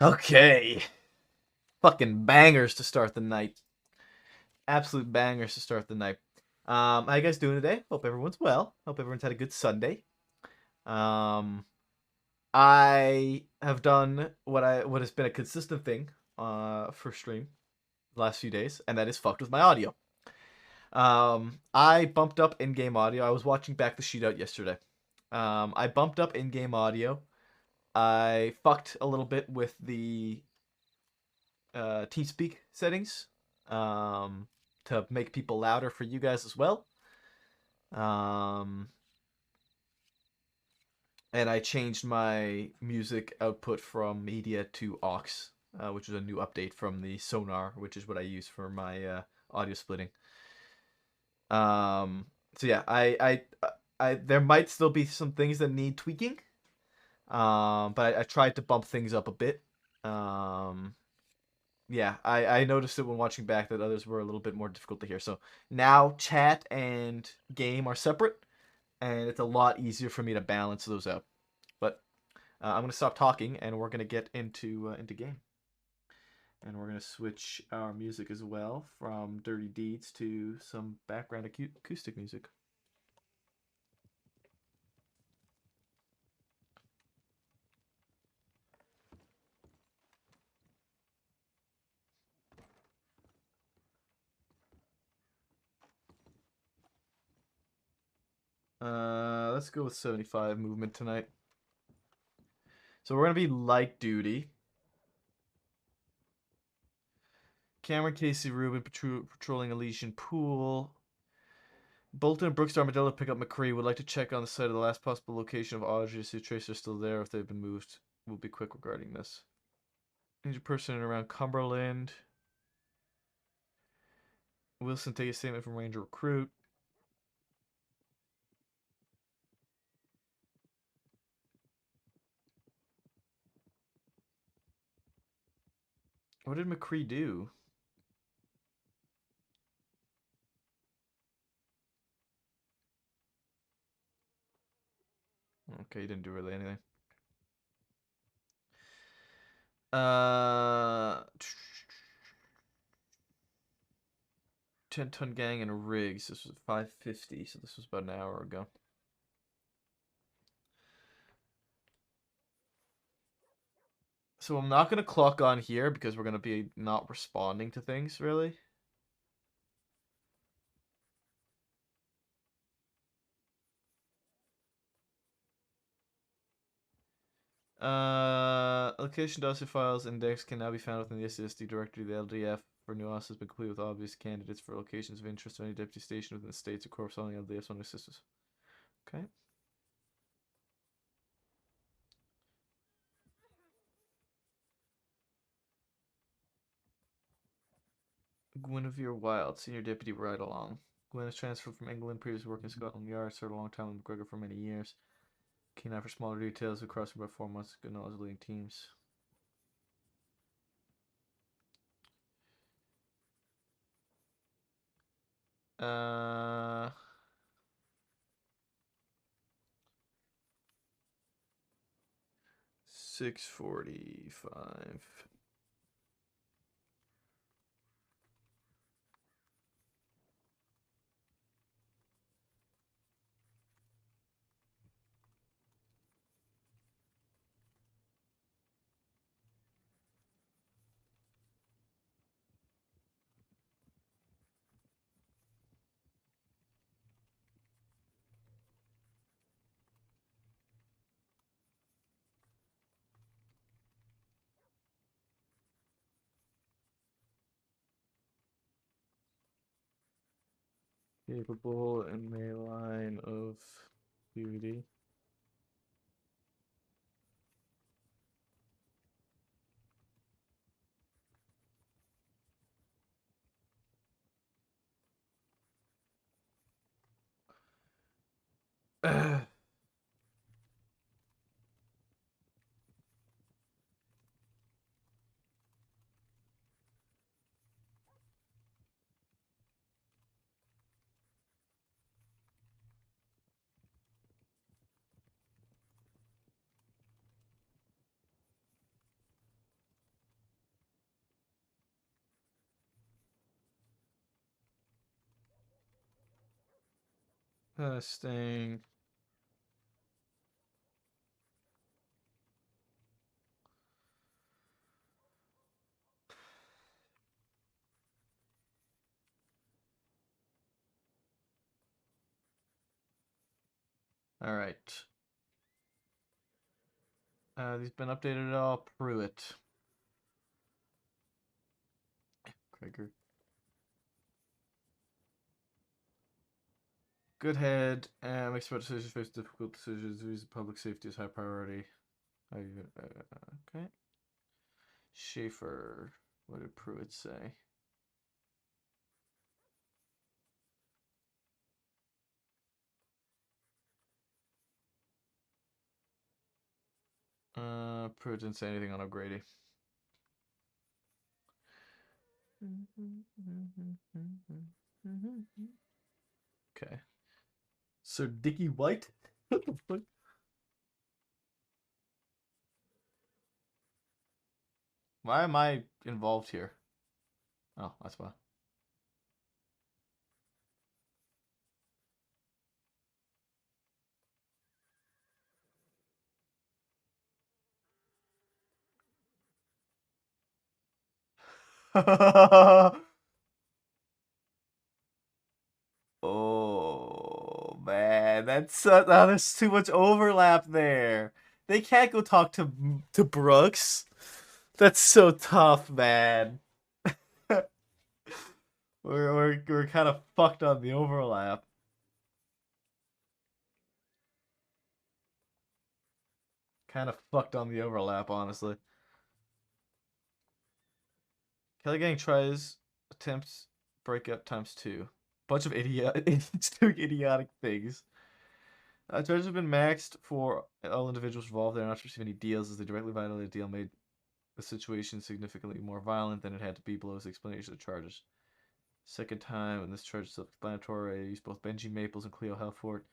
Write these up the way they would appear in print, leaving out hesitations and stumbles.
Okay. Fucking bangers to start the night. Absolute bangers to start the night. How you guys doing today? Hope everyone's well. Hope everyone's had a good Sunday. Um, I have done what has been a consistent thing for stream the last few days, and that is fucked with my audio. I bumped up in-game audio. I was watching back the shootout yesterday. I bumped up in-game audio. I fucked a little bit with the TeamSpeak settings um, to make people louder for you guys as well. Um, and I changed my music output from media to aux, which is a new update from the Sonar, which is what I use for my audio splitting. Um, so yeah, I there might still be some things that need tweaking. But I tried to bump things up a bit. Um, yeah, I noticed it when watching back that others were a little bit more difficult to hear. So now chat and game are separate, and it's a lot easier for me to balance those out. But I'm gonna stop talking, and we're gonna get into game, and we're gonna switch our music as well from Dirty Deeds to some background acoustic music. Let's go with 75 movement tonight. So we're gonna be light duty. Cameron, Casey, Rubin patrolling Elysian Pool. Bolton and Brooks Armadillo pick up McCree. Would like to check on the site of the last possible location of Audrey to see if Tracer is still there. If they've been moved, we'll be quick regarding this. Injured person around Cumberland. Wilson, take a statement from Ranger Recruit. What did McCree do? Okay, he didn't do really anything. 10-ton gang and rigs. This was 550, so this was about an hour ago. So I'm not gonna clock on here because we're gonna be not responding to things really. Location dossier files index can now be found within the SSD directory of the LDF. For new has been complete with obvious candidates for locations of interest to any deputy station within the states of corresponding LDFs on their systems. Okay. Guinevere Wild, senior deputy ride along. Gwen is transferred from England, previously working in Scotland Yard, served a long time with McGregor for many years. Keen eye for smaller details, across about 4 months, good knowledge of leading teams. Uh 6:45. Capable in a line of duty. Testing. All right. These been updated at all? Pruitt. Krieger. Good head. Makes smart decisions, face difficult decisions. Use public safety is high priority. Okay. Schaefer. What did Pruitt say? Pruitt didn't say anything on O'Grady. Okay. Sir Dickie White? What the fuck? Why am I involved here? Oh, that's why. Oh man, there's too much overlap there. They can't go talk to Brooks. That's so tough, man. we're kind of fucked on the overlap. Kind of fucked on the overlap, honestly. Kelly Gang tries attempts breakup times 2. Bunch of idiots doing idiotic things. Charges have been maxed for all individuals involved. They are not to receive any deals as they directly violated a deal made the situation significantly more violent than it had to be below his explanation of the charges. Second time, and this charge is self-explanatory. I used both Benji Maples and Cleo Helfort.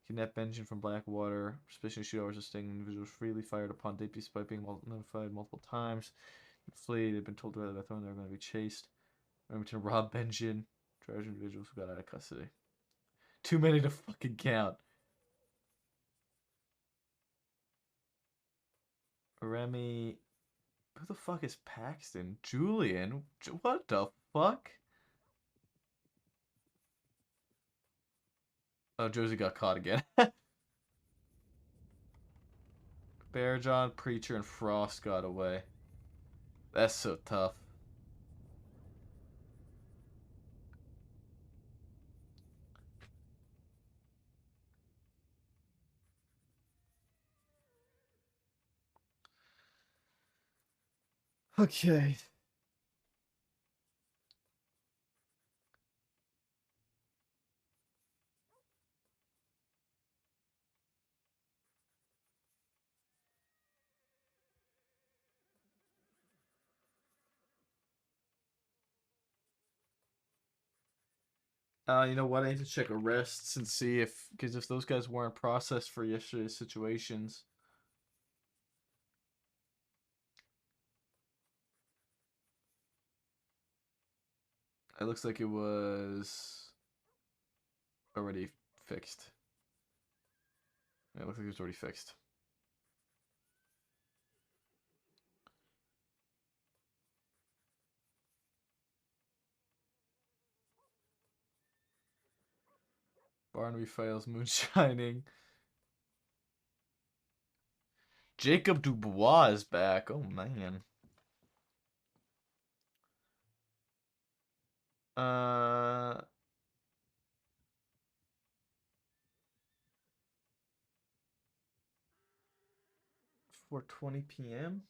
Kidnapped Benjamin from Blackwater. Suspicion of shoot hours of sting individuals freely fired upon Date despite being notified multiple times. Flee. They've been told rather by Thorn they're going to be chased. Remington robbed Benjamin. Charged individuals who got out of custody. Too many to fucking count. Remy. Who the fuck is Paxton? Julian? What the fuck? Oh, Josie got caught again. Bearjohn, Preacher, and Frost got away. That's so tough. Okay. You know what? I need to check arrests and see because if those guys weren't processed for yesterday's situations. It looks like it was already fixed. It looks like it was already fixed. Barnaby fails moonshining. Jacob Dubois is back. Oh man. Uh 4:20 p.m.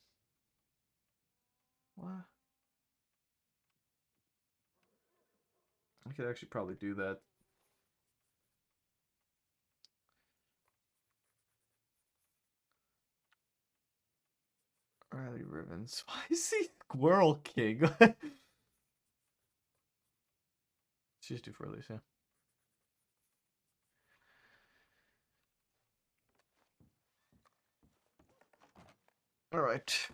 What? I could actually probably do that. Riley Ribbons. Why is he Squirrel King? She's due for release, yeah. Alright.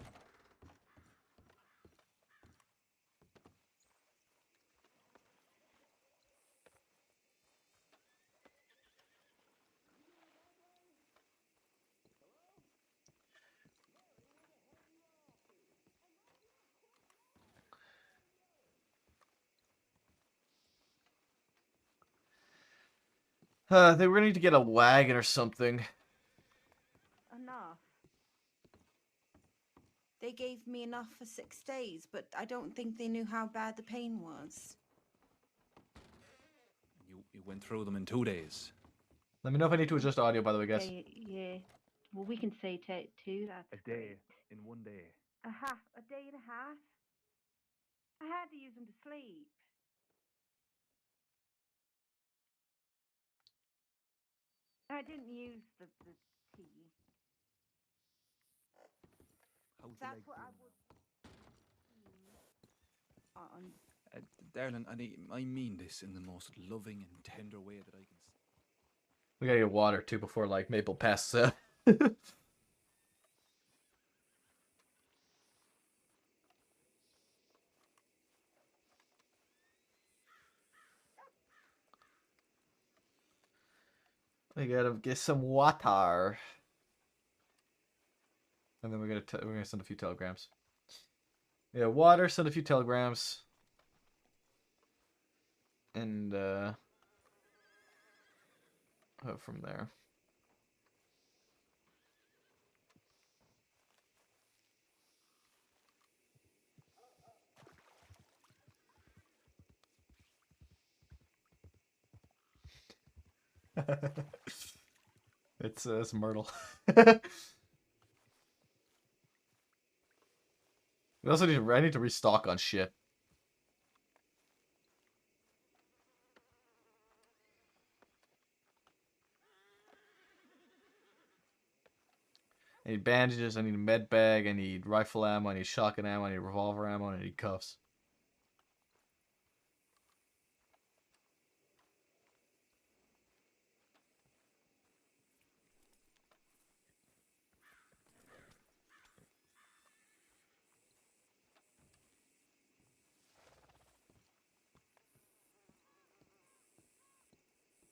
They were gonna need to get a wagon or something. Enough. They gave me enough for 6 days, but I don't think they knew how bad the pain was. You went through them in 2 days. Let me know if I need to adjust audio, by the way, guys. Yeah. Well, we can say two. That's A day. In 1 day. A day and a half. I had to use them to sleep. I didn't use the tea. How's the That's leg what I feeling would. On. now? Darling, I mean this in the most loving and tender way that I can. We gotta get water too before like Maple passes out. We gotta get some water, and then we're gonna send a few telegrams. Yeah, water. Send a few telegrams, and from there. It's Myrtle. We also I need to restock on shit. I need bandages, I need a med bag, I need rifle ammo, I need shotgun ammo, I need revolver ammo, and I need cuffs.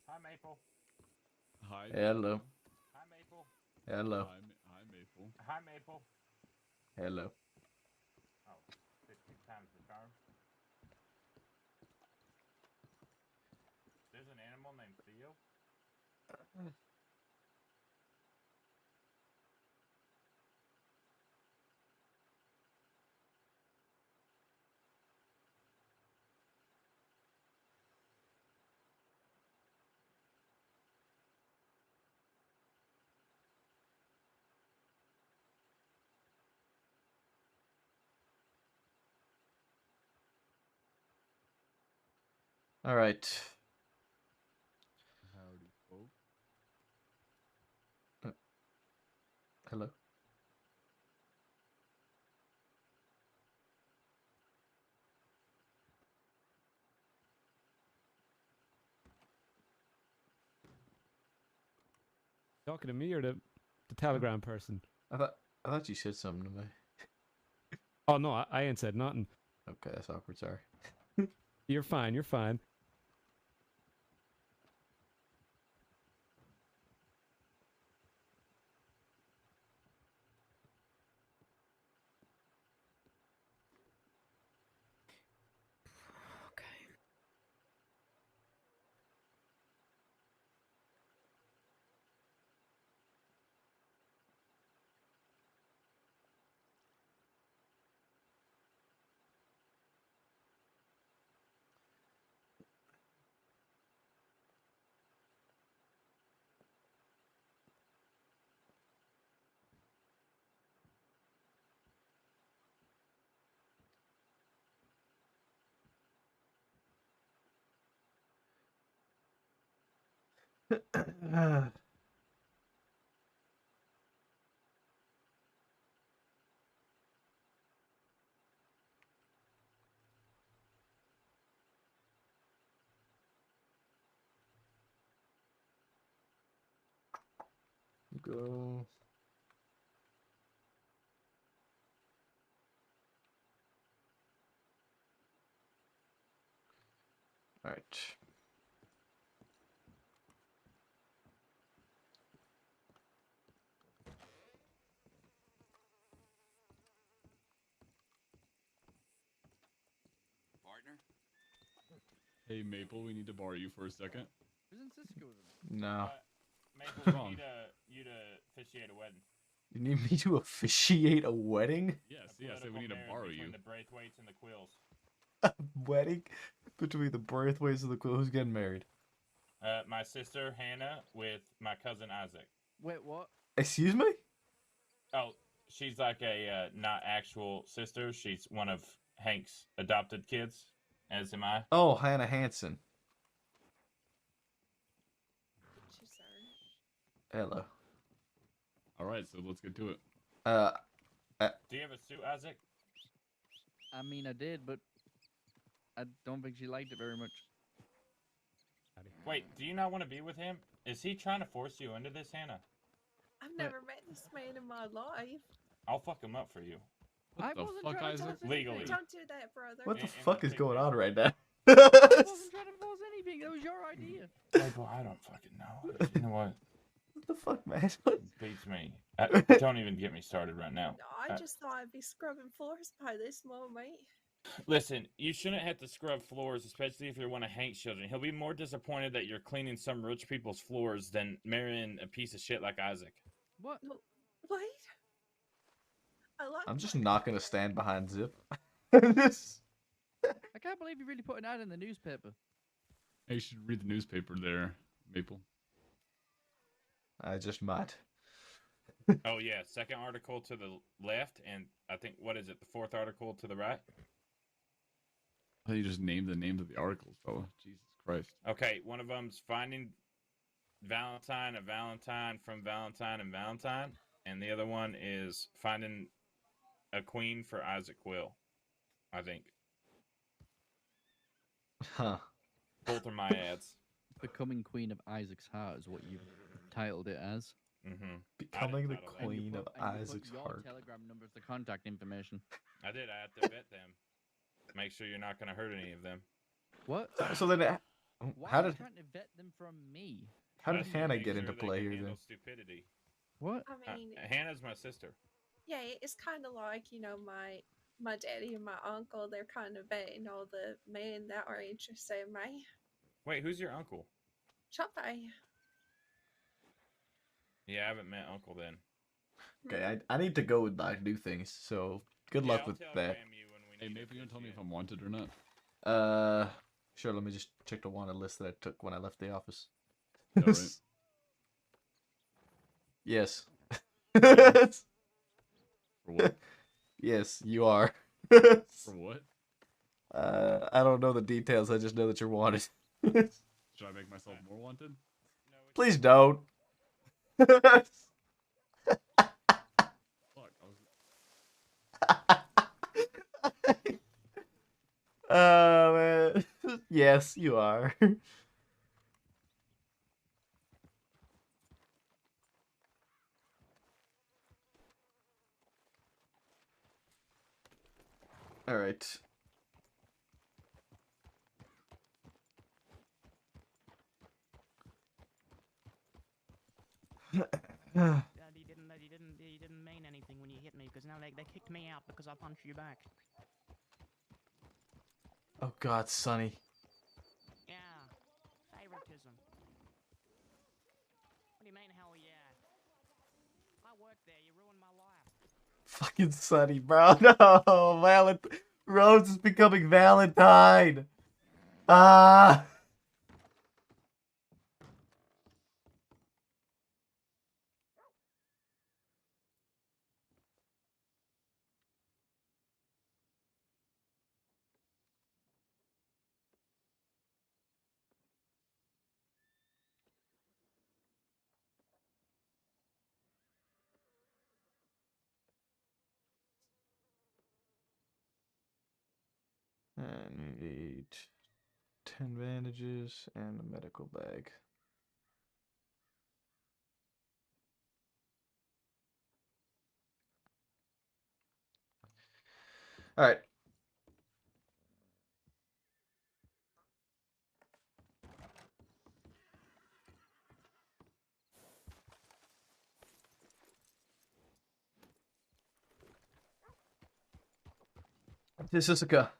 Hi, Maple. Hi. Hello. Hi, Maple. Hello. Hi, Maple. Hi, Maple. Hello. Oh, 15 times the charm. There's an animal named Theo. All right. Howdy, folks. Hello. Talking to me or the telegram person? I thought you said something to me. Oh no, I ain't said nothing. Okay, that's awkward. Sorry. You're fine. You're fine. Go. All right. Partner? Hey, Maple, we need to borrow you for a second. Isn't Cisco with him? No. Maple, we Wrong. need you to officiate a wedding. You need me to officiate a wedding? Yes, A yes. We political need to marriage borrow between you. the Braithwaites and the Quills. Wedding between the Braithwaites and the Quill. Who's getting married? My sister Hannah with my cousin Isaac. Wait, what? Excuse me? Oh, she's like a not actual sister. She's one of Hank's adopted kids, as am I. Oh, Hannah Hansen. She's sorry. Hello. All right, so let's get to it. Do you have a suit, Isaac? I mean, I did, but I don't think she liked it very much. Wait, do you not want to be with him? Is he trying to force you into this, Hannah? I've never met this man in my life. I'll fuck him up for you. What I the wasn't fuck, trying to Isaac? force Legally. anything. Don't do that, brother. What the And fuck the is big going on man. right now? I wasn't trying to force anything. That was your idea. Maple, I don't fucking know. You know what? What the fuck, man? It beats me. Don't even get me started right now. No, I just thought I'd be scrubbing floors by this moment. Listen, you shouldn't have to scrub floors, especially if you're one of Hank's children. He'll be more disappointed that you're cleaning some rich people's floors than marrying a piece of shit like Isaac. What? Wait. I like I'm just my- not gonna stand behind Zip. I can't believe you really put an ad in the newspaper. Hey, you should read the newspaper there, Maple. I just might. Oh yeah, second article to the left, and I think what is it? The fourth article to the right. I thought you just named the names of the articles, fella. Jesus Christ. Okay, one of them's finding Valentine, a Valentine from Valentine and Valentine, and the other one is finding a queen for Isaac Quill. I think Huh. both are my ads. Becoming Queen of Isaac's Heart is what you've titled it as. Mm-hmm. Becoming the title that. And you queen put- of and you put Isaac's your heart. Telegram numbers, the contact information. I did. I have to vet them. Make sure you're not going to hurt any of them. What? So then, Why how are you did trying to vet them from me? how did Just to Hannah make get sure into they play can here handle then? Stupidity. What? I mean, Hannah's my sister. yeah, it's kind of like, my daddy and my uncle, they're kind of vetting all the men that are interested in me. Wait, who's your uncle? Chape. Yeah, I haven't met Uncle then. Okay, I need to go and like do things. So good Yeah, luck I'll with telegram that. you when we Hey, need maybe to you can tell me if officiate. I'm wanted or not. Sure. Let me just check the wanted list that I took when I left the office. All right. Yes. For what? Yes, you are. For what? I don't know the details. I just know that you're wanted. Should I make myself more wanted? No, it's- Please don't. Fuck. Man. Yes, you are. All right. You didn't mean anything when you hit me because now they kicked me out because I punched you back. Oh God, Sonny. Yeah, favoritism. What do you mean, hell yeah? I worked there, you ruined my life. Fucking Sonny, bro. No, Rose is becoming Valentine. Ah. I need 10 bandages and a medical bag. All right. This is Isuka.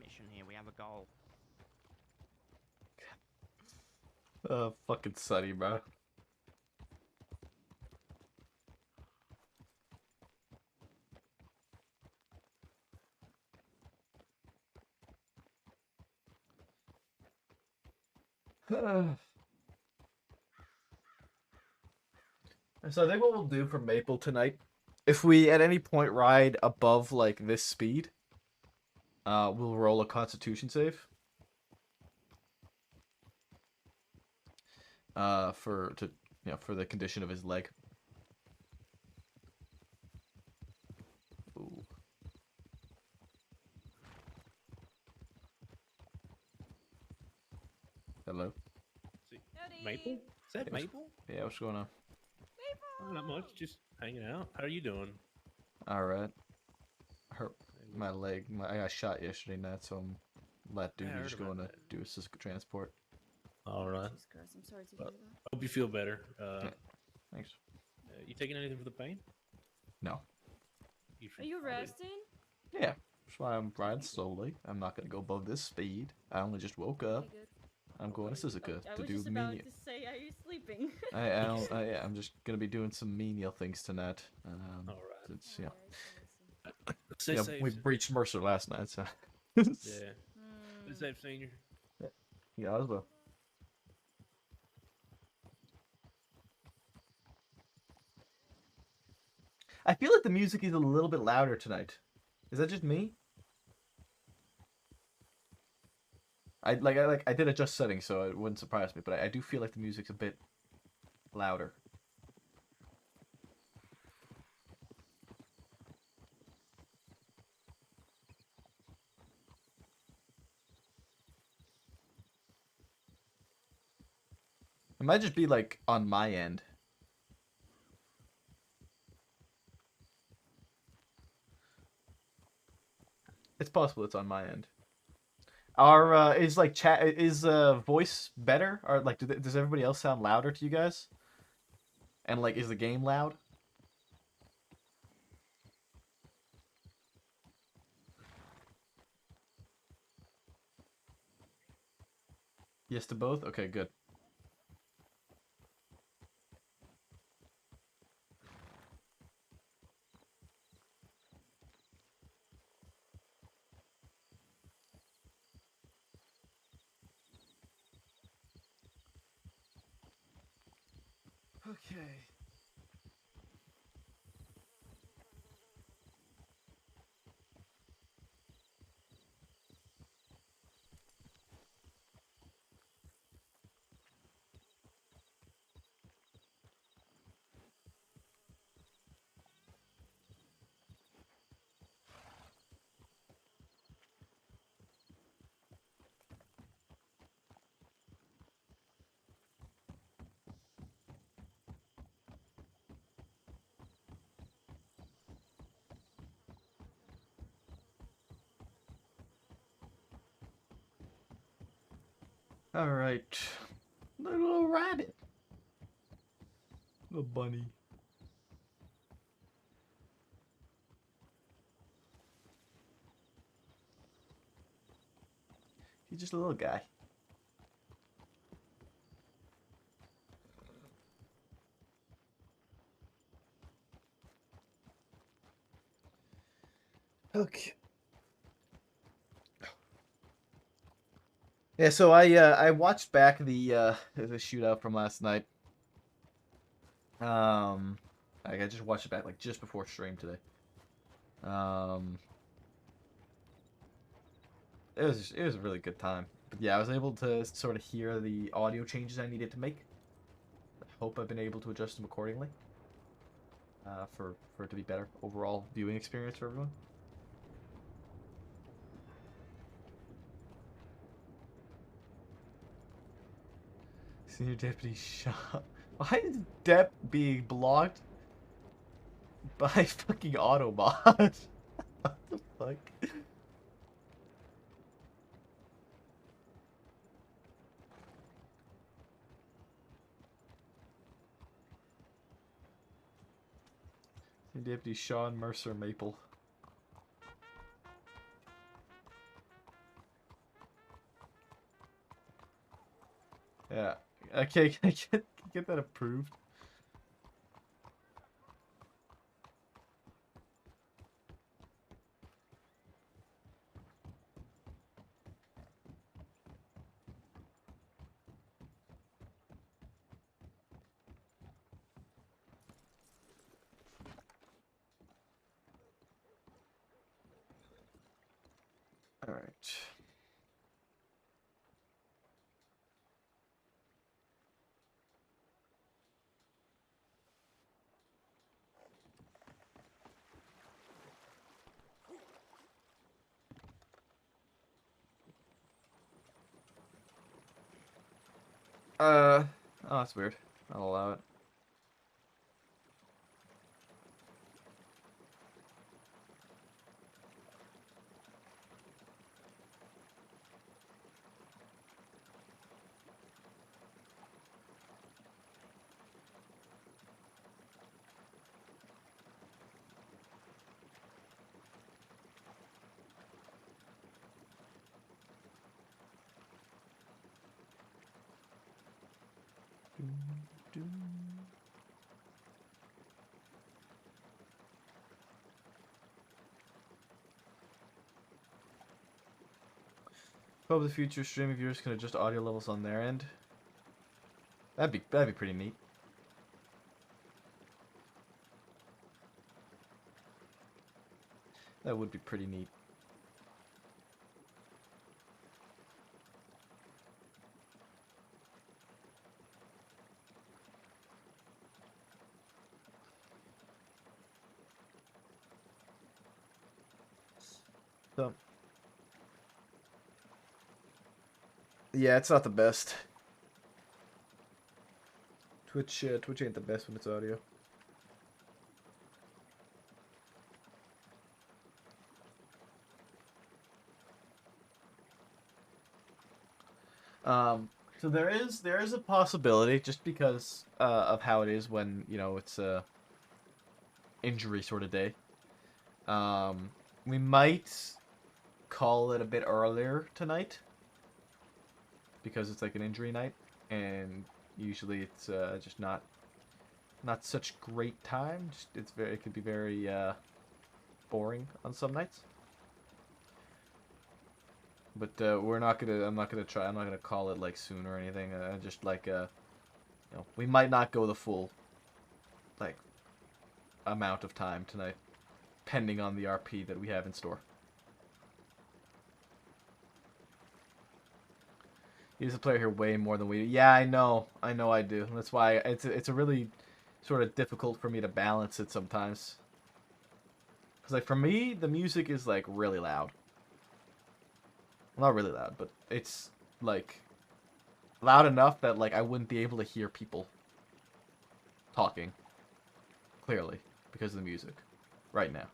mission here. We have a goal. Fucking Sunny, bro. So I think what we'll do for Maple tonight, if we at any point ride above like this speed, we'll roll a Constitution save. For the condition of his leg. Ooh. Hello. Maple? Is that Yeah, Maple? Yeah, what's going on? Oh, not much. Just hanging out. How are you doing? All right. Hurt my leg. I got shot yesterday night, so I'm let duty I heard just about going to that. do assisted transport. All right. Jesus Christ, I'm sorry to Well, hear that. Hope you feel better. Yeah, thanks. You taking anything for the pain? No. Are you resting? Yeah, that's why I'm riding slowly. I'm not gonna go above this speed. I only just woke up. Okay, good. I'm going to Suzuka I to was do just about menial. to say, are you sleeping? Yeah, I'm just gonna be doing some menial things tonight. All right. It's, yeah, Stay yeah, safe. we breached Mercer last night, so. Yeah. Hmm. Stay safe, senior. Yeah, as well. I feel like the music is a little bit louder tonight. Is that just me? I did adjust settings, so it wouldn't surprise me, but I do feel like the music's a bit louder. It might just be like on my end. It's possible it's on my end. Are is like chat is voice better, or like does everybody else sound louder to you guys? And like, is the game loud? Yes to both. Okay, good. Okay. All right. Little rabbit. Little bunny. He's just a little guy. Okay. Yeah, so I watched back the shootout from last night. I just watched it back like just before stream today. It was a really good time. But yeah, I was able to sort of hear the audio changes I needed to make. I hope I've been able to adjust them accordingly. For it to be better overall viewing experience for everyone. Senior deputy shot. Why is Dep being blocked by fucking Autobot? What the fuck? Senior deputy Sean Mercer Maple. Yeah. Okay, can I get that approved? All right. Oh, that's weird. I'll allow it. Hope the future streaming viewers can adjust audio levels on their end. That'd be pretty neat. That would be pretty neat. So, yeah, it's not the best. Twitch ain't the best when it's audio. So there is a possibility, just because of how it is when, you know, it's a injury sort of day. We might call it a bit earlier tonight, because it's like an injury night, and usually it's just not such great time. Just, it could be very boring on some nights. But I'm not gonna call it like soon or anything. Just like you know, we might not go the full like amount of time tonight, pending on the RP that we have in store. He's a player here way more than we do. Yeah, I know I do. That's why it's a really sort of difficult for me to balance it sometimes. Cause like for me, the music is like really loud. Well, not really loud, but it's like loud enough that like I wouldn't be able to hear people talking clearly because of the music right now.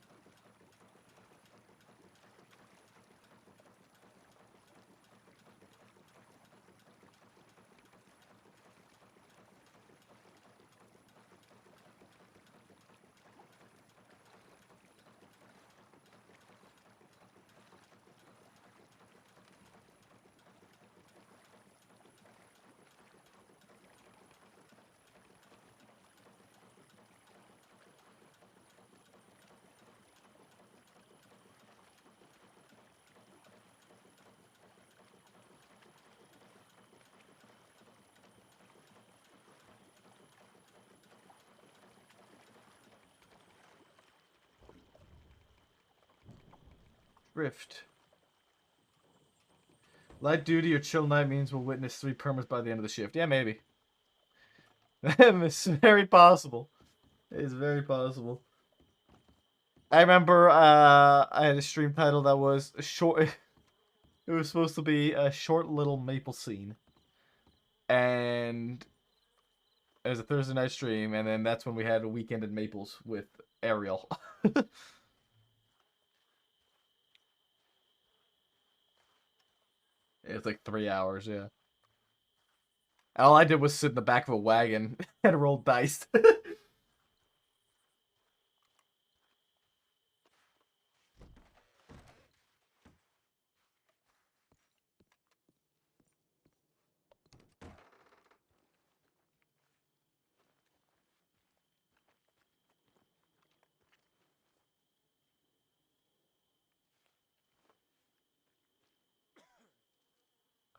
Rift. Light duty or chill night means we'll witness 3 permas by the end of the shift. Yeah, maybe. It's very possible. It's very possible. I remember I had a stream title that was a short. It was supposed to be a short little maple scene, and it was a Thursday night stream, and then that's when we had a weekend at Maples with Ariel. It was like 3 hours, yeah. All I did was sit in the back of a wagon and roll dice.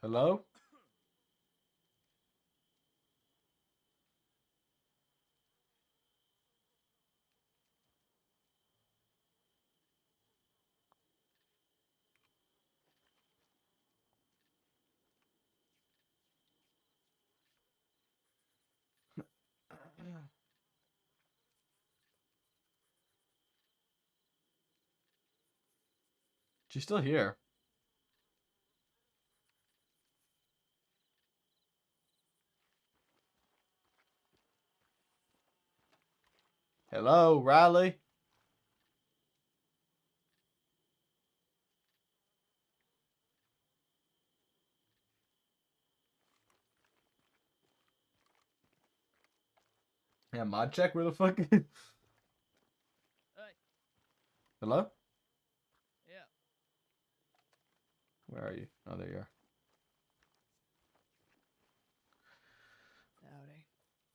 Hello? She's still here. Hello, Riley? Yeah, mod check, where the fuck? Hey. Hello? Yeah. Where are you? Oh, there you are.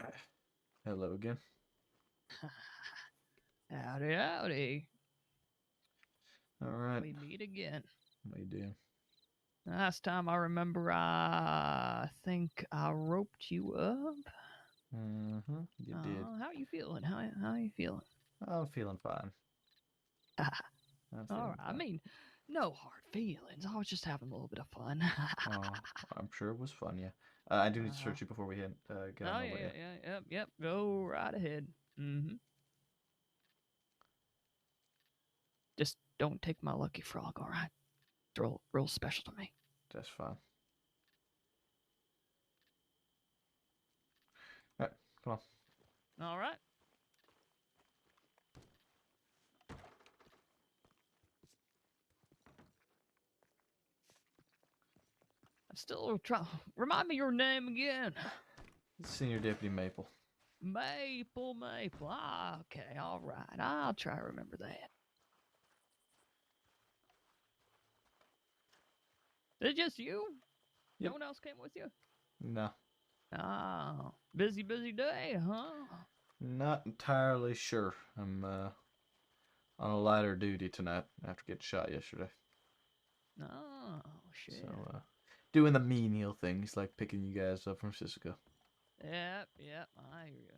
Howdy. Hello again. Howdy, howdy. All right. We meet again. We do. Last time I remember, I think I roped you up. Mm-hmm. You did. How you feeling? How you feeling? I'm feeling fine. I'm All feeling right. I fine. mean, no hard feelings. I was just having a little bit of fun. Oh, I'm sure it was fun, yeah. I do need to Uh-huh. search you before we get Oh on the yeah, way. yep. Go right ahead. Mm-hmm. Just don't take my lucky frog, all right? It's real special to me. That's fine. All right, come on. All right. I'm still trying. Remind me your name again. Senior Deputy Maple. Maple. Ah, okay, all right. I'll try to remember that. Is it just you? Yep. No one else came with you? No, Oh, busy day, huh? not entirely sure. I'm on a lighter duty tonight after getting shot yesterday. Oh, shit. So, doing the menial things like picking you guys up from Cisco. Yep, I hear you.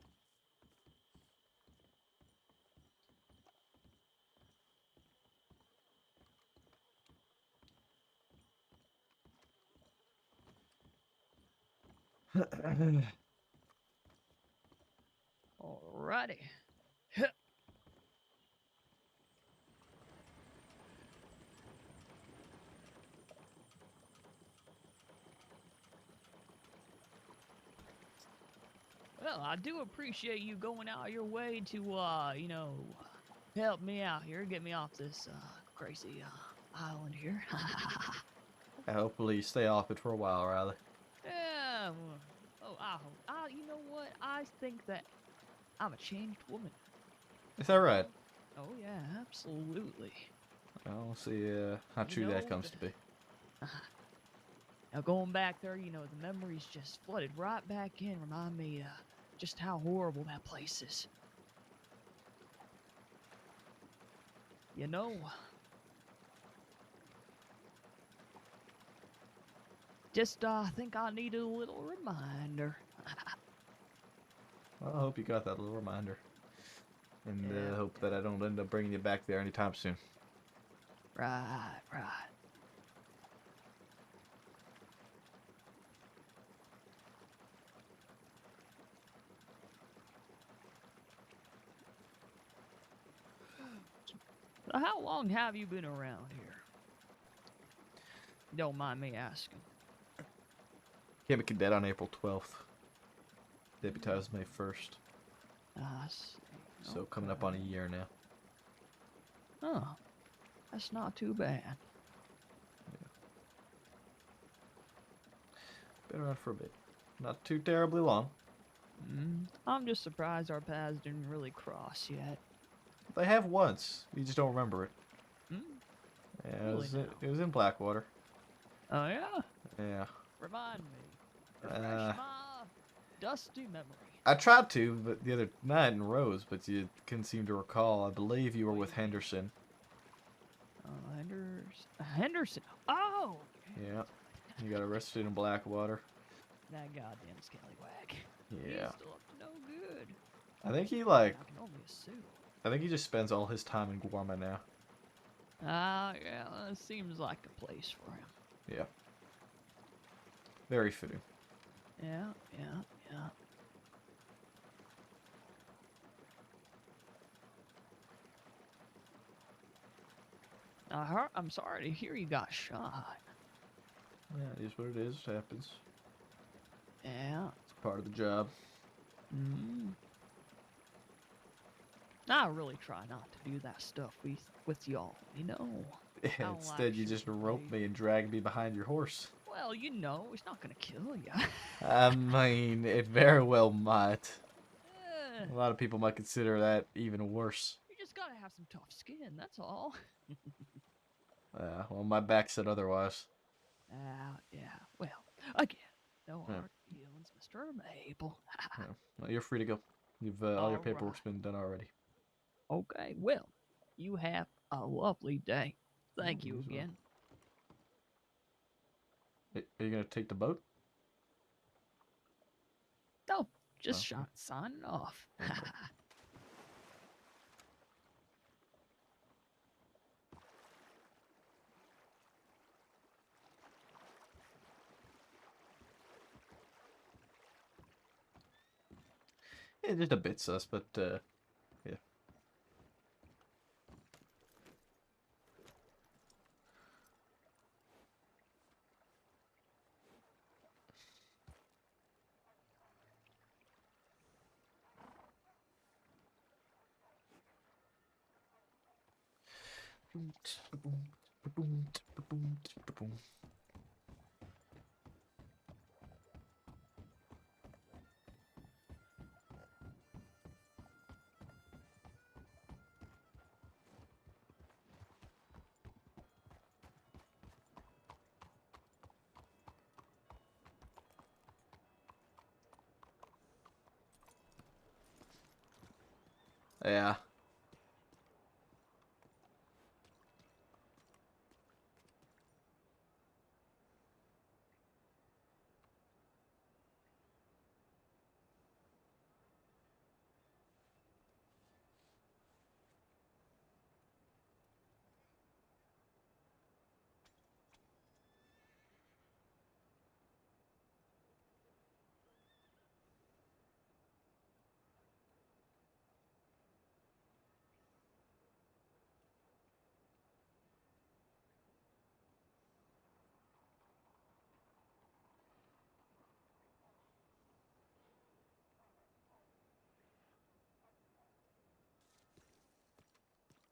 Alrighty. Well, I do appreciate you going out of your way to, help me out here, get me off this crazy island here. Hopefully you stay off it for a while, Riley. Yeah. I hope. You know what? I think that I'm a changed woman. Is that right? Oh yeah, absolutely. I'll see how true that comes to be. Now going back there, the memories just flooded right back in. Remind me just how horrible that place is. Just think I needed a little reminder. Well, I hope you got that little reminder. And Yeah. hope that I don't end up bringing you back there anytime soon. Right. So how long have you been around here? Don't mind me asking. Became a cadet on April 12th. Deputized May 1st. I see. So coming up on a year now. Oh, that's not too bad. Been around for a bit. Not too terribly long. I'm just surprised our paths didn't really cross yet. They have once. You just don't remember it. Hmm? Yeah, Really it was in Blackwater. Oh yeah? Yeah. Remind me. Refresh my dusty memory. I tried to, but the other night in Rose, but you couldn't seem to recall. I believe you were with Henderson. Henderson. Oh! Yeah. You got arrested in Blackwater. That goddamn scallywag. Yeah. He's still up to no good. I think he like. I can only assume. I think he just spends all his time in Guarma now. Yeah, that seems like a place for him. Yeah. Very fitting. Yeah. I'm sorry to hear you got shot. Yeah, it is what it is. It happens. Yeah. It's part of the job. I really try not to do that stuff with y'all, you know. Yeah, I don't instead, like you just shooting rope waves. me and drag me behind your horse. Well, you know, it's not gonna kill you. I mean, it very well might. Eh, A lot of people might consider that even worse. you just gotta have some tough skin, that's all. Well, my back said otherwise. Yeah. Well, again, no Yeah. hard feelings, Mr. Maple. Yeah. Well, you're free to go. You've all your All paperwork's been done already. Okay, well, you have a lovely day. Thank you you as well. again. Are you gonna take the boat? No, just Okay. signing off. Okay. Yeah, just a bit sus, but yeah. Yeah.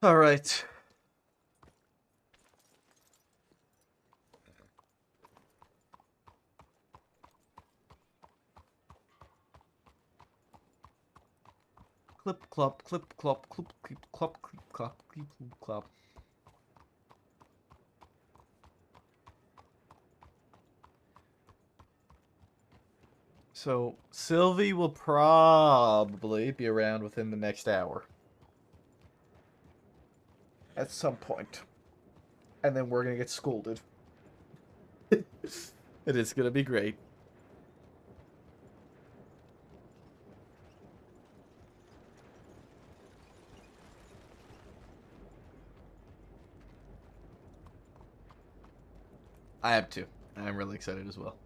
All right. Clip clop, clip clop, clip clip clop, clip clop, clip clop. So Sylvie will probably be around within the next hour. At some point. And then we're gonna get scolded. It is gonna be great. I am too. I'm really excited as well.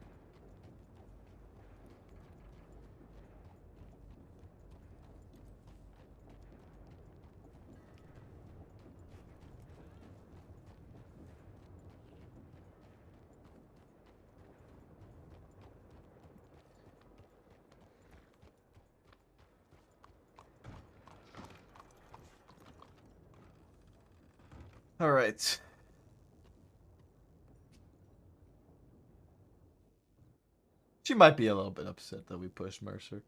All right. She might be a little bit upset that we pushed Mercer.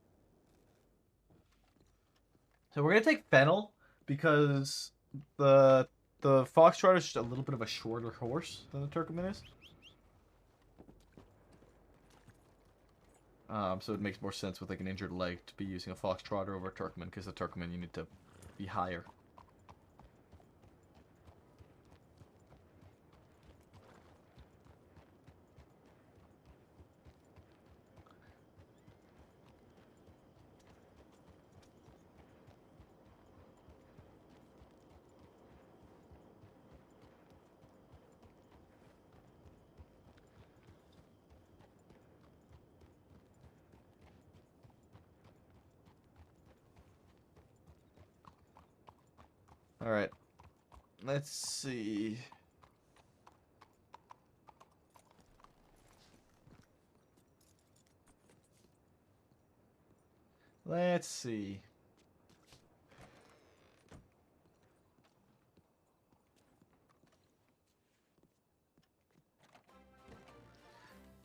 So we're gonna take Fennel because the Foxtrot is just a little bit of a shorter horse than the Turkoman is. So it makes more sense with like an injured leg to be using a Foxtrotter over a Turkman because the Turkman you need to be higher. All right. Let's see. Let's see.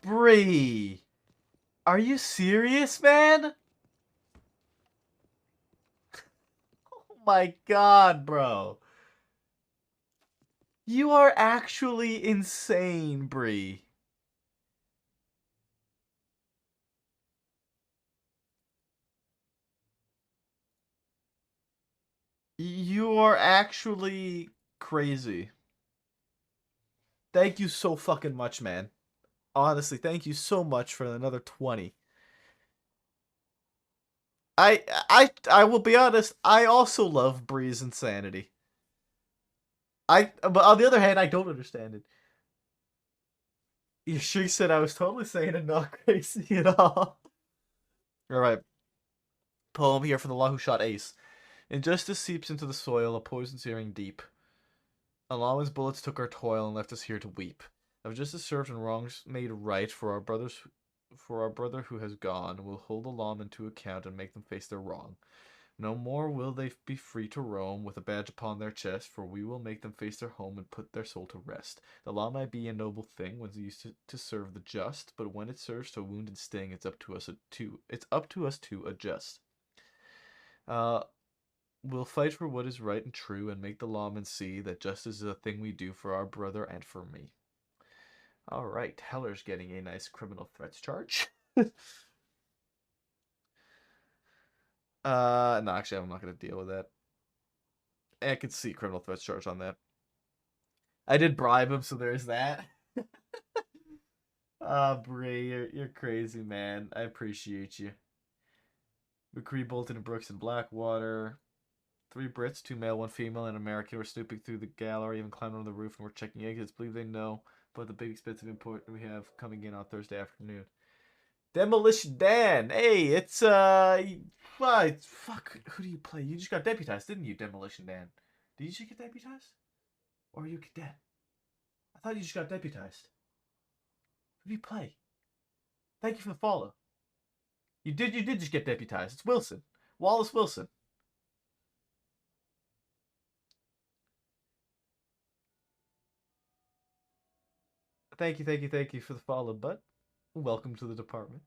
Bree, are you serious, man? Oh my god, bro. You are actually insane, Bree. You are actually crazy. Thank you so fucking much, man. Honestly, thank you so much for another 20. I will be honest, I also love Bree's insanity. But on the other hand, I don't understand it. She said I was totally sane and not crazy at all. Alright. Poem here from the law who shot Ace. Injustice seeps into the soil, a poison searing deep. Alaman's bullets took our toil and left us here to weep. Of justice served and wrongs made right for our brother who has gone, we'll hold the lawmen to account and make them face their wrong. No more will they be free to roam with a badge upon their chest, for we will make them face their home and put their soul to rest. The law might be a noble thing when used to serve the just, but when it serves to wound and sting, it's up to us to adjust. We'll fight for what is right and true and make the lawmen see that justice is a thing we do for our brother and for me. Alright, Heller's getting a nice criminal threats charge. No, actually, I'm not going to deal with that. I could see criminal threats charge on that. I did bribe him, so there's that. Bree, you're crazy, man. I appreciate you. McCree, Bolton, and Brooks in Blackwater. 3 Brits, 2 male, 1 female, and an American were snooping through the gallery, even climbed on the roof, and were checking exits. Believe they know about the big expensive import we have coming in on Thursday afternoon. Demolition Dan! Hey, it's, fuck, who do you play? You just got deputized, didn't you, Demolition Dan? Did you just get deputized? Or are you a cadet? I thought you just got deputized. Who do you play? Thank you for the follow. You did just get deputized. It's Wilson. Wallace Wilson. Thank you for the follow, bud. Welcome to the department.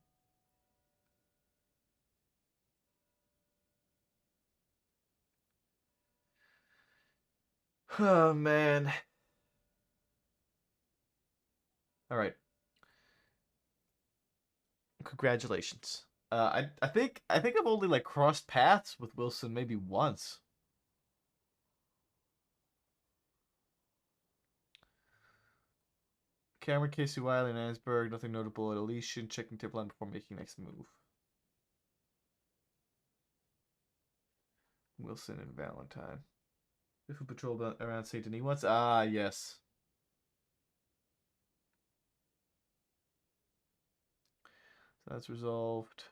Oh, man. Alright. Congratulations. I think I've only, like, crossed paths with Wilson maybe once. Cameron, Casey, Wiley, and Ansberg. Nothing notable at Elysian. Checking tip line before making next move. Wilson and Valentine. If we patrolled around St. Denis once. Ah, yes. So that's resolved.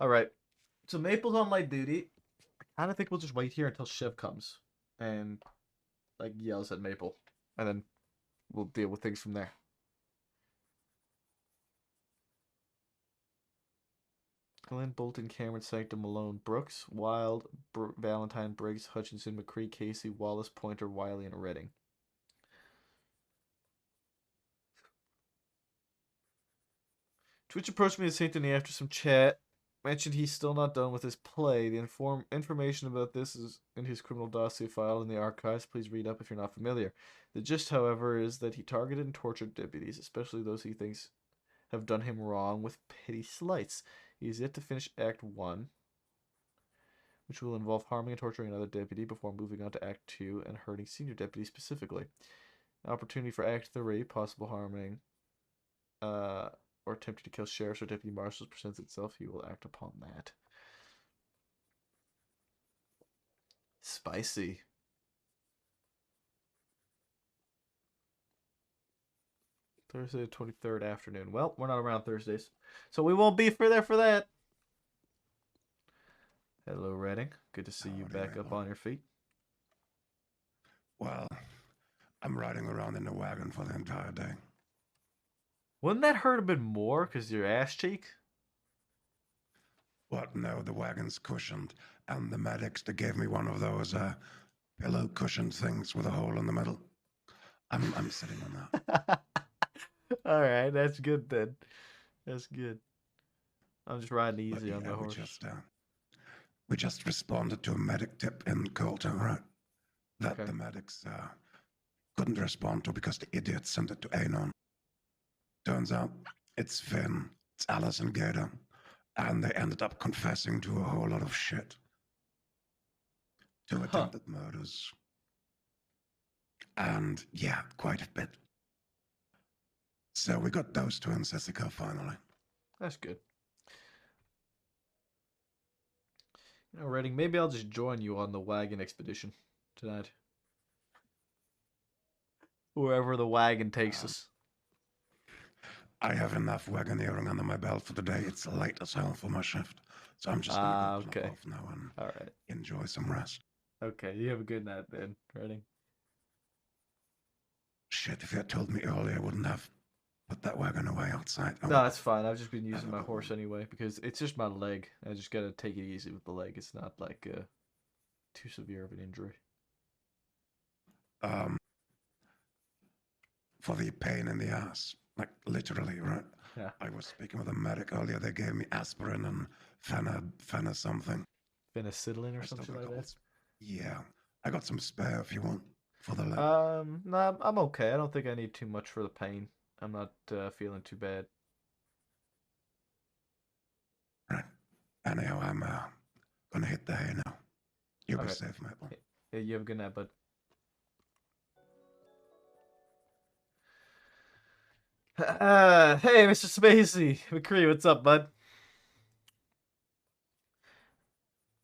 Alright. So Maple's on light duty. I kind of think we'll just wait here until Shiv comes. And, like, yells at Maple. And then we'll deal with things from there. Glenn, Bolton, Cameron, Sanctum, Malone, Brooks, Wild, Valentine, Briggs, Hutchinson, McCree, Casey, Wallace, Pointer, Wiley, and Redding. Twitch approached me at St. Denis after some chat. Mentioned he's still not done with his play. The information about this is in his criminal dossier file in the archives. Please read up if you're not familiar. The gist, however, is that he targeted and tortured deputies, especially those he thinks have done him wrong, with petty slights. He is yet to finish Act 1, which will involve harming and torturing another deputy before moving on to Act 2 and hurting senior deputies specifically. An opportunity for Act 3, possible harming, or attempting to kill sheriffs or deputy marshals presents itself, he will act upon that. Spicy. Thursday the 23rd afternoon. Well, we're not around Thursdays, so we won't be there for that. Hello, Redding. Good to see you Howdy, back up Mabel. on your feet. Well, I'm riding around in the wagon for the entire day. Wouldn't that hurt a bit more because your ass cheek? What? No, the wagon's cushioned, and the medics, they gave me one of those pillow cushion things with a hole in the middle. I'm sitting on that. All right, that's good then. That's good. I'm just riding But easy on yeah, my horse. we just responded to a medic tip in Colton, right? That Okay. the medics couldn't respond to because the idiot sent it to Anon. Turns out it's Finn, it's Alice and Gator, and they ended up confessing to a whole lot of shit. 2 attempted murders. And yeah, quite a bit. So we got those 2 in Sessica finally. That's good. You know, Redding, maybe I'll just join you on the wagon expedition tonight. Wherever the wagon takes us. I have enough wagoneering under my belt for today. It's late as hell for my shift. So I'm just gonna go okay. off now and All right. enjoy some rest. Okay, you have a good night then, Redding. Shit, if you had told me earlier, I wouldn't have put that wagon away outside. Oh, No, that's fine. I've just been using my horse anyway because it's just my leg. I just gotta take it easy with the leg. It's not like too severe of an injury. For the pain in the ass, like literally, right? Yeah. I was speaking with a medic earlier. They gave me aspirin and fena something. Penicillin or something like that. Yeah, I got some spare if you want for the leg. No, I'm okay. I don't think I need too much for the pain. I'm not feeling too bad. Right. Anyhow, I'm gonna hit the hay now. You be Okay. safe, Maple. Yeah, you have a good night, bud. Hey, Mr. Spacey. McCree, what's up, bud?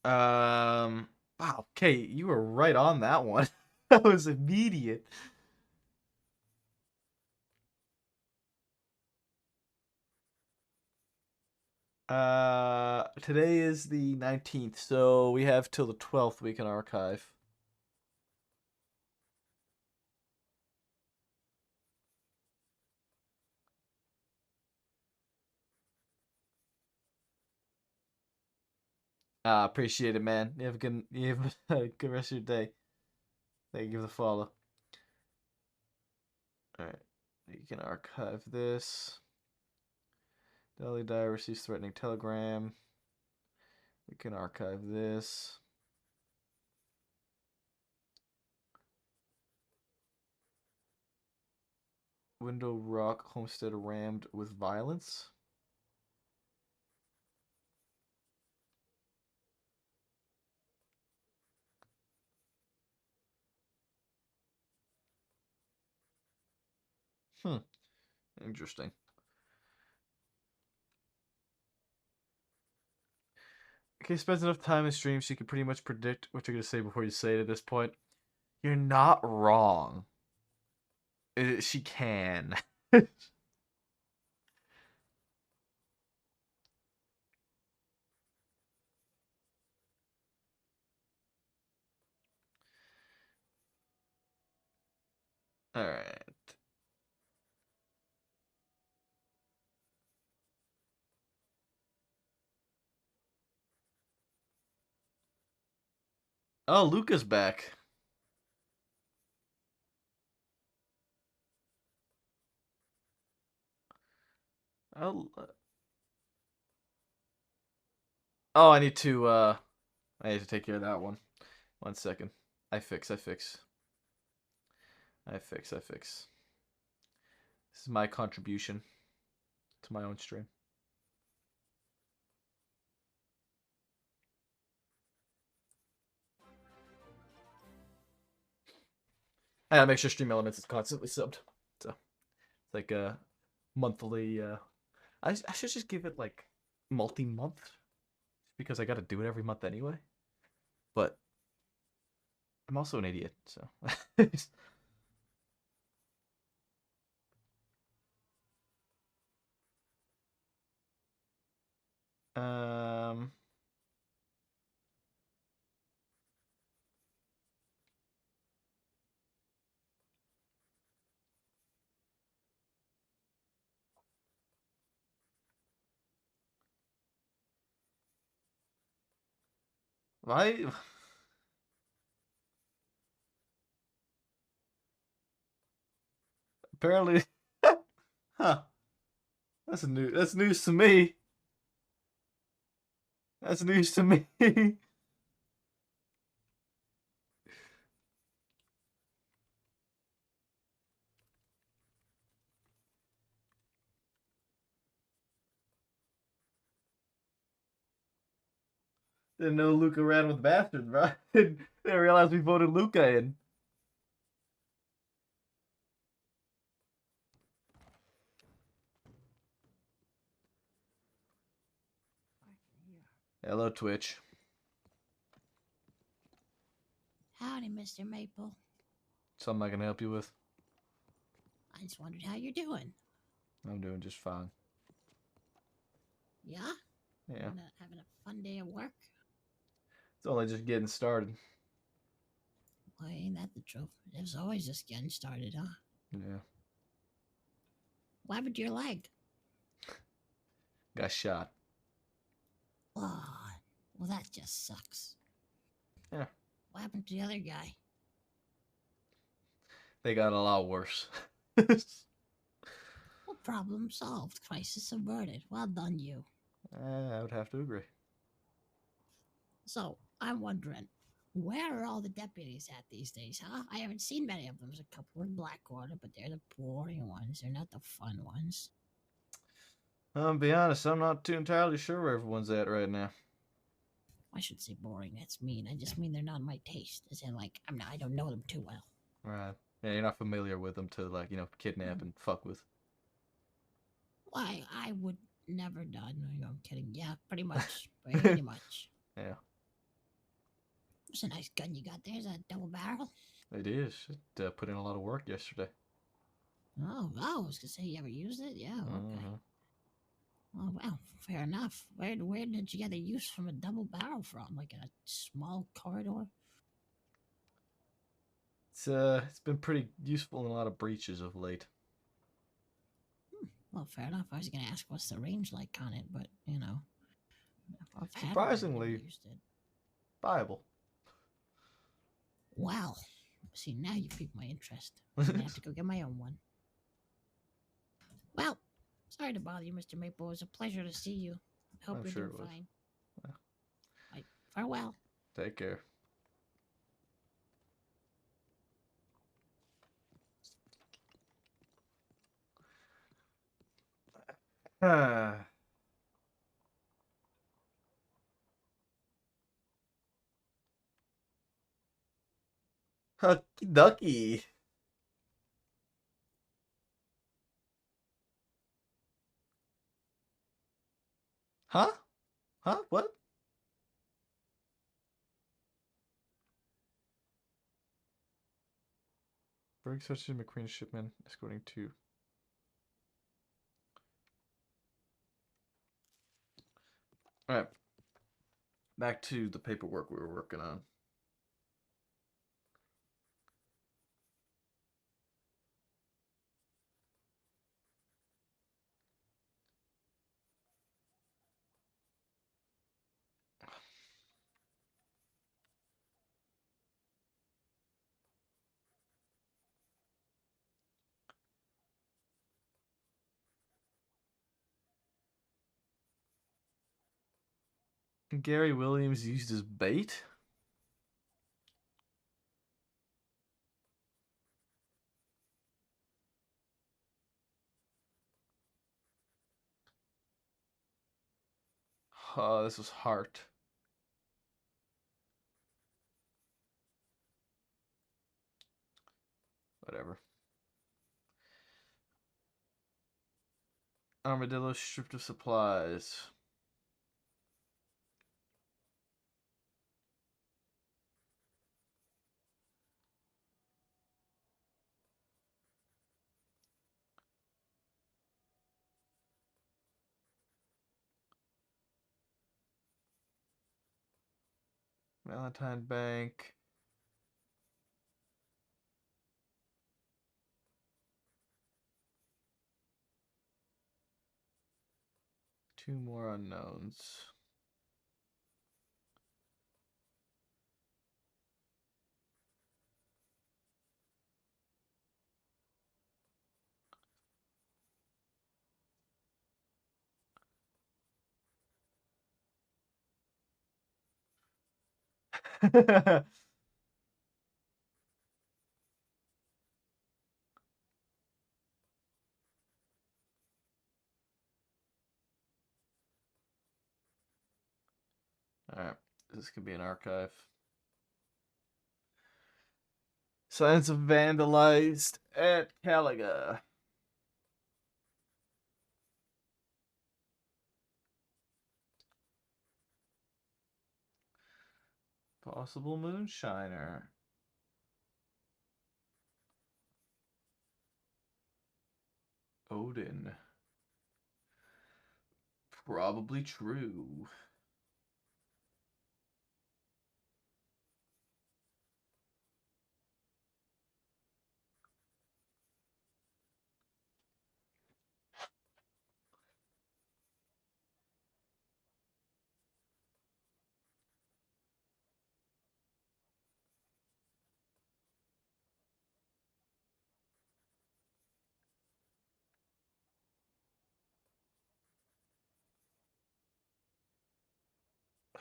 Wow, Kate, you were right on that one. That was immediate. Today is the 19th, so we have till the 12th we can archive. Appreciate it, man. You have a good rest of your day. Thank you for the follow. Alright. You can archive this. Daily Dyer receives threatening telegram. We can archive this. Window Rock homestead rammed with violence. Interesting. Okay, spends enough time in stream so you can pretty much predict what you're going to say before you say it at this point. You're not wrong. She can. Alright. Oh, Luca's back. Oh, I need to take care of that one. 1 second. I fix. This is my contribution to my own stream. I gotta make sure Stream Elements is constantly subbed. So it's like a monthly. I should just give it like multi-month, because I gotta do it every month anyway. But I'm also an idiot, so. Why? Apparently, huh? That's new. That's news to me. That's news to me. Didn't know Luca ran with bastards, bro. Didn't realize we voted Luca in. Hello, Twitch. Howdy, Mr. Maple. Something I can help you with? I just wondered how you're doing. I'm doing just fine. Yeah? Yeah. Having a fun day of work? It's only just getting started. Well, ain't that the truth? It was always just getting started, huh? Yeah. What happened to your leg? Got shot. Oh, well, that just sucks. Yeah. What happened to the other guy? They got a lot worse. Well, problem solved. Crisis averted. Well done, you. I would have to agree. So, I'm wondering, where are all the deputies at these days, huh? I haven't seen many of them. There's a couple in Blackwater, but they're the boring ones. They're not the fun ones. Be honest, I'm not too entirely sure where everyone's at right now. I should say boring. That's mean. I just mean they're not my taste. As in, like, I don't know them too well. Right. Yeah, you're not familiar with them to, like, kidnap and fuck with. Why, I would never done. No, I'm kidding. Yeah, pretty much. Pretty much. Yeah. It's a nice gun you got there. Is that a double barrel? It is. It put in a lot of work yesterday. Oh, I was gonna say you ever used it? Yeah, okay. Oh well, fair enough. Where did you get the use from a double barrel from? Like a small corridor? It's been pretty useful in a lot of breaches of late. Well, fair enough. I was gonna ask what's the range like on it, but I've had it, I've Surprisingly never used it. viable. Wow. See, now you piqued my interest. I'm gonna have to go get my own one. Well, sorry to bother you, Mr. Maple. It was a pleasure to see you. I hope I'm you're sure doing it was. fine. Right, farewell. Take care. Hucky ducky. Huh? Huh? What? Berg such as McQueen's shipment escorting two. Alright. Back to the paperwork we were working on. Gary Williams used as bait? Oh, this was Hart. Whatever. Armadillo stripped of supplies. Valentine Bank. Two more unknowns. Alright, this could be an archive. Signs of vandalized at Caliga. Possible moonshiner. Odin. Probably true.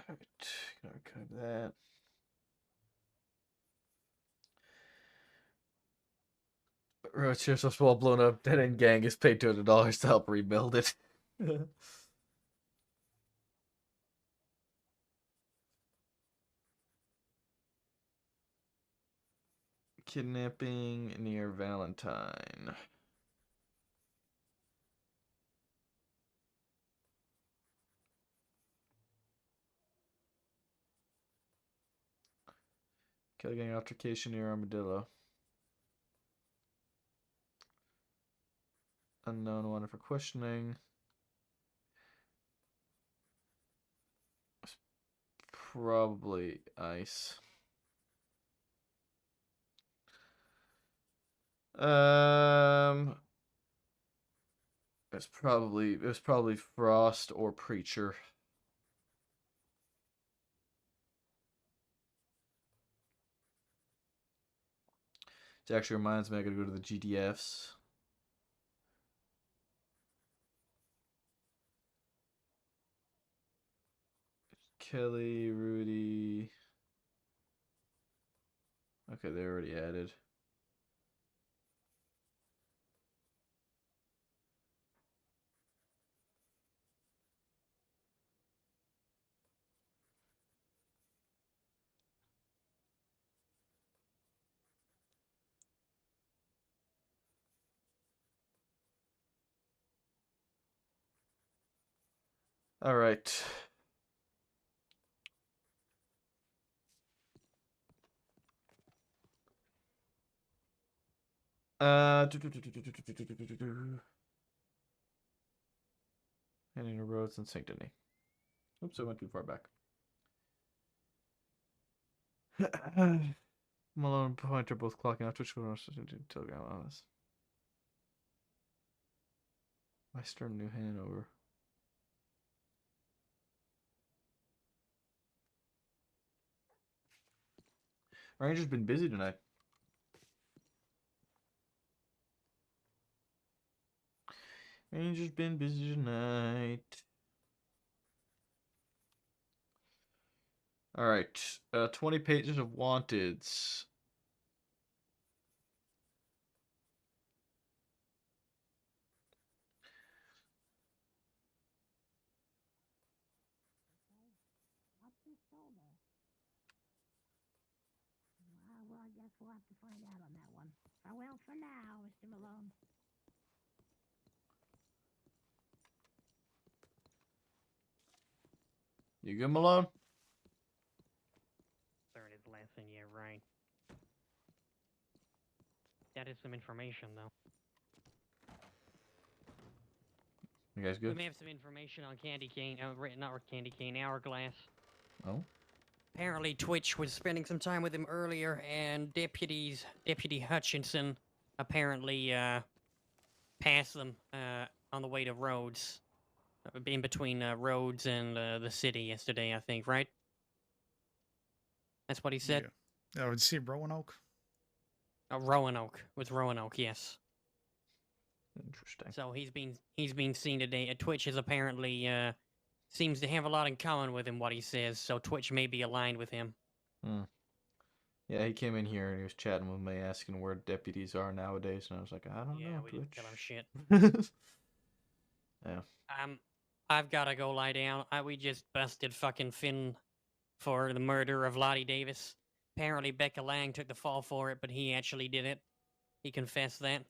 Alright, gonna archive that. Rochester's wall blown up. Dead End Gang is paid $200 to help rebuild it. Kidnapping near Valentine. Kelly Gang altercation near Armadillo. Unknown wanted for questioning. Probably Ice. It was probably Frost or Preacher. It actually reminds me I gotta go to the GDFs. Kelly, Rudy. Okay, they already added. All right. Heading to Rhodes and St. Denis. Oops, I went too far back. Malone and Point are both clocking out Twitch Telegram on this. Western New Hanover. Ranger's been busy tonight. Ranger's been busy tonight. All right, 20 pages of wanteds. Well, I guess we'll have to find out on that one. Farewell for now, Mr. Malone. You good, Malone? Learned his lesson, yeah, right. That is some information, though. You guys We good? may have some information on Candy Cane, not Candy Cane, Hourglass. Oh? Apparently, Twitch was spending some time with him earlier, and Deputy Hutchinson apparently passed them on the way to Rhodes, in between Rhodes and the city yesterday, I think, right? That's what he said. Yeah. I would see Roanoke. Roanoke, with Roanoke, yes. Interesting. So he's been seen today. Twitch is apparently seems to have a lot in common with him. What he says, so Twitch may be aligned with him. Yeah, he came in here and he was chatting with me, asking where deputies are nowadays, and I was like, I don't Yeah, know, we didn't tell him shit. Twitch. Yeah. I've gotta go lie down. We just busted fucking Finn for the murder of Lottie Davis. Apparently Becca Lang took the fall for it, but he actually did it. He confessed that.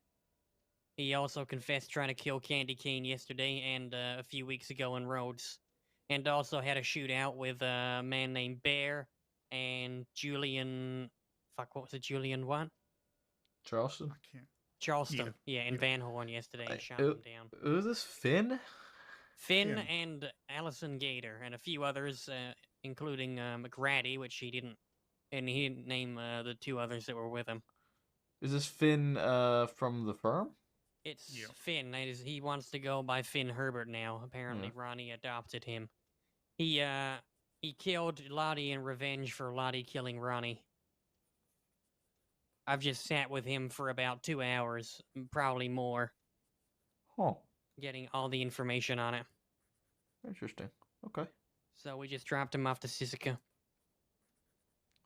He also confessed trying to kill Candy Cane yesterday and a few weeks ago in Rhodes. And also had a shootout with a man named Bear and Julian... Fuck, what was it? Julian what? Charleston? Charleston. Yeah, in Van Horn yesterday. And shot Who him down. was this, Finn? Finn and Allison Gator and a few others, including McGrady, which he didn't... And he didn't name the two others that were with him. Is this Finn from the firm? It's Finn. He wants to go by Finn Herbert now. Apparently, Ronnie adopted him. He killed Lottie in revenge for Lottie killing Ronnie. I've just sat with him for about 2 hours, probably more. Huh. Getting all the information on it. Interesting. Okay. So we just dropped him off to Sisika.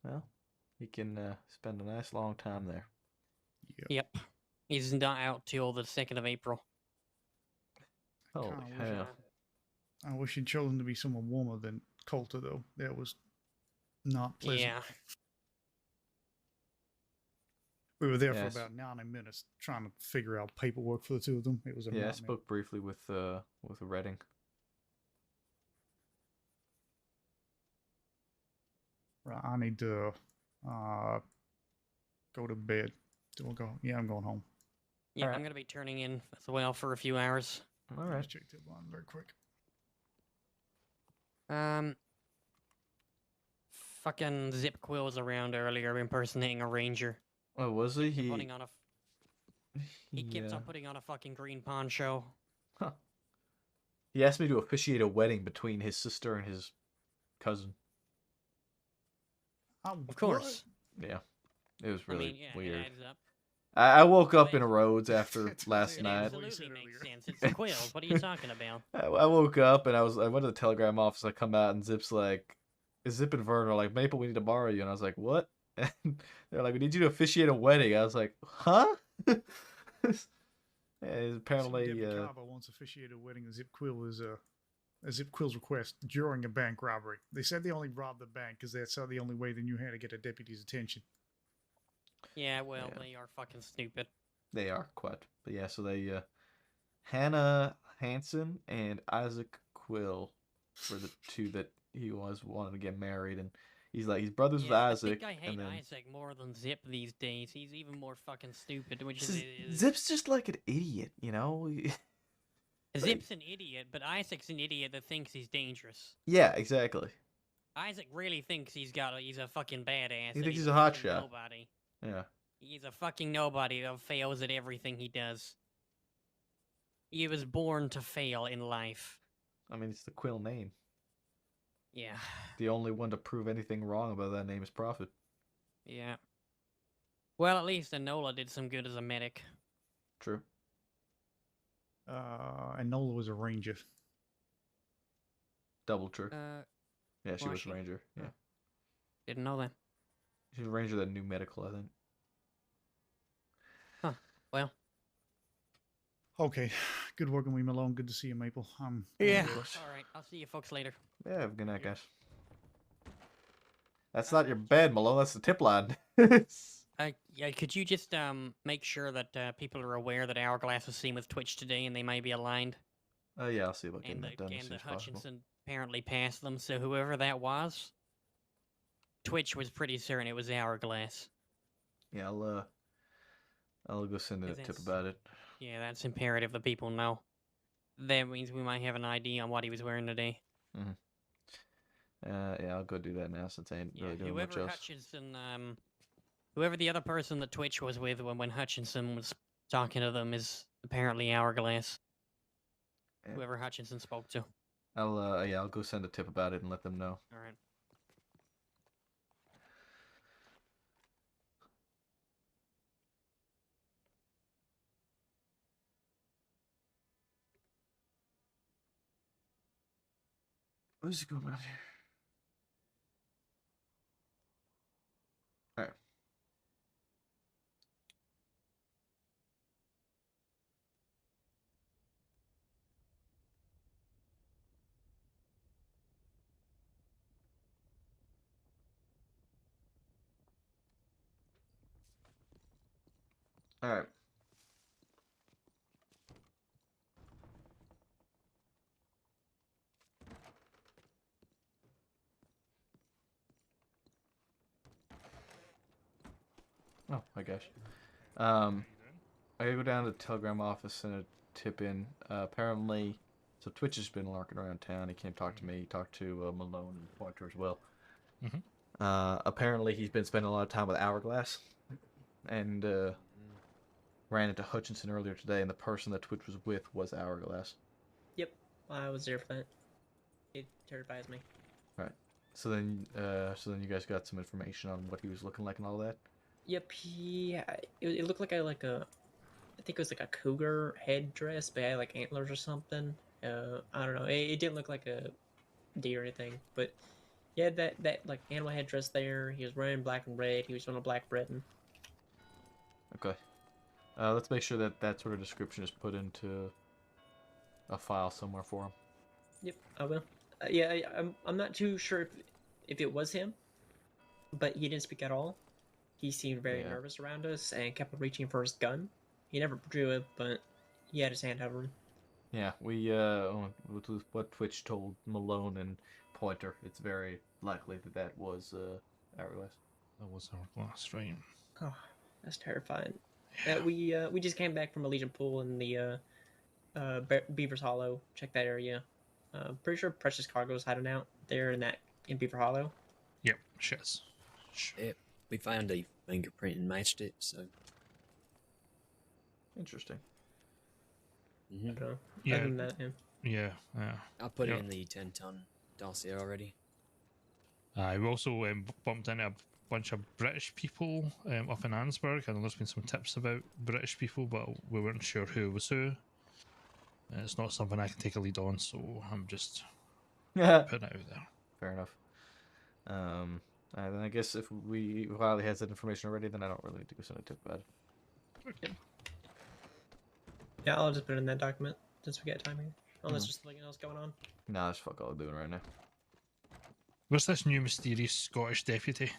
Well, he can spend a nice long time there. Yep. He's not out till the 2nd of April. Holy hell. I wish he'd chosen to be someone warmer than Coulter, though. That was not pleasant. Yeah. We were there Yes. for about 90 minutes trying to figure out paperwork for the two of them. It was a Yeah, I nightmare. spoke briefly with Redding. Right, I need to go to bed. Do I go? Yeah, I'm going home. Yeah, Alright. I'm gonna be turning in as well for a few hours. All right. Let's check that line very quick. Fucking Zip Quill was around earlier impersonating a ranger. Oh, was he? He Putting on a... He kept on putting on a fucking green poncho. Huh. He asked me to officiate a wedding between his sister and his cousin. Of course. Yeah. It was really yeah, weird. it adds up. I woke up in Rhodes after last It night. absolutely makes sense. It's the Quills. What are you talking about? I woke up and I went to the telegram office. I come out and Zip's like, Zip and Vern are like, Maple, we need to borrow you. And I was like, what? And they're like, we need you to officiate a wedding. I was like, huh? And apparently, Debbie Carver once officiated a wedding at Zip Quill as Zip Quill's request during a bank robbery. They said they only robbed the bank because that's the only way they knew how to get a deputy's attention. Yeah, well, they are fucking stupid. they are quite. But yeah, so they, Hannah Hansen and Isaac Quill were the two that he wanted to get married. And he's like, he's brothers with Isaac. I think I hate and then Isaac more than Zip these days. He's even more fucking stupid, which is... Zip's just like an idiot, you know? Zip's an idiot, but Isaac's an idiot that thinks he's dangerous. Yeah, exactly. Isaac really thinks he's a fucking badass. He and thinks he's a hot fucking shot. Nobody. Yeah. He's a fucking nobody that fails at everything he does. He was born to fail in life. I mean, it's the Quill name. Yeah. The only one to prove anything wrong about that name is Prophet. Yeah. Well, at least Enola did some good as a medic. True. And Nola was a ranger. Double true. Yeah, she was was she? a ranger. Yeah. Didn't know that. She's a ranger that knew medical, I think. Huh. Well. Okay. Good working with me, Malone. Good to see you, Maple. Yeah. All right. I'll see you folks later. Yeah, have a good night, guys. That's not your bed, Malone. That's the tip line. Yeah, could you just make sure that people are aware that Hourglass was seen with Twitch today and they may be aligned? Yeah, I'll see about getting And that done as and soon that as possible. Hutchinson apparently passed them, so whoever that was, Twitch was pretty certain it was Hourglass. Yeah, I'll go send in a tip that's- about it. Yeah, that's imperative that people know. That means we might have an idea on what he was wearing today. Mm-hmm. Yeah, I'll go do that now since I ain't really doing much Whoever else. Hutchinson, whoever the other person that Twitch was with when Hutchinson was talking to them is apparently Hourglass. Yeah. Whoever Hutchinson spoke to. I'll go send a tip about it and let them know. All right. What's going on here? All right. Oh my gosh. I gotta go down to the telegram office and tip in. Apparently, so Twitch has been lurking around town. He came talk to me. He talked to Malone and Pointer as well. Apparently, he's been spending a lot of time with Hourglass, and ran into Hutchinson earlier today. And the person that Twitch was with was Hourglass. Yep, I was there for that. It terrifies me. Right. So then you guys got some information on what he was looking like and all that. Yep, it looked like I think it was like a cougar headdress, but it had like antlers or something. I don't know. It didn't look like a deer or anything, but he had that like animal headdress there. He was wearing black and red. He was on a black Breton. Okay. Let's make sure that that sort of description is put into a file somewhere for him. Yep, I will. Yeah, I'm not too sure if it was him, but he didn't speak at all. He seemed very nervous around us and kept reaching for his gun. He never drew it, but he had his hand over him. Yeah, we with what Twitch told Malone and Pointer, it's very likely that that was Hourglass. That was Hourglass, right? Oh, that's terrifying. We just came back from a Legion pool in the Beaver's Hollow. Check that area. Pretty sure Precious Cargo's hiding out there in Beaver Hollow. Yep, shits. Yep, we found a fingerprint and matched it, so. Interesting. Mm-hmm. Yeah. Other than that, Yeah. I put it in the 10-ton dossier already. We also bumped into a bunch of British people up in Ansburg, and there's been some tips about British people, but we weren't sure who was who. It's not something I can take a lead on, so I'm just putting it out there. Fair enough. Then I guess if Wiley has that information already, then I don't really need to go send a tip about it. Yeah, I'll just put it in that document since we got time here. Unless there's something else going on. Nah, that's fuck all I'm doing right now. What's this new mysterious Scottish deputy?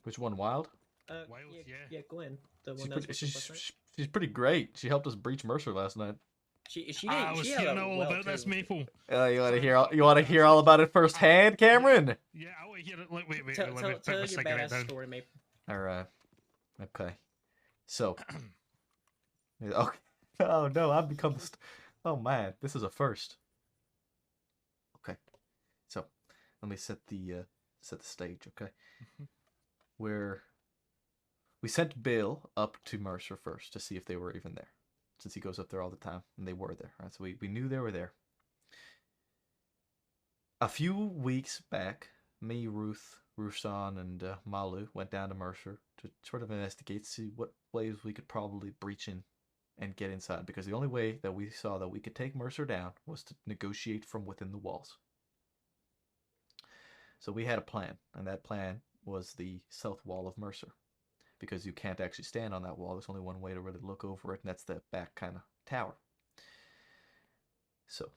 Which one, Wild? Wild, yeah, Gwen, the one that was She's pretty great. She helped us breach Mercer last night. I was hearing all about this, Maple. You want to hear all about it firsthand, Cameron? Yeah, I want to hear it. Wait, let me Tell put your my cigarette badass down. story, Maple. All right. Okay. So. Okay. Oh no, I've become. Oh man, this is a first. Okay. So, let me set the stage. Okay. We sent Bill up to Mercer first to see if they were even there, since he goes up there all the time, and they were there. Right. So we knew they were there. A few weeks back, me, Ruth, Rusan, and Malu went down to Mercer to sort of investigate, see what ways we could probably breach in and get inside, because the only way that we saw that we could take Mercer down was to negotiate from within the walls. So we had a plan, and that plan was the south wall of Mercer, because you can't actually stand on that wall. There's only one way to really look over it, and that's the back kind of tower. So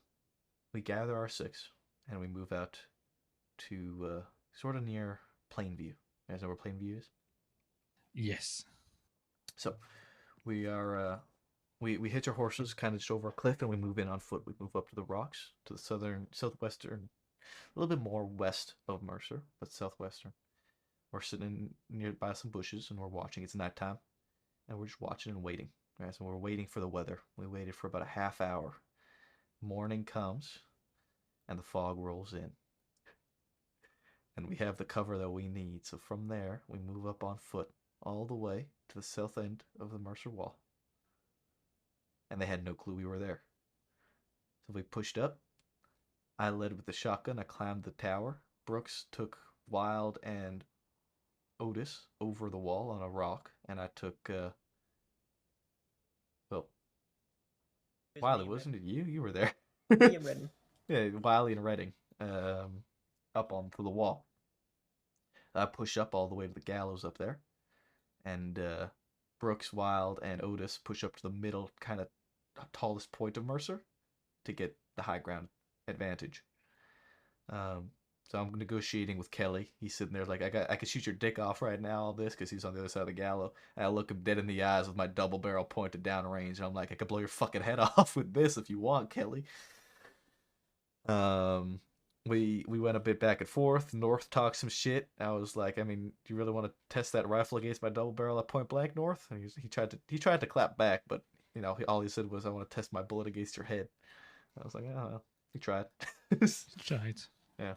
we gather our six, and we move out to sort of near Plainview. You guys know where Plainview is? Yes. So we are we hitch our horses kind of just over a cliff, and we move in on foot. We move up to the rocks, to the southwestern, a little bit more west of Mercer, but southwestern. We're sitting nearby some bushes, and we're watching. It's nighttime, and we're just watching and waiting. Right, so we're waiting for the weather. We waited for about a half hour. Morning comes, and the fog rolls in. And we have the cover that we need. So from there, we move up on foot all the way to the south end of the Mercer wall. And they had no clue we were there. So we pushed up. I led with the shotgun. I climbed the tower. Brooks took Wild and Otis over the wall on a rock. And I took, Wiley, wasn't it you? You were there. Me and Redding. Yeah, Wiley and Redding. Up onto the wall. I push up all the way to the gallows up there. And Brooks, Wild, and Otis push up to the middle, kind of tallest point of Mercer to get the high ground advantage. So So I'm negotiating with Kelly. He's sitting there like, I could shoot your dick off right now, all this, because he's on the other side of the gallows. And I look him dead in the eyes with my double barrel pointed down range. And I'm like, I could blow your fucking head off with this if you want, Kelly. We went a bit back and forth. North talked some shit. I was like, I mean, do you really want to test that rifle against my double barrel at point blank, North? And he tried to clap back, but you know, all he said was, I want to test my bullet against your head. I was like, oh, well, he tried. Tried. Yeah.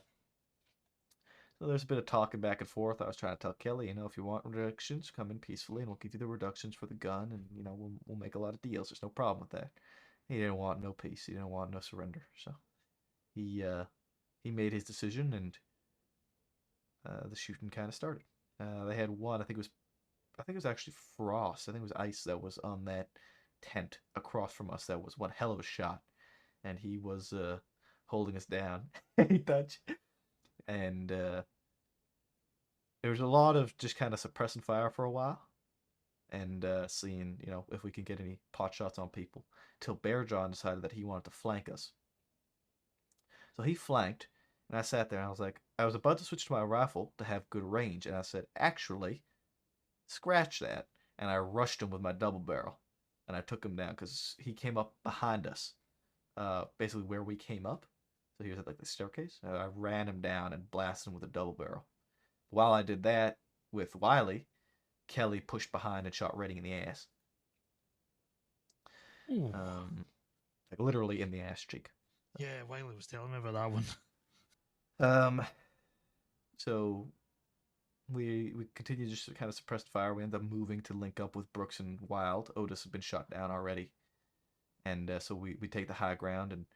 So there's a bit of talking back and forth. I was trying to tell Kelly, you know, if you want reductions, come in peacefully, and we'll give you the reductions for the gun, and you know, we'll make a lot of deals. There's no problem with that. He didn't want no peace. He didn't want no surrender. So he made his decision, and the shooting kind of started. They had one. I think it was actually Frost. I think it was Ice that was on that tent across from us. That was one hell of a shot, and he was holding us down. He touched. And there was a lot of just kind of suppressing fire for a while, and seeing, you know, if we could get any pot shots on people, till Bear John decided that he wanted to flank us. So he flanked, and I sat there and I was like, I was about to switch to my rifle to have good range, and I said, actually, scratch that, and I rushed him with my double barrel, and I took him down because he came up behind us, basically where we came up. So he was at like the staircase. I ran him down and blasted him with a double barrel. While I did that with Wiley, Kelly pushed behind and shot Redding in the ass. Like literally in the ass cheek. Yeah, Wiley was telling me about that one. So we continued just to kind of suppress the fire. We ended up moving to link up with Brooks and Wild. Otis had been shot down already. And so we take the high ground, and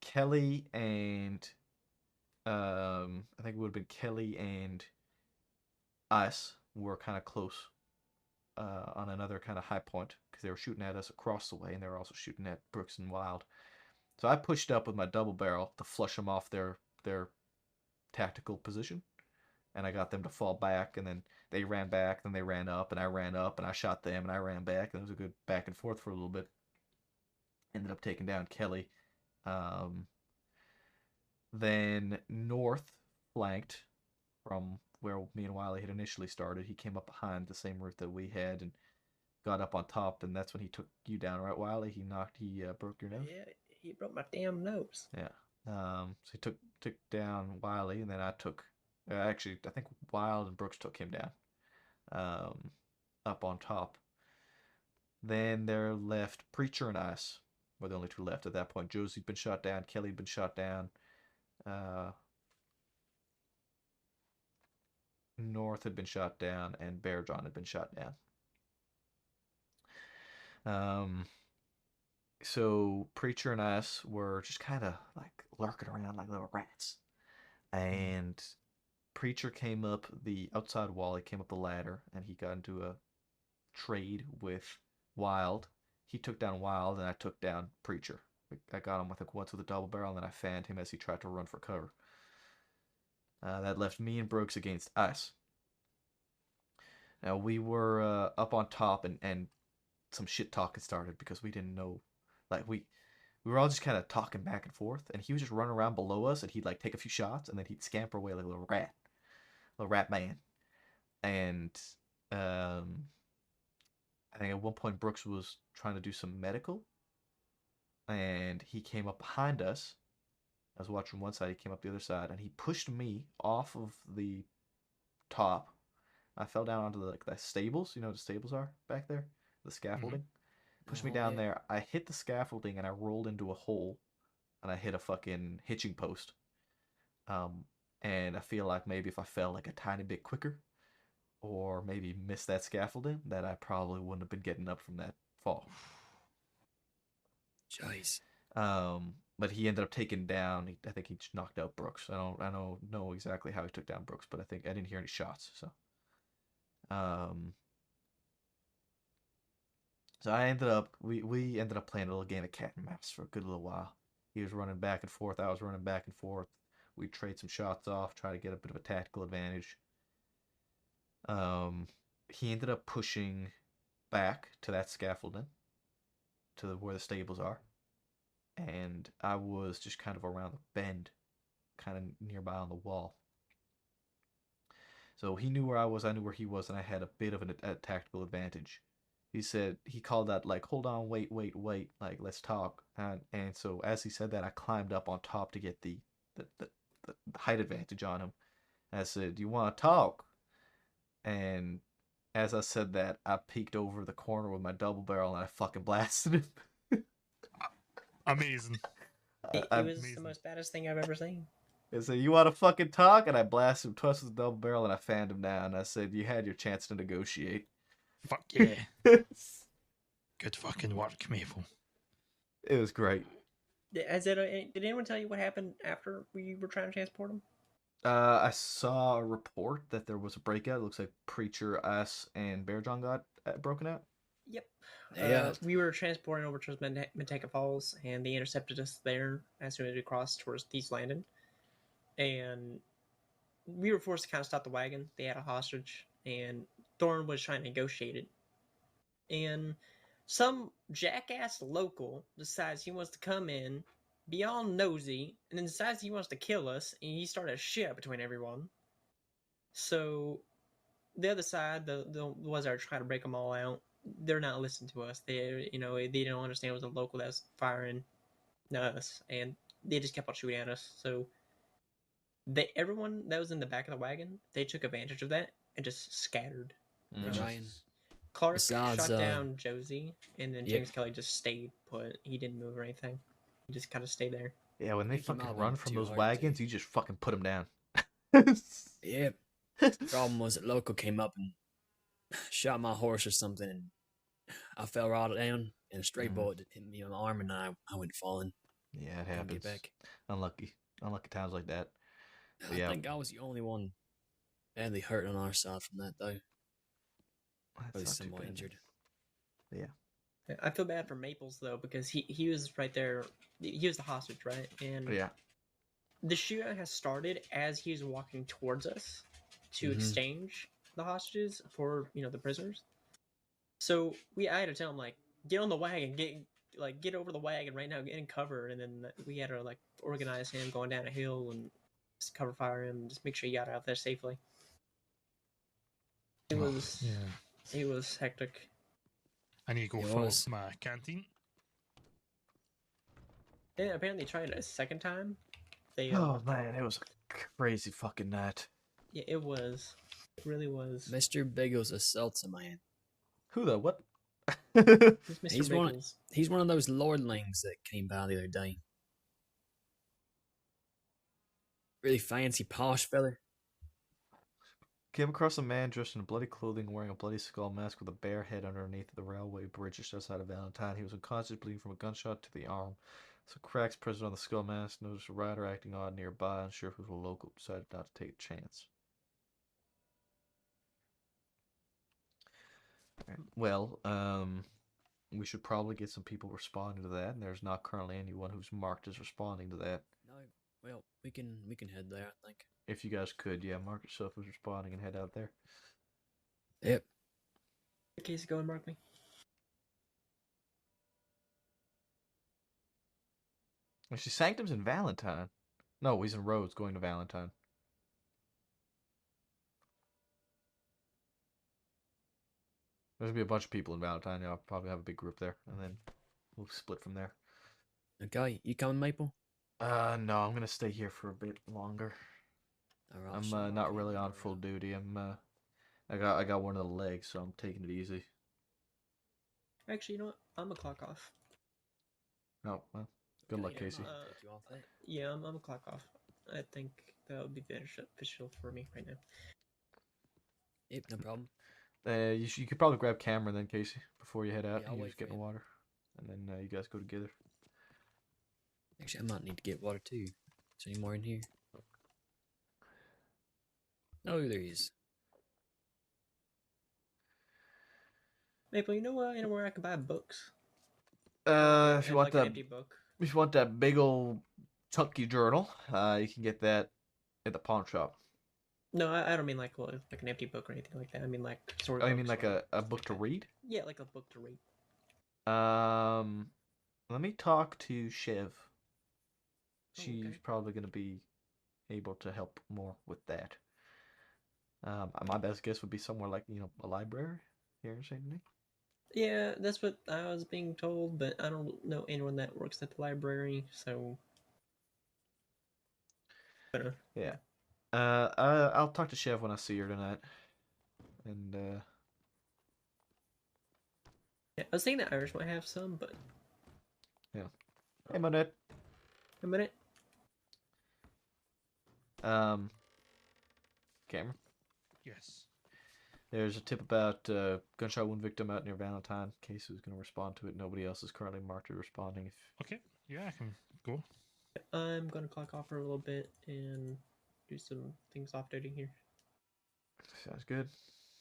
Kelly and I think it would have been Kelly and us were kind of close on another kind of high point because they were shooting at us across the way, and they were also shooting at Brooks and Wild. So I pushed up with my double barrel to flush them off their tactical position, and I got them to fall back, and then they ran back, then they ran up, and I ran up, and I shot them, and I ran back, and it was a good back and forth for a little bit. Ended up taking down Kelly. Then North flanked from where me and Wiley had initially started. He came up behind the same route that we had and got up on top, and that's when he took you down, right, Wiley? He broke your nose? Yeah, he broke my damn nose. Yeah. So he took down Wiley, and then I took, actually, I think Wild and Brooks took him down, up on top. Then there left Preacher and us. Were the only two left at that point. Josie'd been shot down. Kelly'd been shot down. North had been shot down, and Bear John had been shot down. So Preacher and us were just kind of like lurking around like little rats. And Preacher came up the outside wall. He came up the ladder, and he got into a trade with Wild. He took down Wild, and I took down Preacher. I got him, I think, once with a double barrel, and then I fanned him as he tried to run for cover. That left me and Brooks against us. Now, we were up on top, and some shit talk had started because we didn't know. Like, we were all just kind of talking back and forth, and he was just running around below us, and he'd, like, take a few shots, and then he'd scamper away like a little rat man. And, I think at one point Brooks was trying to do some medical, and he came up behind us. I was watching one side, he came up the other side, and he pushed me off of the top. I fell down onto the stables. You know what the stables are back there? The scaffolding. Pushed me down there. I hit the scaffolding, and I rolled into a hole, and I hit a fucking hitching post. And I feel like maybe if I fell like a tiny bit quicker, or maybe missed that scaffolding, that I probably wouldn't have been getting up from that fall. Jeez. But he ended up taking down. I think he just knocked out Brooks. I don't know exactly how he took down Brooks, but I think I didn't hear any shots. So, so I ended up we ended up playing a little game of cat and mouse for a good little while. He was running back and forth. I was running back and forth. We'd trade some shots off, try to get a bit of a tactical advantage. He ended up pushing back to that scaffolding, to where the stables are, and I was just kind of around the bend kind of nearby on the wall. So he knew where I was, I knew where he was, and I had a bit of a tactical advantage. He called out, like, hold on, wait, like, let's talk. And so as he said that, I climbed up on top to get the height advantage on him. And I said, do you want to talk? And as I said that, I peeked over the corner with my double barrel and I fucking blasted him. Amazing. It was the most baddest thing I've ever seen. I said, you want to fucking talk? And I blasted him twice with the double barrel and I fanned him down. I said, you had your chance to negotiate. Fuck yeah. Good fucking work, Maple. It was great. Did anyone tell you what happened after we were trying to transport him? I saw a report that there was a breakout. It looks like Preacher, us, and Bear John got broken out. Yep. Yeah. We were transporting over towards Manteca Falls, and they intercepted us there as soon as we crossed towards Thieves Landing. And we were forced to kind of stop the wagon. They had a hostage, and Thorn was trying to negotiate it. And some jackass local decides he wants to come in, be all nosy, and then decides he wants to kill us, and he started a shit between everyone. So the other side, the ones that are trying to break them all out, they're not listening to us. They don't understand it was a local that was firing us, and they just kept on shooting at us. So everyone that was in the back of the wagon, they took advantage of that and just scattered. Ryan. Clark Besides, shot down Josie, and then yep. James Kelly just stayed put. He didn't move or anything. He just kind of stayed there. Yeah, when they He came fucking out run with from too those hard, wagons, you just fucking put them down. Yep. The problem was that local came up and shot my horse or something, and I fell right down, and a stray bullet hit me on the arm, and I went falling. Yeah, it Couldn't happens. get back. Unlucky times like that. But I yeah, think I was the only one badly hurt on our side from that, though. I That's was not too somewhat bad, injured. Yeah. I feel bad for Maples though, because he was right there. He was the hostage, right? And Yeah. the shootout has started as he was walking towards us to exchange the hostages for the prisoners. So I had to tell him, like, get on the wagon, get over the wagon right now, get in cover, and then we had to like organize him going down a hill and just cover fire him, and just make sure he got out there safely. It was it was hectic. I need to go It for was. my canteen. Yeah, apparently they tried it a second time. They Oh man, it was a crazy fucking night. yeah, it was. It really was. Mr. Biggles assaults a man. Who the what? It's Mr. He's Biggles. he's one of those lordlings that came by the other day. Really fancy, posh feller. Came across a man dressed in bloody clothing, wearing a bloody skull mask with a bare head underneath the railway bridge just outside of Valentine. He was unconscious, bleeding from a gunshot to the arm. Some cracks present on the skull mask. Noticed a rider acting odd nearby, unsure if it was a local. Decided not to take a chance. Alright, well, we should probably get some people responding to that, and there's not currently anyone who's marked as responding to that. No, well, we can head there, I think. If you guys could, yeah, mark yourself as responding and head out there. Yep. Casey, go and mark me. Actually, Sanctum's in Valentine. No, he's in Rhodes going to Valentine. There's gonna be a bunch of people in Valentine. I'll probably have a big group there, and then we'll split from there. Okay, you coming, Maple? No, I'm gonna stay here for a bit longer. Alright, I'm sure, not okay, really on alright. full duty. I got one of the legs, so I'm taking it easy. Actually, you know what? I'm a clock off. Oh well, good luck, Okay, Casey. take you off that. Yeah, I'm a clock off. I think that would be beneficial for me right now. Yep, no problem. You could probably grab Cameron then, Casey, before you head out. Yeah, I'll You wait just for get in the him. water, and then you guys go together. Actually, I might need to get water too. Is there any more in here? Oh, there is. Maple, you know anywhere I can buy books? If you want Like an that, empty book. if you want that big old chunky journal, you can get that at the pawn shop. No, I don't mean like an empty book or anything like that. I mean like sort Oh, of. you mean like a book to read? Yeah, like a book to read. Let me talk to Shiv. Oh, She's okay. probably gonna be able to help more with that. My best guess would be somewhere like a library here in Saint Denis. Yeah, that's what I was being told, but I don't know anyone that works at the library, so. Yeah. I'll talk to Chev when I see her tonight. And Yeah, I was thinking the Irish might have some, but. yeah. Hey, Monette. A minute. Cameron. Yes. There's a tip about gunshot wound victim out near Valentine. Case is going to respond to it. Nobody else is currently marked as responding. If Okay. Yeah, I can go. I'm gonna clock off for a little bit and do some things off duty here. Sounds good.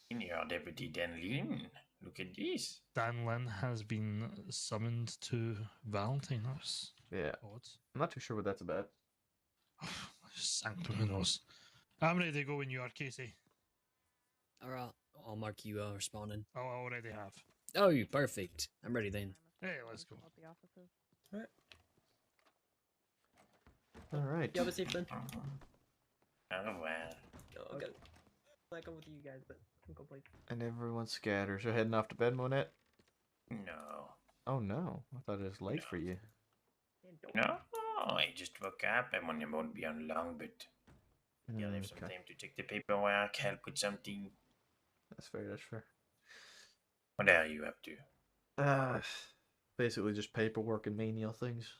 Senior Deputy Dan Lynn, look at this. Dan Lynn has been summoned to Valentine. That's yeah. odd. I'm not too sure what that's about. Sanctum, who knows? I'm ready to go when you are, Casey. Alright, I'll mark you responding. Oh, I already have. Oh, perfect. I'm ready then. Hey, let's go. Alright. All right. You have a safe then. Oh, wow. No, I'm good. I come with you guys, but I'm complete. And everyone scatters. You're heading off to bed, Monette? No. Oh, no. I thought it was late for you. No, I just woke up. I won't be on long, but you'll have some Okay. time to check the paperwork, help with something. That's fair. That's fair. What are you up to? Basically just paperwork and menial things.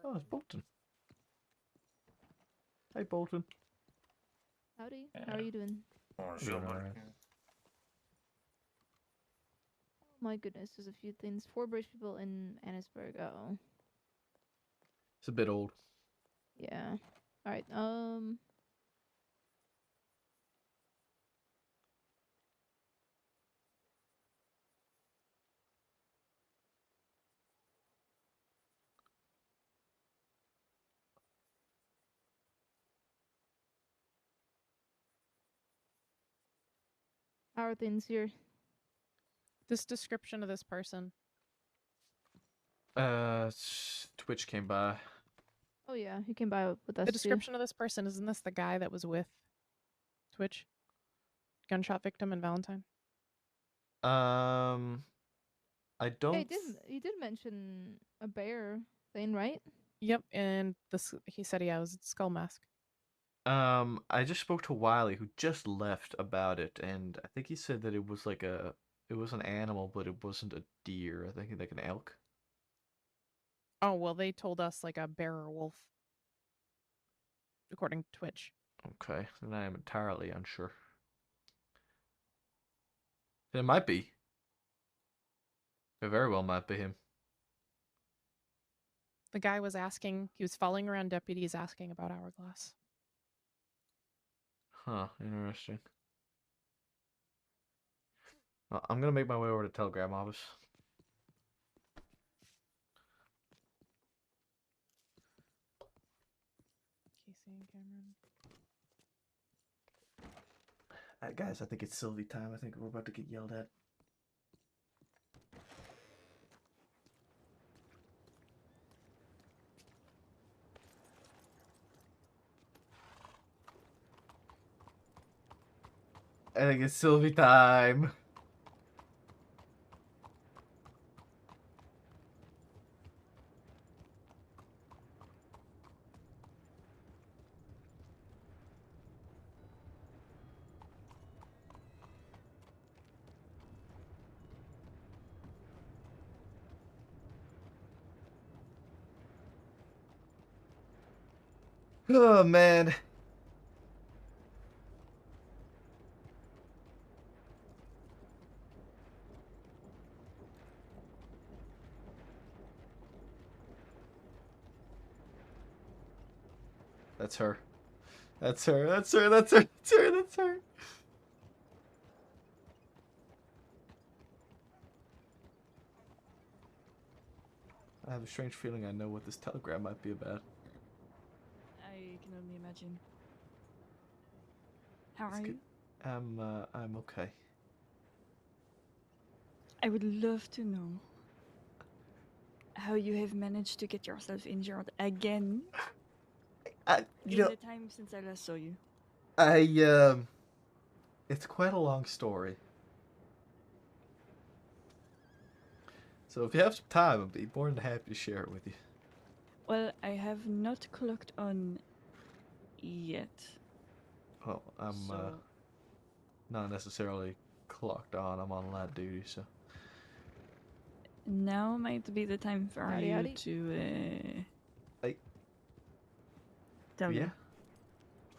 Oh, it's Bolton. Hey, Bolton. Howdy. How are you doing? Bonjour, Doing all right. Bolton. Oh my goodness, there's a few things. 4 British people in Annisburg. Uh-oh. It's a bit old. Yeah. Alright, how are things here? This description of this person. Twitch came by. Oh yeah, he came by with us The too. description of this person, isn't this the guy that was with Twitch? Gunshot victim in Valentine? I don't. He did mention a bear thing, right? Yep, and this he said he has a skull mask. I just spoke to Wiley, who just left, about it, and I think he said that it was it was an animal, but it wasn't a deer. I think like an elk. Oh, well, they told us like a bear or wolf. According to Twitch. Okay, then I am entirely unsure. It might be. It very well might be him. The guy was asking, he was following around deputies asking about Hourglass. Huh, interesting. Well, I'm gonna make my way over to the telegram office. Casey and Cameron. Guys, I think it's Sylvie time. I think we're about to get yelled at. I think it's Sylvie time. Oh man. That's her. That's her. That's her. That's her. That's her. That's her. I have a strange feeling I know what this telegram might be about. I can only imagine. How That's are good. you? I'm okay. I would love to know how you have managed to get yourself injured again You in know, the time since I last saw you. it's quite a long story. So if you have some time, I'd be more than happy to share it with you. Well, I have not clocked on yet. Well, I'm So- not necessarily clocked on. I'm on light duty, so. Now might be the time for Howdy, you howdy. to Hey. tell me.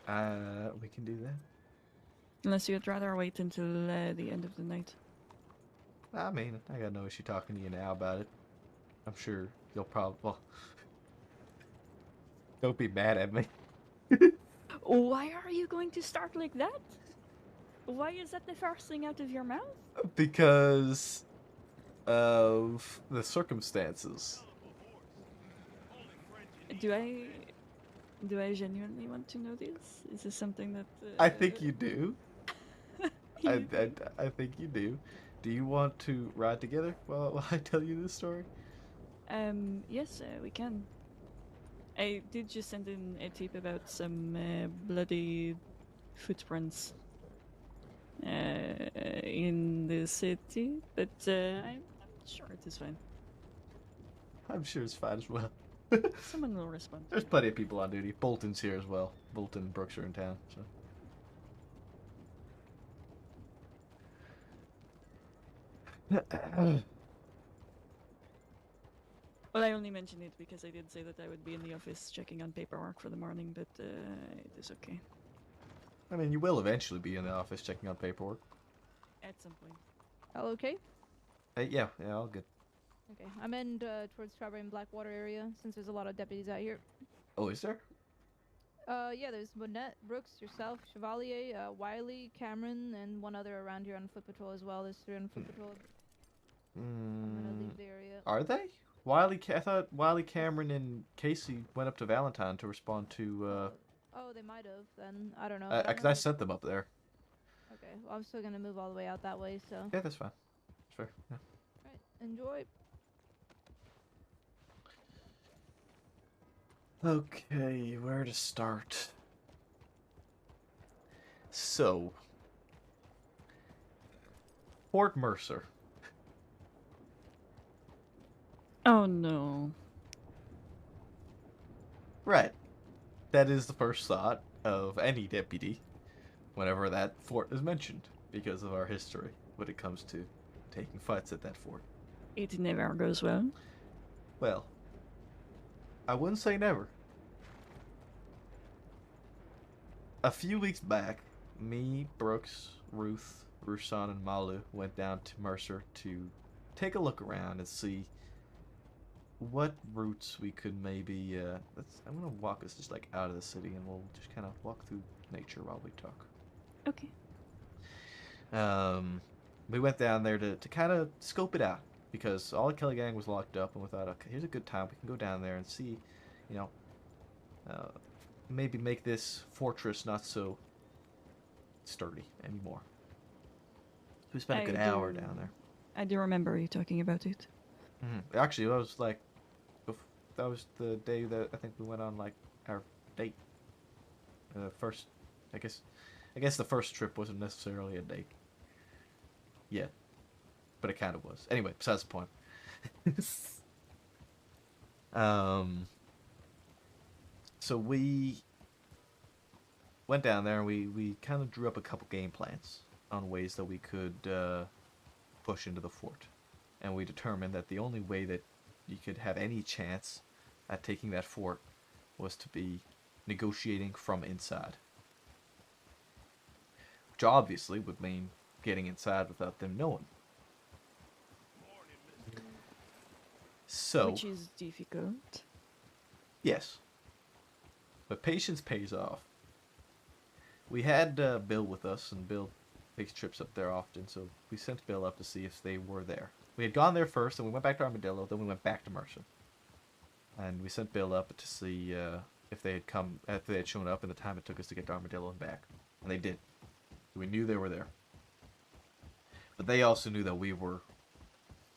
Yeah. We can do that. Unless you'd rather wait until the end of the night. I mean, I got no issue talking to you now about it. I'm sure you'll probably. Well, don't be mad at me. Why are you going to start like that? Why is that the first thing out of your mouth? Because of the circumstances. Do I genuinely want to know this? Is this something that I think you do. I think you do. Do you want to ride together while I tell you this story? Yes, we can. I did just send in a tip about some bloody footprints in the city, but I'm sure it is fine. I'm sure it's fine as well. Someone will respond. There's plenty of people on duty. Bolton's here as well. Bolton and Brooks are in town, so. Well, I only mentioned it because I did say that I would be in the office checking on paperwork for the morning, but it is okay. I mean, you will eventually be in the office checking on paperwork. At some point. All okay? Yeah, all good. Okay, I'm in towards Strawberry and Blackwater area since there's a lot of deputies out here. Oh, is there? Yeah, there's Monette, Brooks, yourself, Chevalier, Wiley, Cameron, and one other around here on foot patrol as well. There's 3 on foot patrol. I'm gonna leave the area. Are they? I thought Wiley, Cameron, and Casey went up to Valentine to respond to. Oh, they might have. Then I don't know. Because I sent them up there. Okay, well, I'm still gonna move all the way out that way. So. Yeah, that's fine. That's fair. Yeah. Right, enjoy. Okay, where to start? So, Fort Mercer. Oh no. Right. That is the first thought of any deputy whenever that fort is mentioned, because of our history when it comes to taking fights at that fort. It never goes well. Well, I wouldn't say never. A few weeks back, me, Brooks, Ruth, Rushan, and Malu went down to Mercer to take a look around and see what routes we could maybe. I'm gonna walk us just like out of the city, and we'll just kind of walk through nature while we talk. Okay. We went down there to kind of scope it out because all the Kelly gang was locked up, and we thought, okay, here's a good time. We can go down there and see, maybe make this fortress not so sturdy anymore. We spent a good hour down there. I do remember you talking about it. Actually, that was the day that I think we went on like our date. First, I guess the first trip wasn't necessarily a date. Yeah, but it kind of was. Anyway, besides the point. So we went down there and we kind of drew up a couple game plans on ways that we could push into the fort. And we determined that the only way that you could have any chance at taking that fort was to be negotiating from inside. Which obviously would mean getting inside without them knowing. So, Which is difficult. yes. But patience pays off. We had Bill with us, and Bill takes trips up there often, so we sent Bill up to see if they were there. We had gone there first, and we went back to Armadillo, then we went back to Mercer. And we sent Bill up to see if they had shown up in the time it took us to get to Armadillo and back. And they did. So we knew they were there. But they also knew that we were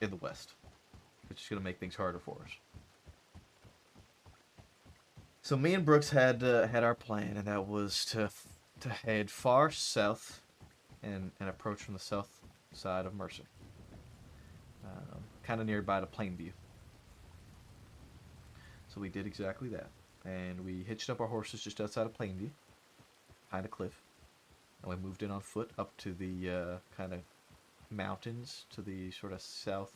in the west. which is going to make things harder for us. So me and Brooks had our plan, and that was to head far south and approach from the south side of Mercer, kind of nearby to Plainview. So we did exactly that, and we hitched up our horses just outside of Plainview, behind a cliff, and we moved in on foot up to the kind of mountains to the sort of southeast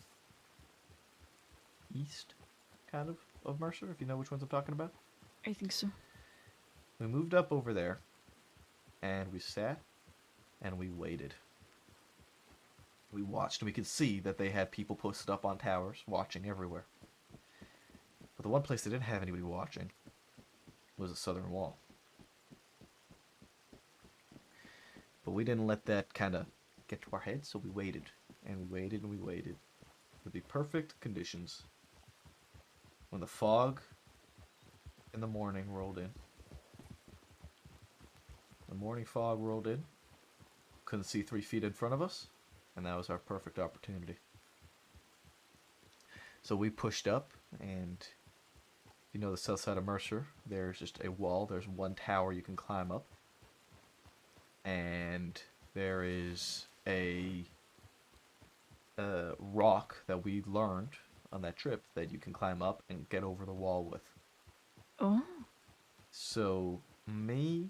kind of Mercer, if you know which ones I'm talking about. I think so. We moved up over there, and we sat, and we waited. We watched, and we could see that they had people posted up on towers, watching everywhere. But the one place they didn't have anybody watching was the southern wall. But we didn't let that kind of get to our heads, so we waited, and we waited, and we waited for the perfect conditions. When the fog in the morning rolled in. The morning fog rolled in. Couldn't see 3 feet in front of us, and that was our perfect opportunity. So we pushed up, and you know the south side of Mercer, there's just a wall. There's one tower you can climb up, and there is a rock that we learned on that trip that you can climb up and get over the wall with. Oh. So me,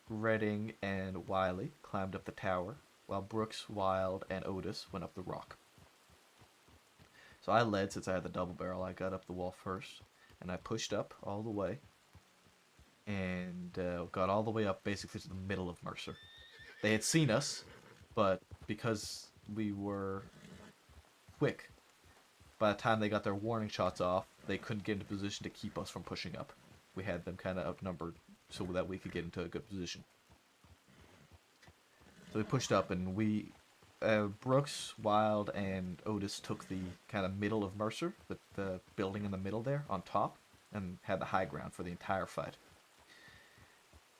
Redding, and Wiley climbed up the tower, while Brooks, Wild, and Otis went up the rock. So I led since I had the double barrel. I got up the wall first, and I pushed up all the way, and got all the way up basically to the middle of Mercer. They had seen us, but because we were quick, by the time they got their warning shots off, they couldn't get into position to keep us from pushing up. We had them kind of outnumbered so that we could get into a good position. So we pushed up, and we, Brooks, Wild, and Otis took the kind of middle of Mercer, the building in the middle there, on top, and had the high ground for the entire fight.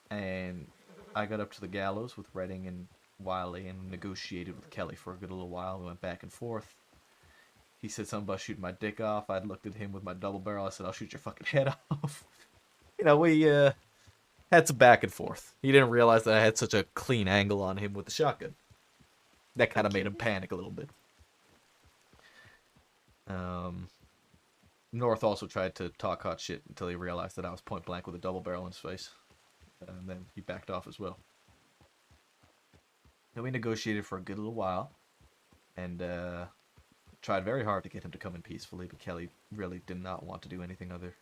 And I got up to the gallows with Redding and Wiley and negotiated with Kelly for a good little while. We went back and forth. He said something about shooting my dick off. I looked at him with my double barrel. I said, I'll shoot your fucking head off. You know, we had some back and forth. He didn't realize that I had such a clean angle on him with the shotgun. That kind of made him panic a little bit. North also tried to talk hot shit until he realized that I was point blank with a double barrel in his face. And then he backed off as well. Then we negotiated for a good little while. And tried very hard to get him to come in peacefully, but Kelly really did not want to do anything other.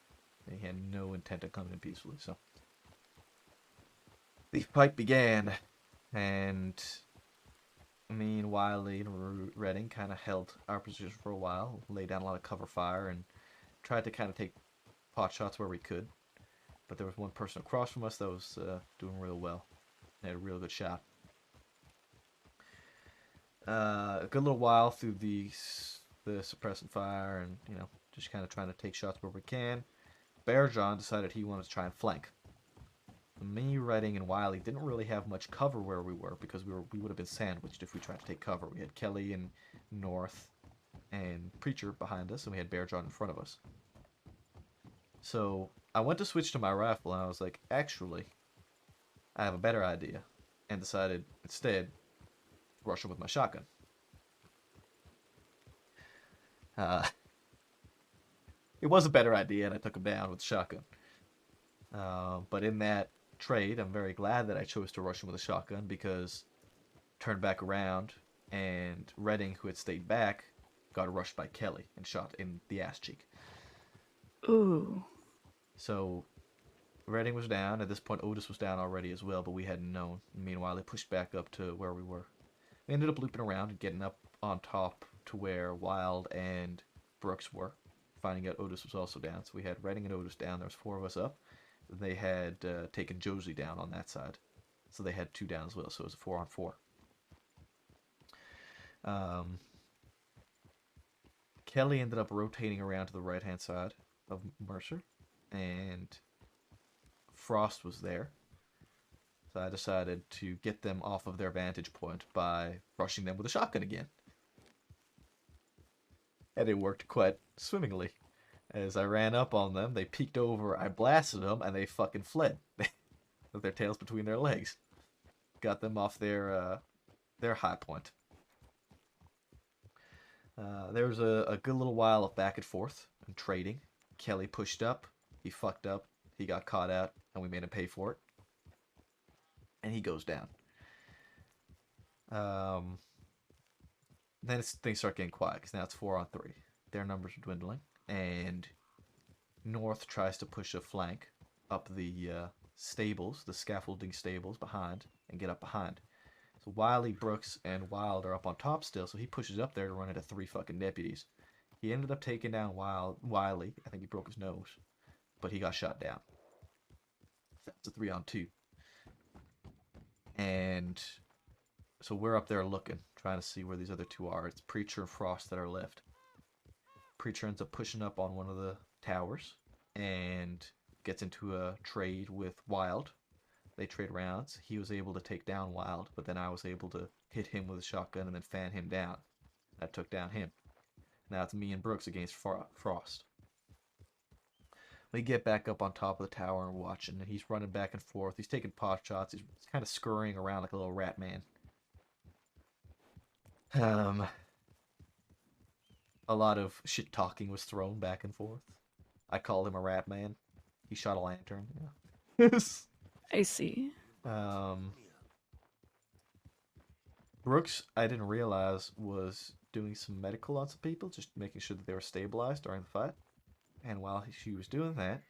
He had no intent of coming in peacefully, so the fight began, and me and Wiley and Redding kind of held our position for a while, laid down a lot of cover fire, and tried to kind of take pot shots where we could. But there was one person across from us that was doing real well. They had a real good shot. A good little while through the suppressant fire, and you know, just kind of trying to take shots where we can. Bear John decided he wanted to try and flank. Me, Redding, and Wiley didn't really have much cover where we were because we would have been sandwiched if we tried to take cover. We had Kelly and North and Preacher behind us, and we had Bear John in front of us. So I went to switch to my rifle, and I was like, actually, I have a better idea, and decided instead to rush him with my shotgun. It was a better idea, and I took him down with the shotgun. But in that trade, I'm very glad that I chose to rush him with a shotgun, because turned back around, and Redding, who had stayed back, got rushed by Kelly and shot in the ass cheek. Ooh. So Redding was down. At this point, Otis was down already as well, but we hadn't known. Meanwhile, they pushed back up to where we were. We ended up looping around and getting up on top to where Wild and Brooks were, finding out Otis was also down. So we had Redding and Otis down. There was 4 of us up. They had taken Josie down on that side. So they had 2 down as well. So it was a 4-on-4. Kelly ended up rotating around to the right-hand side of Mercer. And Frost was there. So I decided to get them off of their vantage point by rushing them with a shotgun again. And it worked quite swimmingly. As I ran up on them, they peeked over, I blasted them, and they fucking fled. With their tails between their legs. Got them off their high point. There was a good little while of back and forth and trading. Kelly pushed up, he fucked up, he got caught out, and we made him pay for it. And he goes down. Then things start getting quiet, because now it's 4-on-3. Their numbers are dwindling, and North tries to push a flank up the stables, the scaffolding stables behind, and get up behind. So Wiley, Brooks, and Wild are up on top still, so he pushes up there to run into 3 fucking deputies. He ended up taking down Wiley. I think he broke his nose, but he got shot down. That's a 3-on-2. And so we're up there looking, trying to see where these other 2 are. It's Preacher and Frost that are left. Preacher ends up pushing up on one of the towers and gets into a trade with Wild. They trade rounds. He was able to take down Wild, but then I was able to hit him with a shotgun and then fan him down. That took down him. Now it's me and Brooks against Frost. We get back up on top of the tower and watching, and he's running back and forth. He's taking pot shots. He's kind of scurrying around like a little rat man. A lot of shit talking was thrown back and forth. I called him a rat man. He shot a lantern. Yeah. I see. Brooks, I didn't realize, was doing some medical on some people, just making sure that they were stabilized during the fight. And while she was doing that,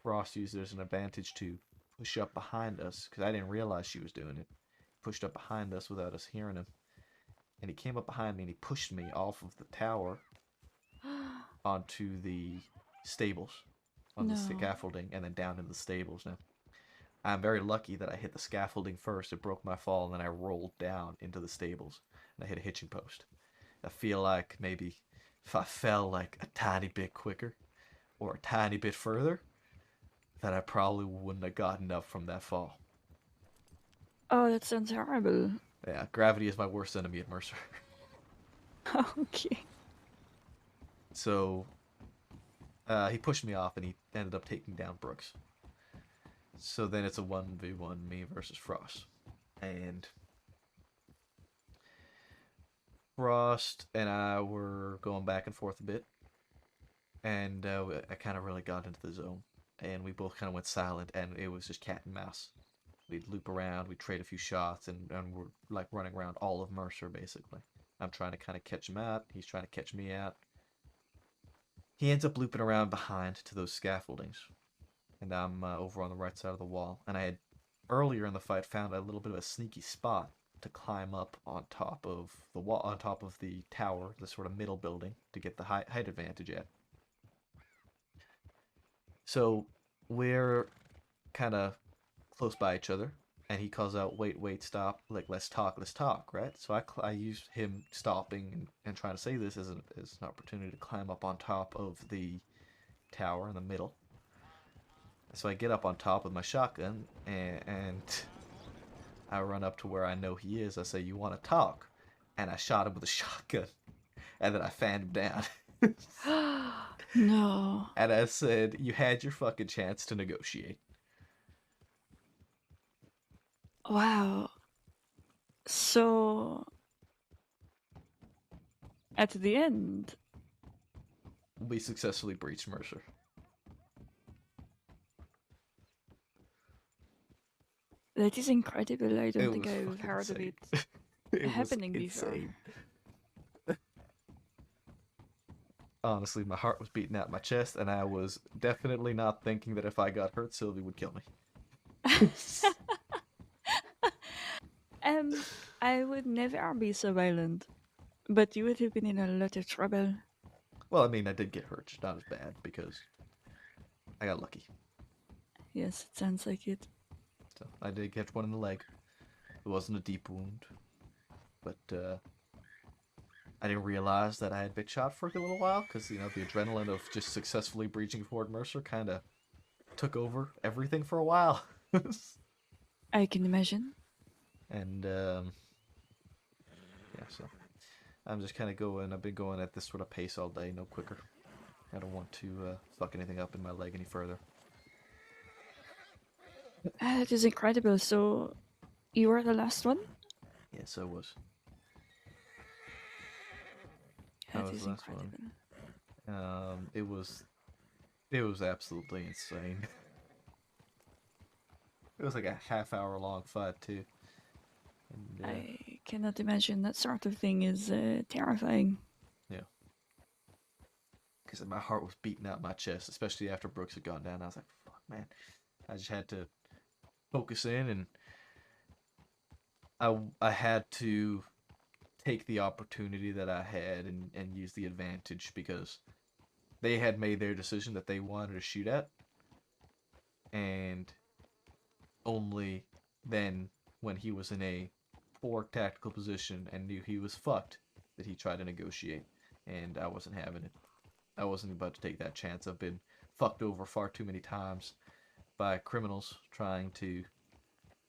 Frost used it as an advantage to push up behind us, because I didn't realize she was doing it. Pushed up behind us without us hearing him. And he came up behind me and he pushed me off of the tower onto the stables, on the scaffolding, and then down into the stables. Now, I'm very lucky that I hit the scaffolding first. It broke my fall, and then I rolled down into the stables, and I hit a hitching post. I feel like maybe if I fell like a tiny bit quicker or a tiny bit further, that I probably wouldn't have gotten up from that fall. Oh, that sounds horrible. Yeah, gravity is my worst enemy at Mercer. Okay. So, he pushed me off, and he ended up taking down Brooks. So then it's a 1v1, me versus Frost. And Frost and I were going back and forth a bit. And I kind of really got into the zone. And we both kind of went silent, and it was just cat and mouse. We'd loop around, we'd trade a few shots, and we're like running around all of Mercer, basically. I'm trying to kind of catch him out, he's trying to catch me out. He ends up looping around behind to those scaffoldings. And I'm over on the right side of the wall. And I had, earlier in the fight, found a little bit of a sneaky spot to climb up on top of the wall, on top of the tower, the sort of middle building, to get the height advantage at. So we're kind of close by each other, and he calls out, wait, stop, like, let's talk, right? So I used him stopping and trying to say this as an opportunity to climb up on top of the tower in the middle. So I get up on top with my shotgun, and I run up to where I know he is. I say, you want to talk? And I shot him with a shotgun, and then I fanned him down. No. And I said, you had your fucking chance to negotiate. Wow. So, at the end, we successfully breached Mercer. That is incredible. I don't think was I've fucking heard of insane. it, It was happening before. insane. Honestly, my heart was beating out my chest, and I was definitely not thinking that if I got hurt, Sylvie would kill me. I would never be so violent, but you would have been in a lot of trouble. Well, I mean, I did get hurt, just not as bad, because I got lucky. Yes, it sounds like it. So I did catch one in the leg. It wasn't a deep wound, but I didn't realize that I had been shot for a little while, because, you know, the adrenaline of just successfully breaching Fort Mercer kind of took over everything for a while. I can imagine. And, yeah, so I'm just kind of going. I've been going at this sort of pace all day, no quicker. I don't want to fuck anything up in my leg any further. That is incredible. So, you were the last one? Yes, I was. That was is the last incredible. one. It was absolutely insane. It was like a half-hour-long fight too. And, I cannot imagine that sort of thing is terrifying. yeah. Because my heart was beating out my chest, especially after Brooks had gone down. I was like, "Fuck, man!" I just had to focus in, and I had to take the opportunity that I had and use the advantage, because they had made their decision that they wanted to shoot at, and only then, when he was in a poor tactical position and knew he was fucked, did he try to negotiate, and I wasn't having it. I wasn't about to take that chance. I've been fucked over far too many times by criminals trying to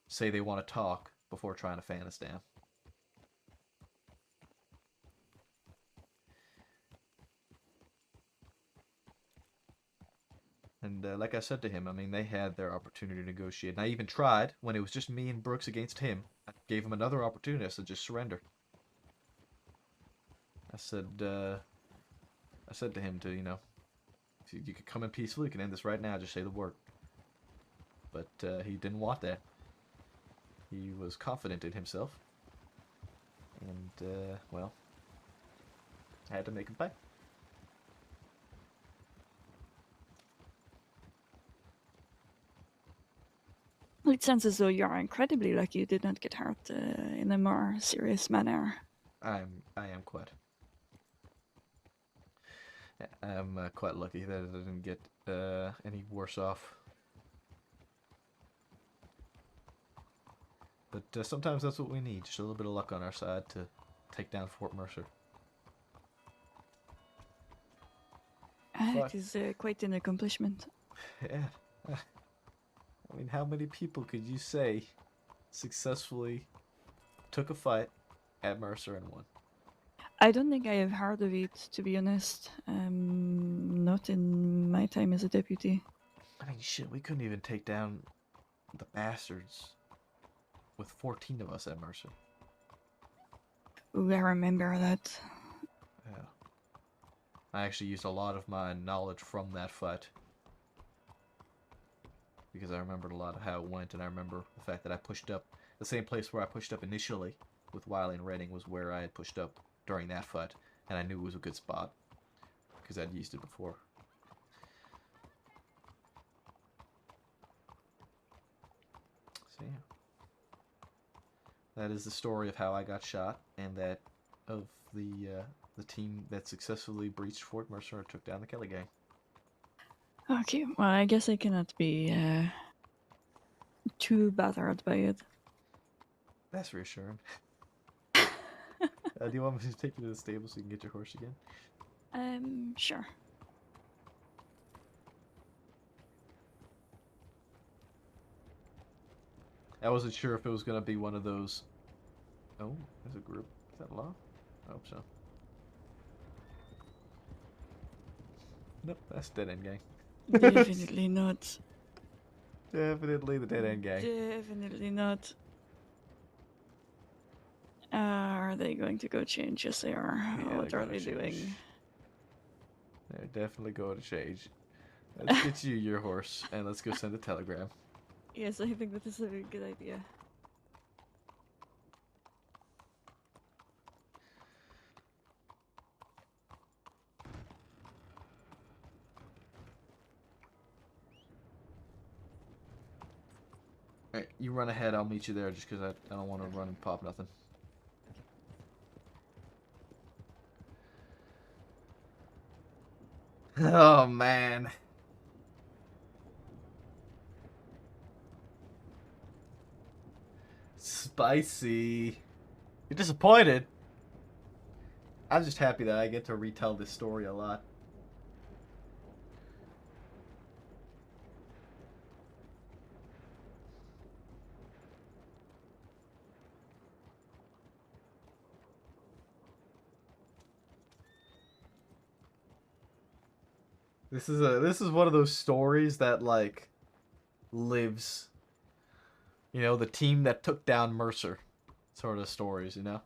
say they want to talk before trying to fan us down. And like I said to him, I mean, they had their opportunity to negotiate. And I even tried, when it was just me and Brooks against him, I gave him another opportunity. I said, just surrender. I said to him to, you know, if you could come in peacefully, you can end this right now, just say the word. But he didn't want that. He was confident in himself. And, well, I had to make him pay. It sounds as though you are incredibly lucky you did not get hurt in a more serious manner. I am quite. I'm quite lucky that I didn't get any worse off. But sometimes that's what we need, just a little bit of luck on our side to take down Fort Mercer. It is quite an accomplishment. Yeah. I mean, how many people could you say successfully took a fight at Mercer and won? I don't think I have heard of it, to be honest. Not in my time as a deputy. I mean, shit, we couldn't even take down the bastards with 14 of us at Mercer. Ooh, I remember that. Yeah. I actually used a lot of my knowledge from that fight, because I remembered a lot of how it went, and I remember the fact that I pushed up the same place where I pushed up initially with Wiley and Redding was where I had pushed up during that fight, and I knew it was a good spot because I'd used it before. So yeah, that is the story of how I got shot, and that of the team that successfully breached Fort Mercer and took down the Kelly gang. Okay, well, I guess I cannot be too bothered by it. That's reassuring. Do you want me to take you to the stable so you can get your horse again? Sure. I wasn't sure if it was gonna be one of those. Oh, there's a group. Is that law? I hope so. Nope, that's Dead End Gang. Definitely not. Definitely the Dead End Gang. Definitely not. Are they going to go change? Yes, they are. Yeah, What they're are gonna they change. doing? They're definitely going to change. Let's get you your horse, and let's go send a telegram. Yes, I think that is a very good idea. Alright, you run ahead, I'll meet you there just because I don't want to run and pop nothing. Oh, man. Spicy. You're disappointed? I'm just happy that I get to retell this story a lot. This is one of those stories that like lives. You know, the team that took down Mercer, sort of stories. You know.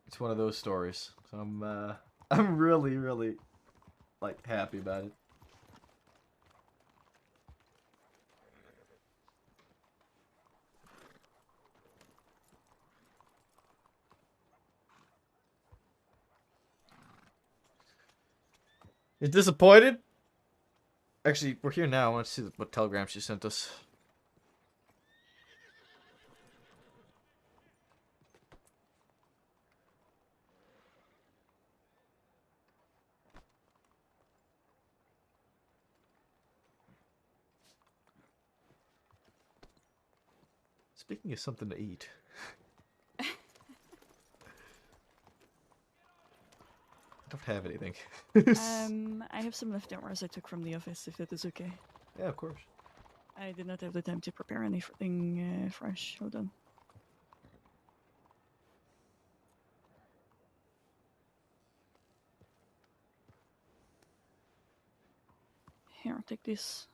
It's one of those stories. So I'm really like happy about it. You're disappointed? Actually, we're here now. I want to see what telegram she sent us. Speaking of something to eat. I don't have anything. I have some leftovers I took from the office, if that is okay. Yeah, of course. I did not have the time to prepare anything fresh. Hold on. Here, take this.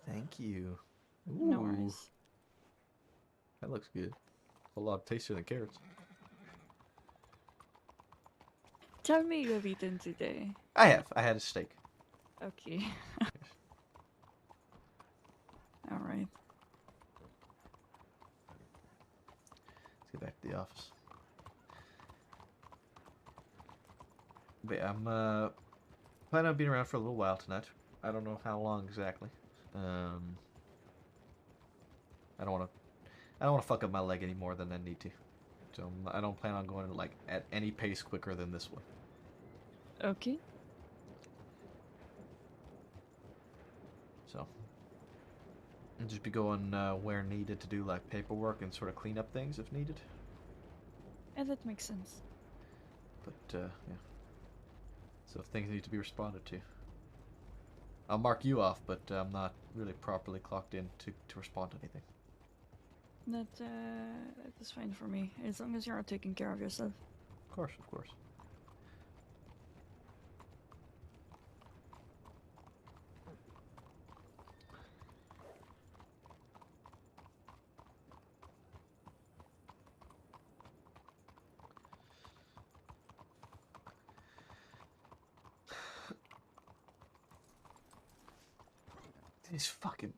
Thank you. No Ooh. worries. That looks good. A lot tastier than carrots. Tell me you have eaten today. I have. I had a steak. Okay. All right. Let's get back to the office. But yeah, I'm planning on being around for a little while tonight. I don't know how long exactly. I don't want to fuck up my leg any more than I need to. So I don't plan on going like at any pace quicker than this one. Okay. So I'll just be going where needed to do like paperwork and sort of clean up things if needed. Yeah, that makes sense. But yeah. So if things need to be responded to, I'll mark you off, but I'm not really properly clocked in to respond to anything. That is fine for me, as long as you're taking care of yourself. Of course, of course. These fucking...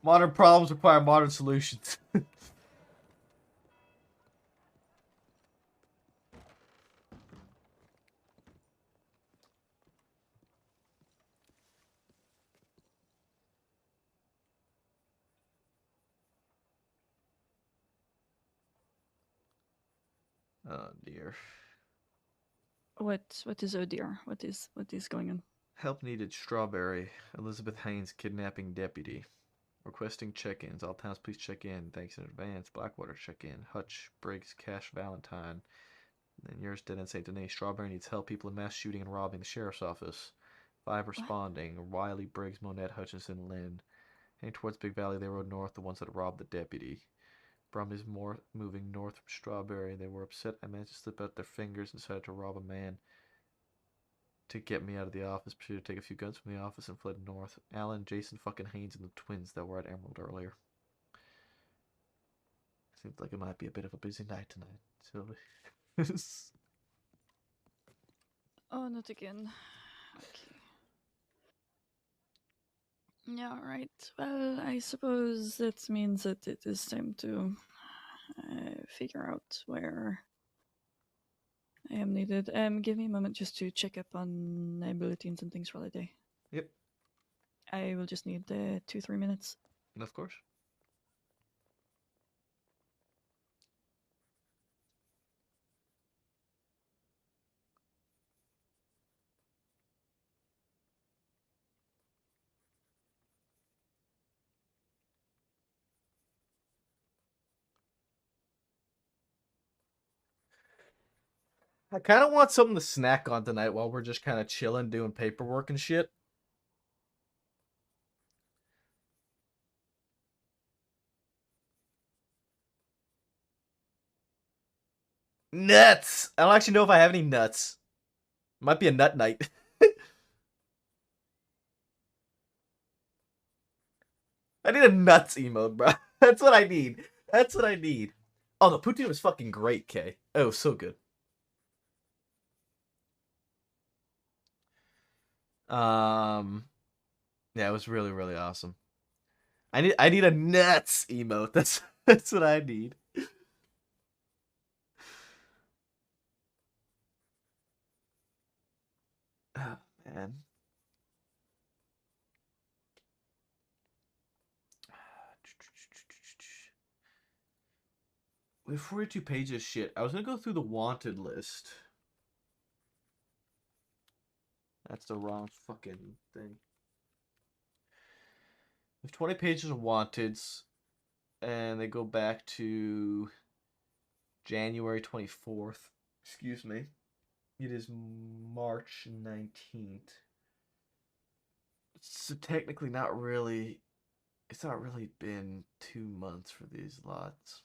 Modern problems require modern solutions. Oh dear. What is oh dear? What is going on? Help needed. Strawberry. Elizabeth Haynes kidnapping deputy. Requesting check-ins. All towns please check in. Thanks in advance. Blackwater check-in. Hutch, Briggs, Cash, Valentine. And yours dead in St. Denis. Strawberry needs help. People in mass shooting and robbing the sheriff's office. 5 responding. Wiley, Briggs, Monette, Hutchinson, Lynn. Heading towards Big Valley, they rode north. The ones that robbed the deputy. Brum is more moving north from Strawberry. They were upset. I managed to slip out their fingers and decided to rob a man to get me out of the office. Proceeded to take a few guns from the office and fled north. Alan, Jason, fucking Haynes, and the twins that were at Emerald earlier. Seems like it might be a bit of a busy night tonight, Sylvie. Oh, not again. Okay. Yeah, right. Well, I suppose that means that it is time to figure out where I am needed. Give me a moment just to check up on bulletins and things for the day. Yep. I will just need 2-3 minutes. Of course. I kind of want something to snack on tonight while we're just kind of chilling, doing paperwork and shit. Nuts! I don't actually know if I have any nuts. Might be a nut night. I need a nuts emote, bro. That's what I need. That's what I need. Oh, the poutine was fucking great, Kay. Oh, so good. Yeah, it was really, really awesome. I need a nuts emote. That's what I need. Oh, man. We have 42 pages. Shit. I was gonna go through the wanted list. That's the wrong fucking thing. We have 20 pages of wanteds, and they go back to January 24th. Excuse me. It is March 19th. So technically not really... It's not really been 2 months for these lots.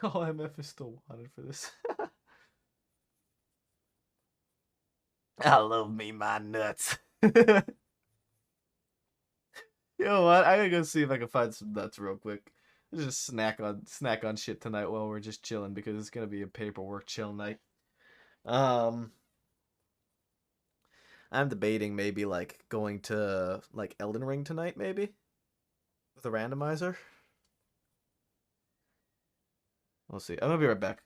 Oh, MF is still wanted for this. I love me my nuts. You know what? I'm gonna go see if I can find some nuts real quick. Just snack on shit tonight while we're just chilling because it's gonna be a paperwork chill night. I'm debating maybe like going to like Elden Ring tonight, maybe with a randomizer. We'll see. I'm gonna be right back.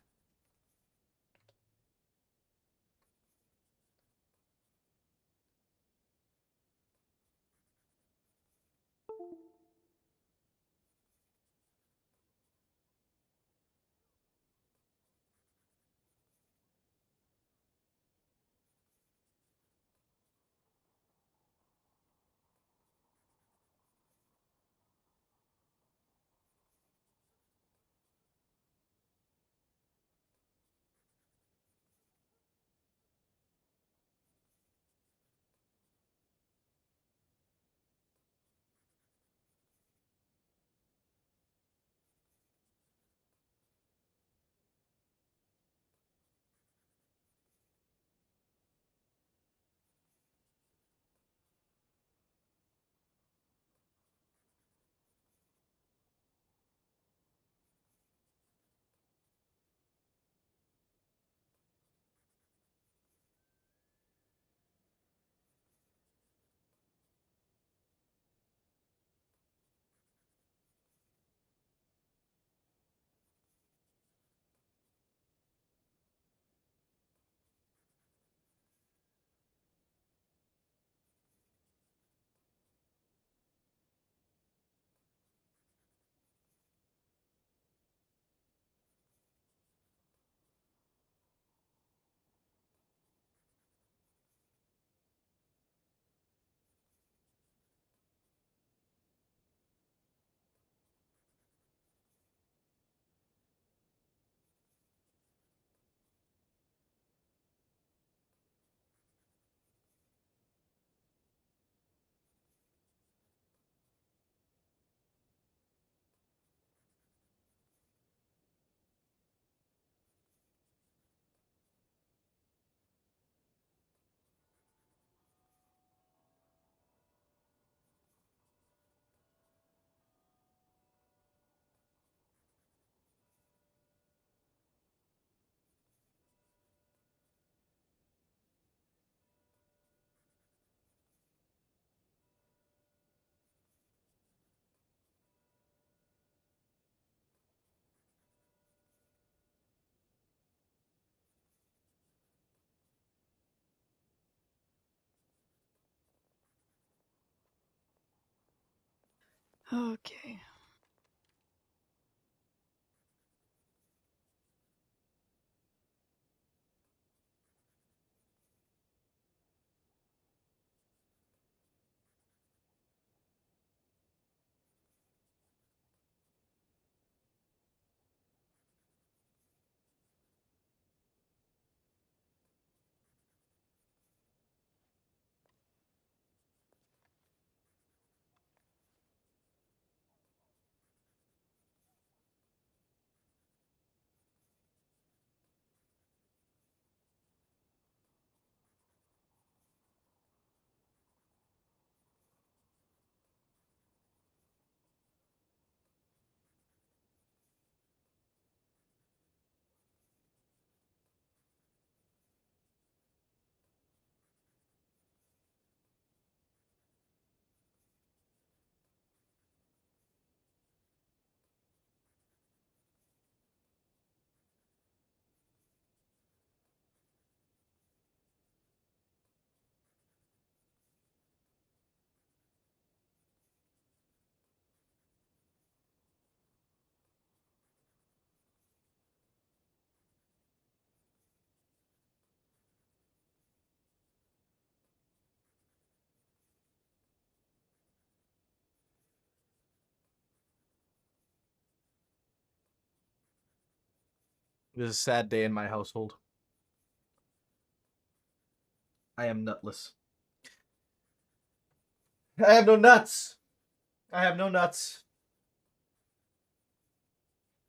Okay. It is a sad day in my household. I am nutless. I have no nuts. I have no nuts.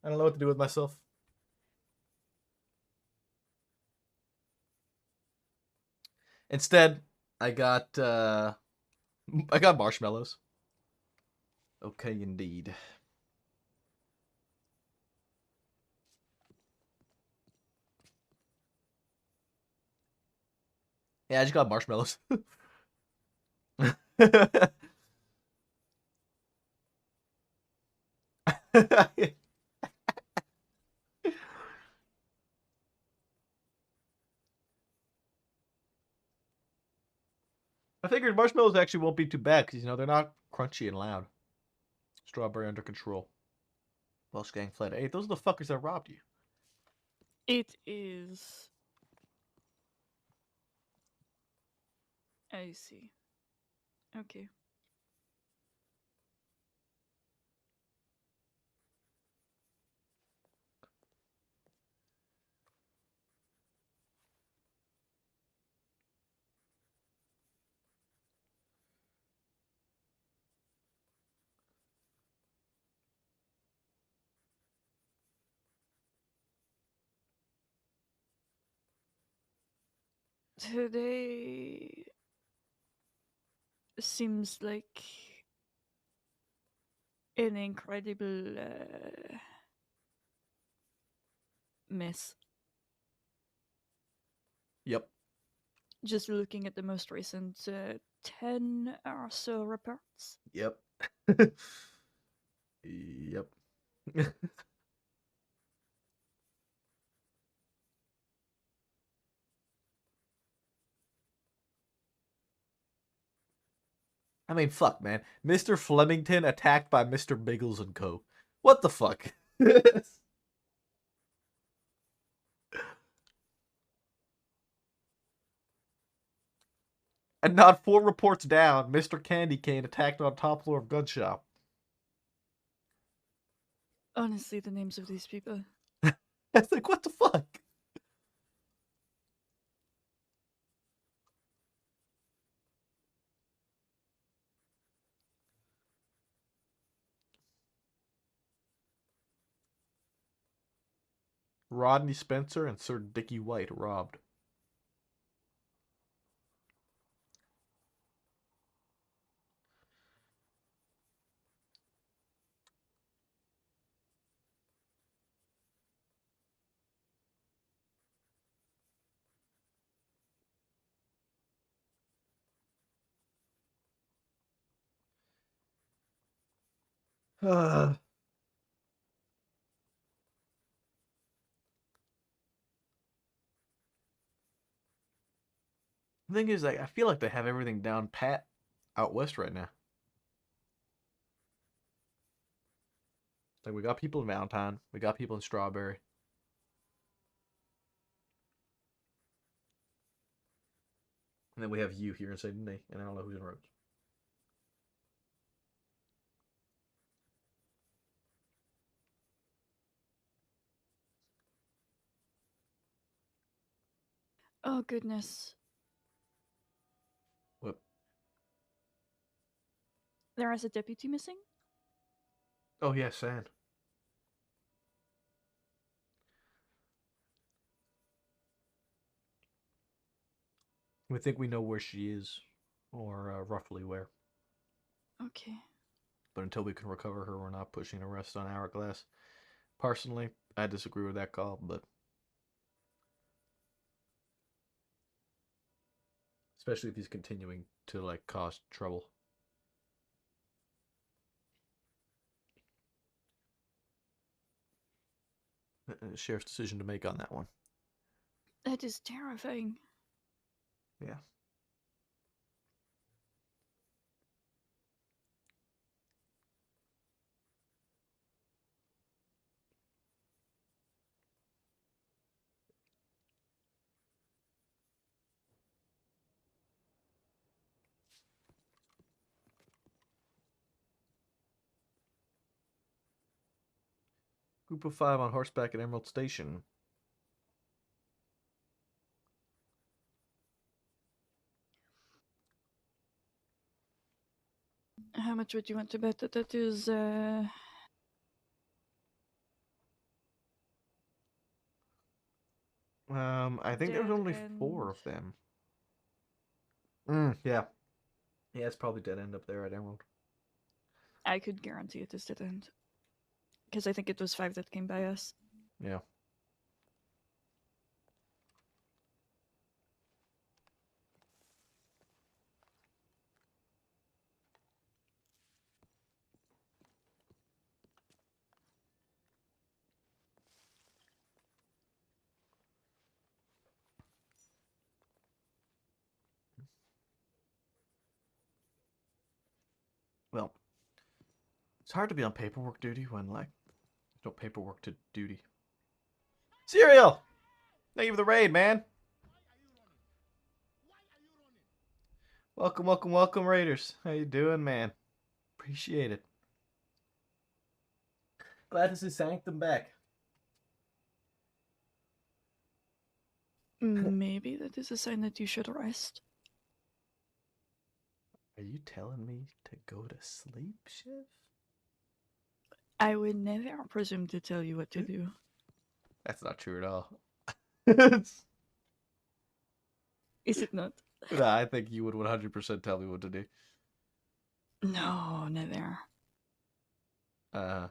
I don't know what to do with myself. Instead, I got marshmallows. Okay, indeed. Yeah, I just got marshmallows. I figured marshmallows actually won't be too bad because, you know, they're not crunchy and loud. Strawberry under control. Welsh gang fled. Hey, those are the fuckers that robbed you. It is. I see. Okay. Today seems like an incredible mess. Yep. Just looking at the most recent 10 or so reports. Yep. Yep. I mean, fuck, man. Mr. Flemington attacked by Mr. Biggles and Co. What the fuck? And not 4 reports down, Mr. Candy Cane attacked on top floor of gun shop. Honestly, the names of these people. It's like, what the fuck? Rodney Spencer and Sir Dickie White robbed. The thing is, like, I feel like they have everything down pat out west right now. Like, we got people in Valentine, we got people in Strawberry. And then we have you here in Sydney, and I don't know who's in Rhodes. Oh, goodness. What? There is a deputy missing? Oh, yeah, Sand. We think we know where she is, or roughly where. Okay. But until we can recover her, we're not pushing arrest on Hourglass. Personally, I disagree with that call, but especially if he's continuing to, like, cause trouble. Sheriff's decision to make on that one. That is terrifying. Yeah. Group of 5 on horseback at Emerald Station. How much would you want to bet that that is? I think there's Dead only end. 4 of them. Yeah. Yeah, it's probably dead end up there at Emerald. I could guarantee it is dead end. Because I think it was 5 that came by us. Yeah. Well, it's hard to be on paperwork duty when, like, there's no paperwork to duty. Cereal! Thank you for the raid, man. Welcome, welcome, welcome, Raiders. How you doing, man? Appreciate it. Glad to see Sanctum back. Maybe that is a sign that you should rest. Are you telling me to go to sleep, Shiv? I would never presume to tell you what to do. That's not true at all. Is it not? No, I think you would 100% tell me what to do. No, never. Yeah,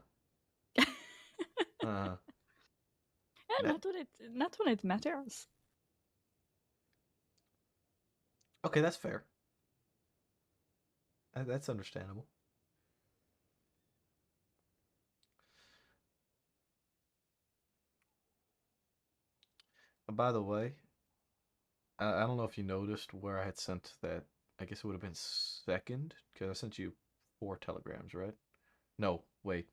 Not when it matters. Okay, that's fair. That's understandable. By the way, I don't know if you noticed where I had sent that. I guess it would have been second, because I sent you 4 telegrams, right? No, wait.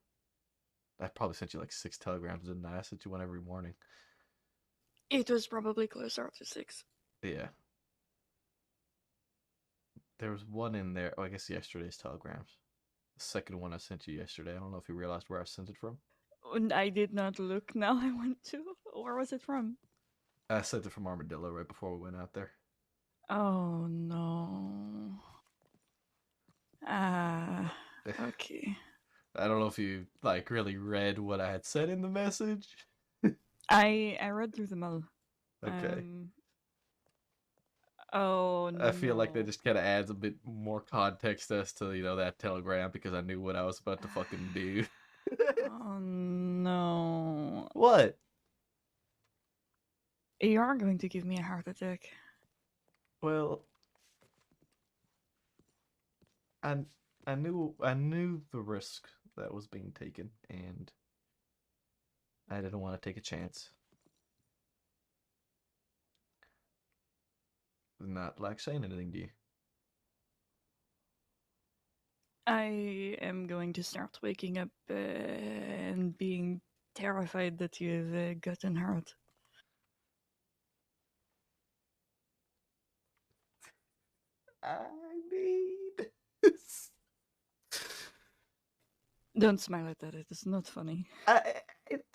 I probably sent you like 6 telegrams, didn't I? I sent you one every morning. It was probably closer to 6. Yeah. There was one in there. Oh, I guess yesterday's telegrams. The second one I sent you yesterday. I don't know if you realized where I sent it from. I did not look. Now I want to. Where was it from? I sent it from Armadillo right before we went out there. Oh no. Okay. I don't know if you like really read what I had said in the message. I read through them all. Okay. Oh no. I feel like that just kind of adds a bit more context as to, you know, that telegram, because I knew what I was about to fucking do. Oh no. What? You are going to give me a heart attack. Well, I knew the risk that was being taken, and I didn't want to take a chance. Not like saying anything to you. I am going to start waking up and being terrified that you've gotten hurt. I need. Don't smile at that. It is not funny.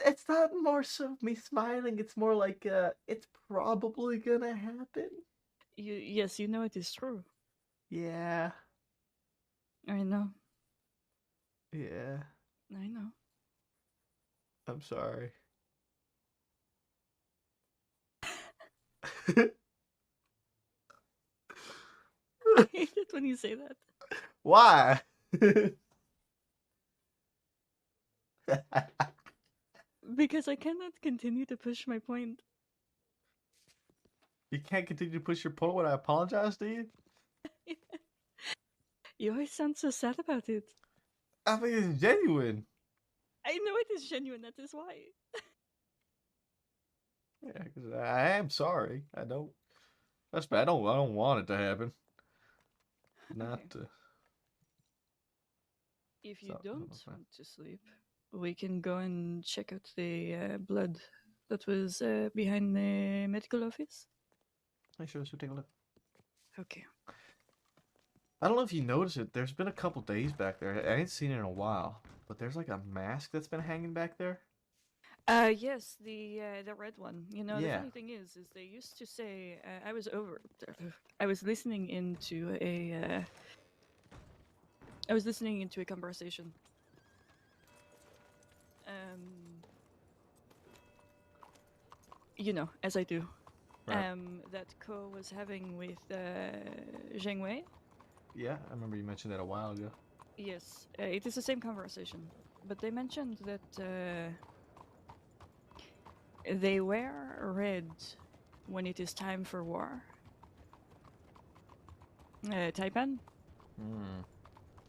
It's not more so me smiling. It's more like it's probably gonna happen. Yes, you know it is true. Yeah. I know. Yeah. I know. I'm sorry. I hate it when you say that. Why? Because I cannot continue to push my point. You can't continue to push your point when I apologize to you? You always sound so sad about it. I think it's genuine. I know it is genuine, that is why. Yeah, 'cause I am sorry. I don't. That's bad. I don't want it to happen. Not to. If you So- don't want to sleep, we can go and check out the blood that was behind the medical office. Hey, sure, so take a look. Okay. I don't know if you noticed it. There's been a couple days back there. I ain't seen it in a while, but there's like a mask that's been hanging back there. Yes, the red one. You know, the Yeah. funny thing is they used to say I was listening into I was listening into a conversation. You know, as I do. Right. That Ko was having with Zheng Wei. Yeah, I remember you mentioned that a while ago. Yes, it is the same conversation, but they mentioned that they wear red when it is time for war. Taipan. Hmm.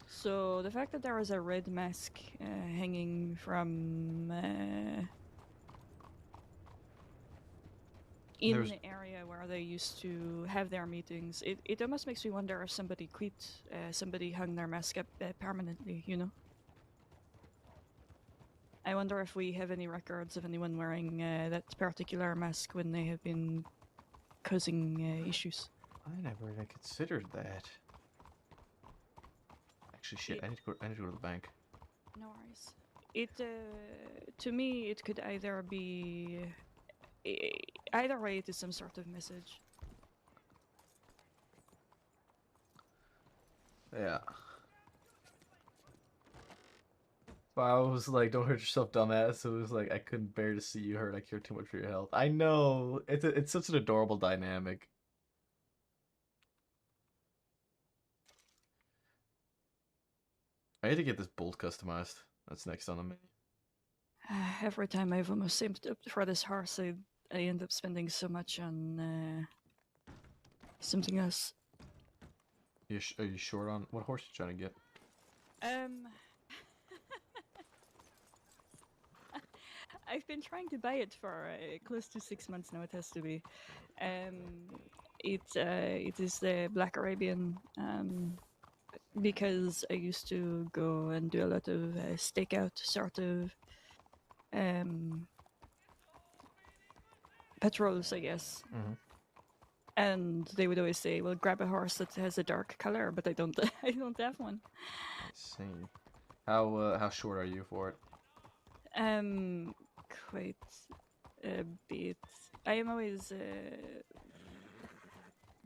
So the fact that there is a red mask hanging from in There's- the area where they used to have their meetings, it almost makes me wonder if somebody quit, somebody hung their mask up permanently, you know? I wonder if we have any records of anyone wearing that particular mask when they have been causing issues. I never even considered that. Actually, shit. I need to go to the bank. No worries. It to me, it could either be either way. It is some sort of message. Yeah. But I was like, "Don't hurt yourself, dumbass." So it was like, I couldn't bear to see you hurt. I care too much for your health. I know. It's such an adorable dynamic. I need to get this bolt customized. That's next on the menu. Every time I've almost saved up for this horse, I end up spending so much on something else. Are you short on what horse you trying to get? I've been trying to buy it for close to 6 months now. It has to be. It is the Black Arabian. Because I used to go and do a lot of stakeout sort of patrols, I guess. Mhm. And they would always say, "Well, grab a horse that has a dark color," but I don't. I don't have one. I see. How short are you for it? Quite a bit. I am always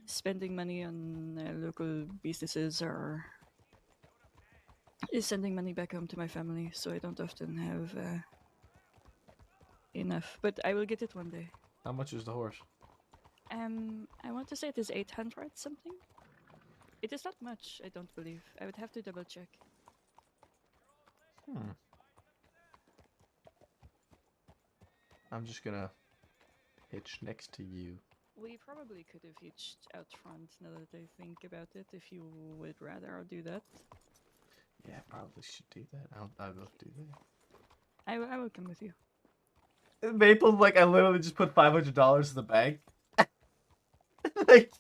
spending money on local businesses or is sending money back home to my family, so I don't often have enough. But I will get it one day. How much is the horse? I want to say it is 800 something. It is not much, I don't believe. I would have to double check. I'm just gonna hitch next to you. We probably could have hitched out front now that I think about it, if you would rather do that. Yeah, probably should do that. I will do that. I will come with you. Maple, like, I literally just put $500 in the bank. Like,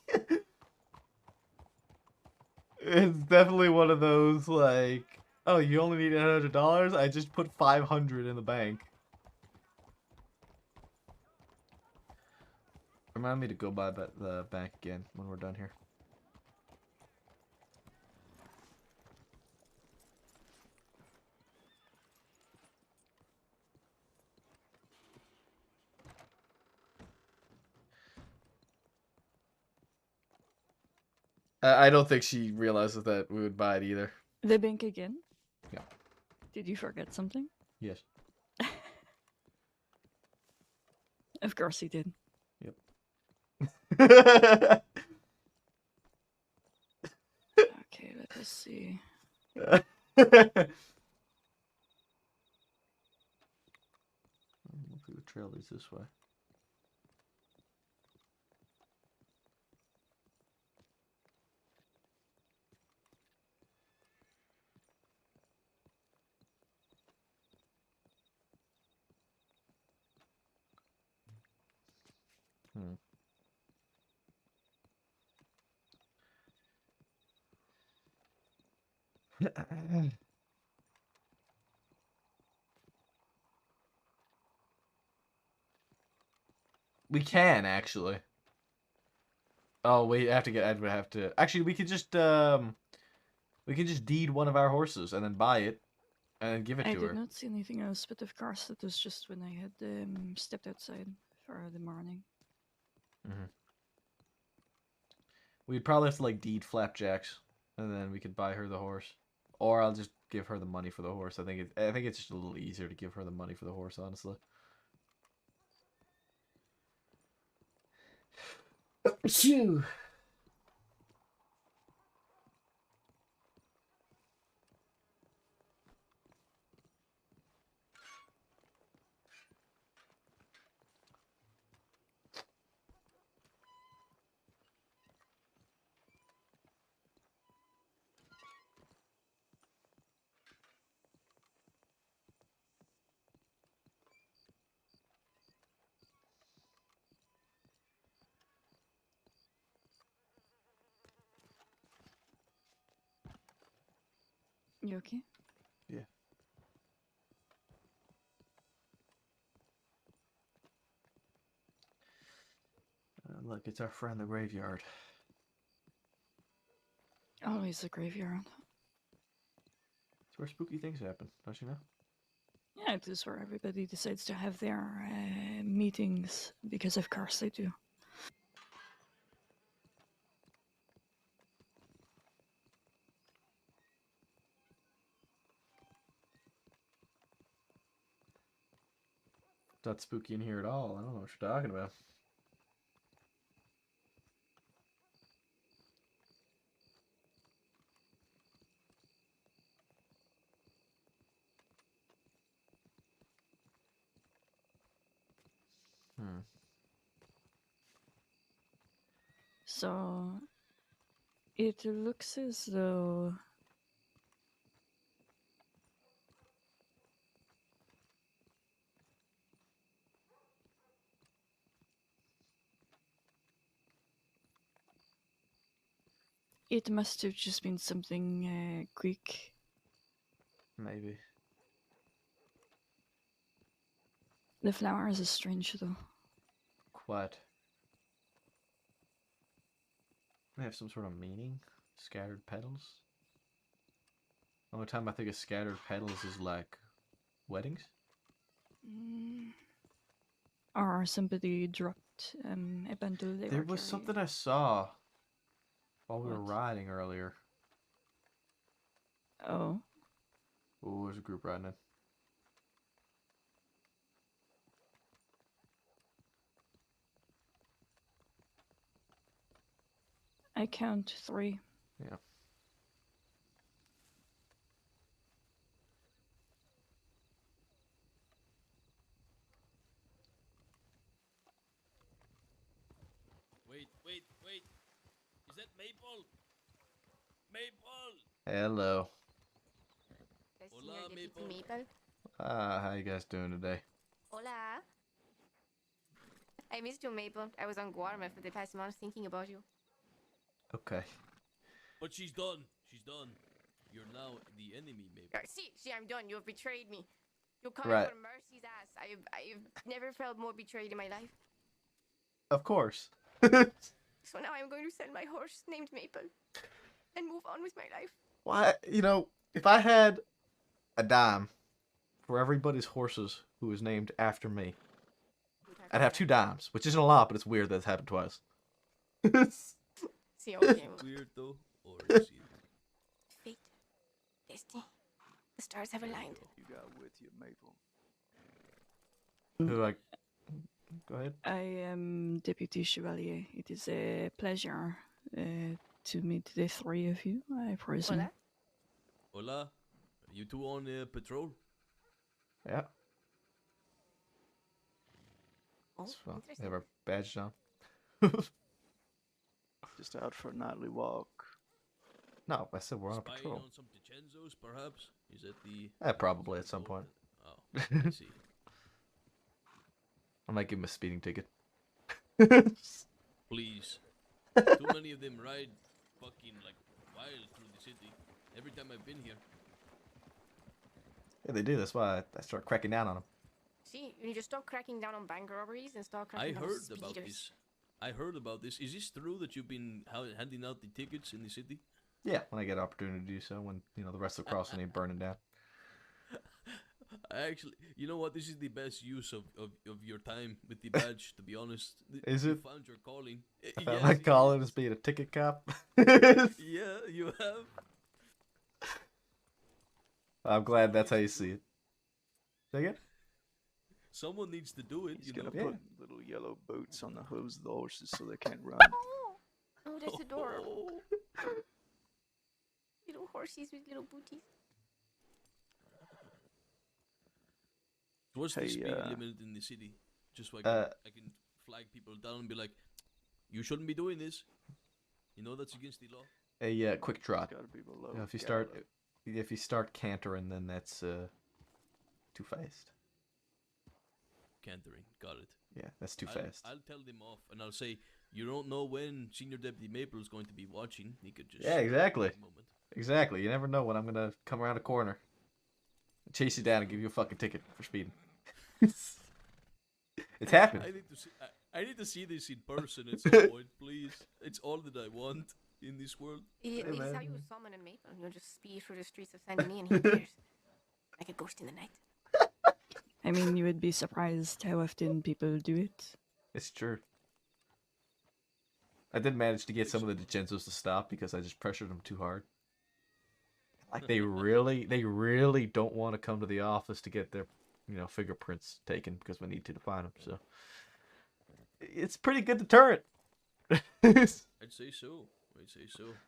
it's definitely one of those, like, oh, you only need $800? I just put $500 in the bank. Remind me to go by the bank again when we're done here. I don't think she realizes that we would buy it either. The bank again? Yeah. Did you forget something? Yes. Of course he did. Yep. Okay, let us see. Hopefully the trail leads this way. We can actually. Oh wait, I would have to. Actually, we could just deed one of our horses and then buy it, and then give it I to did her. not see anything else, but of course it was just when I had stepped outside for the morning. We'd probably have to like deed Flapjacks, and then we could buy her the horse. Or I'll just give her the money for the horse. I think it's just a little easier to give her the money for the horse, honestly. Phew. You okay? Yeah. Look, it's our friend the graveyard. Always a graveyard. It's where spooky things happen, don't you know? Yeah, it is where everybody decides to have their meetings, because of course they do. It's not spooky in here at all. I don't know what you're talking about. So it looks as though it must have just been something quick. Maybe. The flowers are strange though. Quite. They have some sort of meaning. Scattered petals. The only time I think of scattered petals is like weddings. Or somebody dropped a bundle they There were was carrying. something I saw while we were riding earlier. Oh. Oh, there's a group riding in. I count 3. Yeah. Wait. Is that Maple? Maple! Hello. Hola, Maple. How you guys doing today? Hola. I missed you, Maple. I was on Guarma for the past month thinking about you. Okay. But she's done. She's done. You're now the enemy, Maple. See, I'm done. You have betrayed me. You're coming Right. for Mercy's ass. I've never felt more betrayed in my life. Of course. So now I'm going to sell my horse named Maple and move on with my life. Why, if I had a dime for everybody's horses who was named after me, I'd have 2 dimes, which isn't a lot, but it's weird that it's happened twice. See, okay. Weird though, or is it? Fate. Destiny. The stars have aligned. You got with you, Maple. Who, go ahead. I am Deputy Chevalier. It is a pleasure to meet the 3 of you, I presume. Hola. You two on patrol? Yeah. Oh, So, they have our badge on. Just out for a nightly walk. No, I said we're on Spying patrol. on some Dichenzos, perhaps? Is that the... Probably at some point. Oh, I see. I might give him a speeding ticket. Please. Too many of them ride fucking like wild through the city. Every time I've been here. Yeah, they do. That's why I start cracking down on them. See, you need to stop cracking down on bank robberies and start I cracking down on heard speeders. about this. I heard about this. Is this true that you've been handing out the tickets in the city? Yeah, when I get an opportunity to do so, when the rest of the crossing ain't burning down. I actually, you know what? This is the best use of your time with the badge, to be honest. Is You it? found your calling. I found Yes, my it calling is. as being a ticket cop. Yeah, you have. I'm glad that's how you see it. Say again? Someone needs to do it. He's You gonna know? put little yellow boots on the hooves of the horses so they can't run. Oh, that's adorable. Little horses with little booties. What's the Hey, speed limit in the city? Just so I can flag people down and be like, you shouldn't be doing this. You know that's against the law. A quick trot. Gotta be below You know, if Galloway. you start cantering, then that's too fast. Cantering, got it. Yeah, that's too I'll, fast. I'll tell them off, and I'll say, you don't know when Senior Deputy Maple is going to be watching. He could just Yeah, exactly. at the moment. Exactly. You never know when I'm gonna come around a corner, chase you down, and give you a fucking ticket for speeding. It's happened. I need to see this in person at some point, please. It's all that I want in this world. This is how you summon a maple. You'll just speed through the streets of Saint Denis and he appears. Like a ghost in the night. I mean, you would be surprised how often people do it. It's true. I did manage to get some of the DiCenzos to stop because I just pressured them too hard. Like they really don't want to come to the office to get their, fingerprints taken because we need to find them. So it's pretty good deterrent. I'd say so.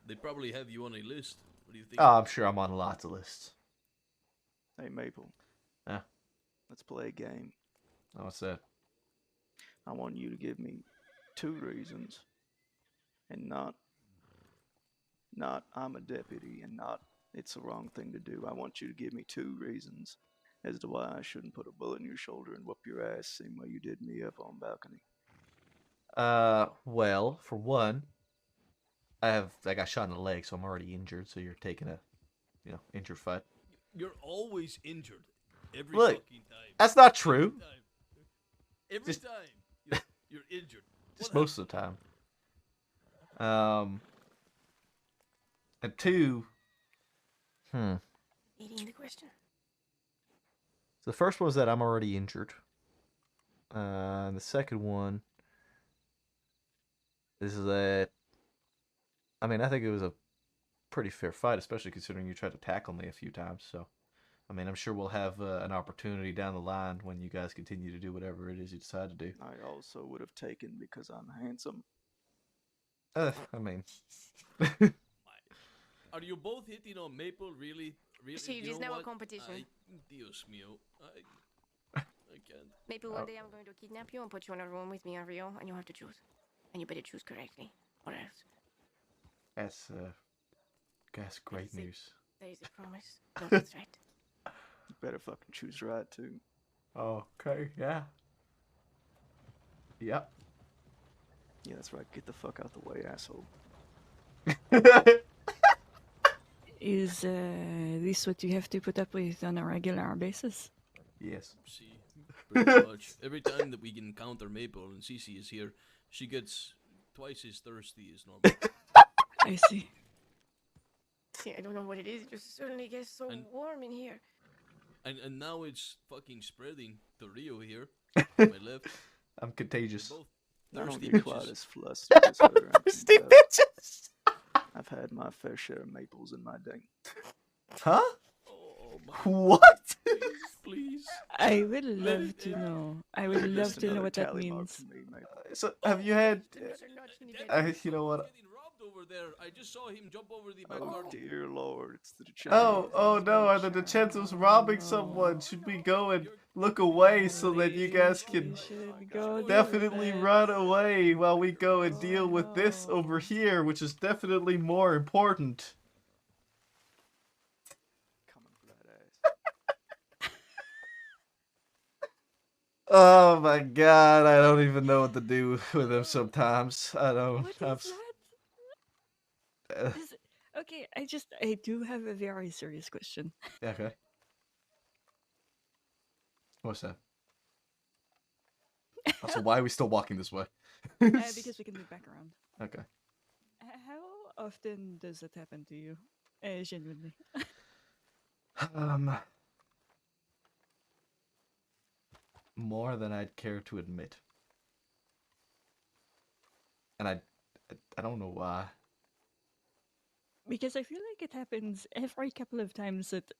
They probably have you on a list. What do you think? Oh, I'm sure I'm on lots of lists. Hey, Maple. Yeah. Let's play a game. Oh, what's that? I want you to give me 2 reasons, and not I'm a deputy, and not it's the wrong thing to do. I want you to give me 2 reasons as to why I shouldn't put a bullet in your shoulder and whoop your ass, same way you did me up on balcony. Well, for one, I got shot in the leg, so I'm already injured. So you're taking a, injured fight. You're always injured. Every Look, fucking time. that's not true. Every time you're injured. Just most of the time. And 2. Eating the question. So the first one was that I'm already injured. And the second one is that, I think it was a pretty fair fight, especially considering you tried to tackle me a few times. So, I'm sure we'll have an opportunity down the line when you guys continue to do whatever it is you decide to do. I also would have taken because I'm handsome. I Are you both hitting on Maple? Really? See, You there's know now a what? competition. Dios mío. I can't. Maybe one day I'm going to kidnap you and put you in a room with me on Rio, and you have to choose. And you better choose correctly, or else. That's great news. That is a promise. No, that's right. You better fucking choose right, too. Okay, yeah. Yep. Yeah, that's right. Get the fuck out the way, asshole. Is this what you have to put up with on a regular basis? Yes. See, pretty much. Every time that we encounter Maple and Cece is here, she gets twice as thirsty as normal. I see. See, I don't know what it is. It just suddenly gets so warm in here. And now it's fucking spreading to Rio here. To my left. I'm contagious. Both I don't thirsty get quite bitches. as flustered as her. Thirsty bitches! I've had my fair share of maples in my day. Huh? Oh, What? Please. I would love to know. I would love Just to know another what that tally mark means. for me, Maple. So, have you had... you know what? Over there, I just saw him jump over the back Oh garden. dear lord, it's the Oh no, are the DiCenzos robbing someone? Should we go and look away so that you guys can definitely run away while we go and deal with this over here, which is definitely more important? Oh my god, I don't even know what to do with him sometimes. I don't. Okay, I do have a very serious question. Okay. What's that? Also, why are we still walking this way? Because we can move back around. Okay. How often does that happen to you? Genuinely. More than I'd care to admit. And I don't know why. Because I feel like it happens every couple of times that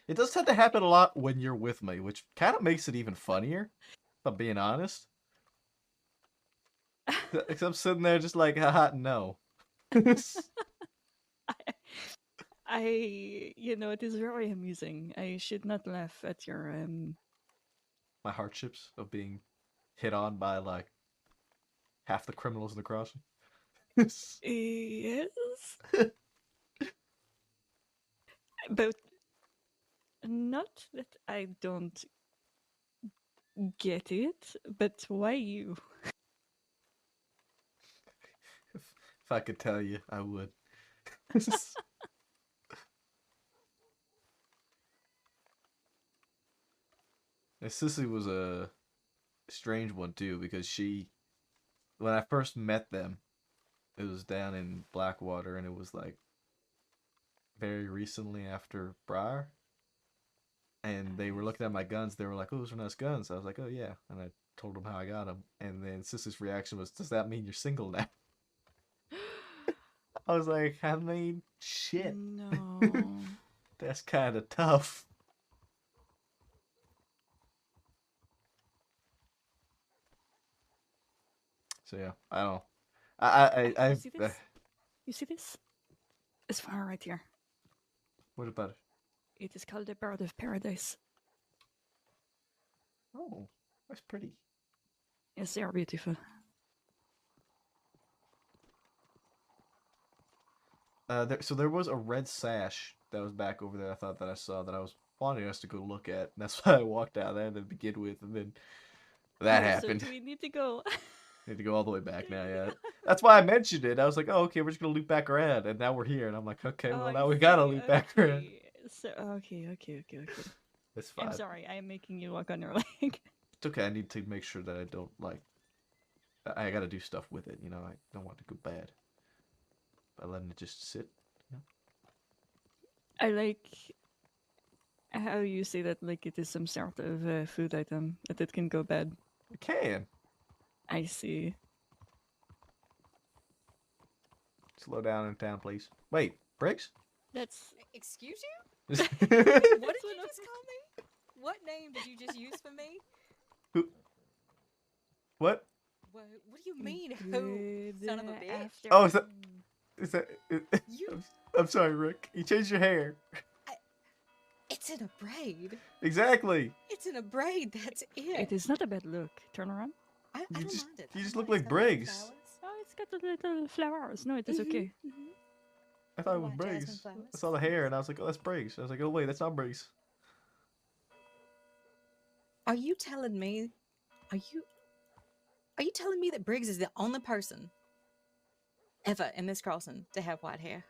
It does tend to happen a lot when you're with me, which kind of makes it even funnier, if I'm being honest. Because I'm sitting there just like, haha, no. It is very amusing. I should not laugh at your My hardships of being hit on by like half the criminals in the crossing. Yes. But not that I don't get it, but why you? If I could tell you, I would. And Sissy was a strange one too, because when I first met them, it was down in Blackwater, and it was like very recently after Briar. And they were looking at my guns. They were like, "Oh, those are nice guns." I was like, "Oh yeah," and I told them how I got them. And then Sissy's reaction was, "Does that mean you're single now?" I was like, "I mean, shit. No. That's kind of tough." So yeah, I don't know. I You see this? You see this? It's far right here. What about it? It is called the Bird of Paradise. Oh, that's pretty. Yes, they are beautiful. So there was a red sash that was back over there. I thought that I saw that I was wanting us to go look at, and that's why I walked down there to begin with, and then that happened. So do we need to go? Need to go all the way back now, yeah. That's why I mentioned it. I was like, oh, okay, we're just gonna loop back around, and now we're here, and I'm like, okay, well now we gotta loop back around. So, okay. It's fine. I'm sorry, I am making you walk on your leg. It's okay. I need to make sure that I don't like. I gotta do stuff with it, I don't want it to go bad. By letting it just sit. I like how you say that like it is some sort of food item, that it can go bad. It can. I see. Slow down in town, please. Wait, Briggs? That's... Excuse you? What did you just call me? What name did you just use for me? Who? What? What do you mean, who? Son of a bitch. Oh, is that I'm sorry, Rick. You changed your hair. It's in a braid. Exactly. It's in a braid, that's it. It is not a bad look. Turn around. I don't mind it. You just look like Briggs. Oh, it's got the little flowers. No, it is okay. I thought it was Briggs. I saw the hair and I was like, oh, that's Briggs. I was like, oh, wait, that's not Briggs. Are you telling me? Are you telling me that Briggs is the only person ever in this crossing to have white hair?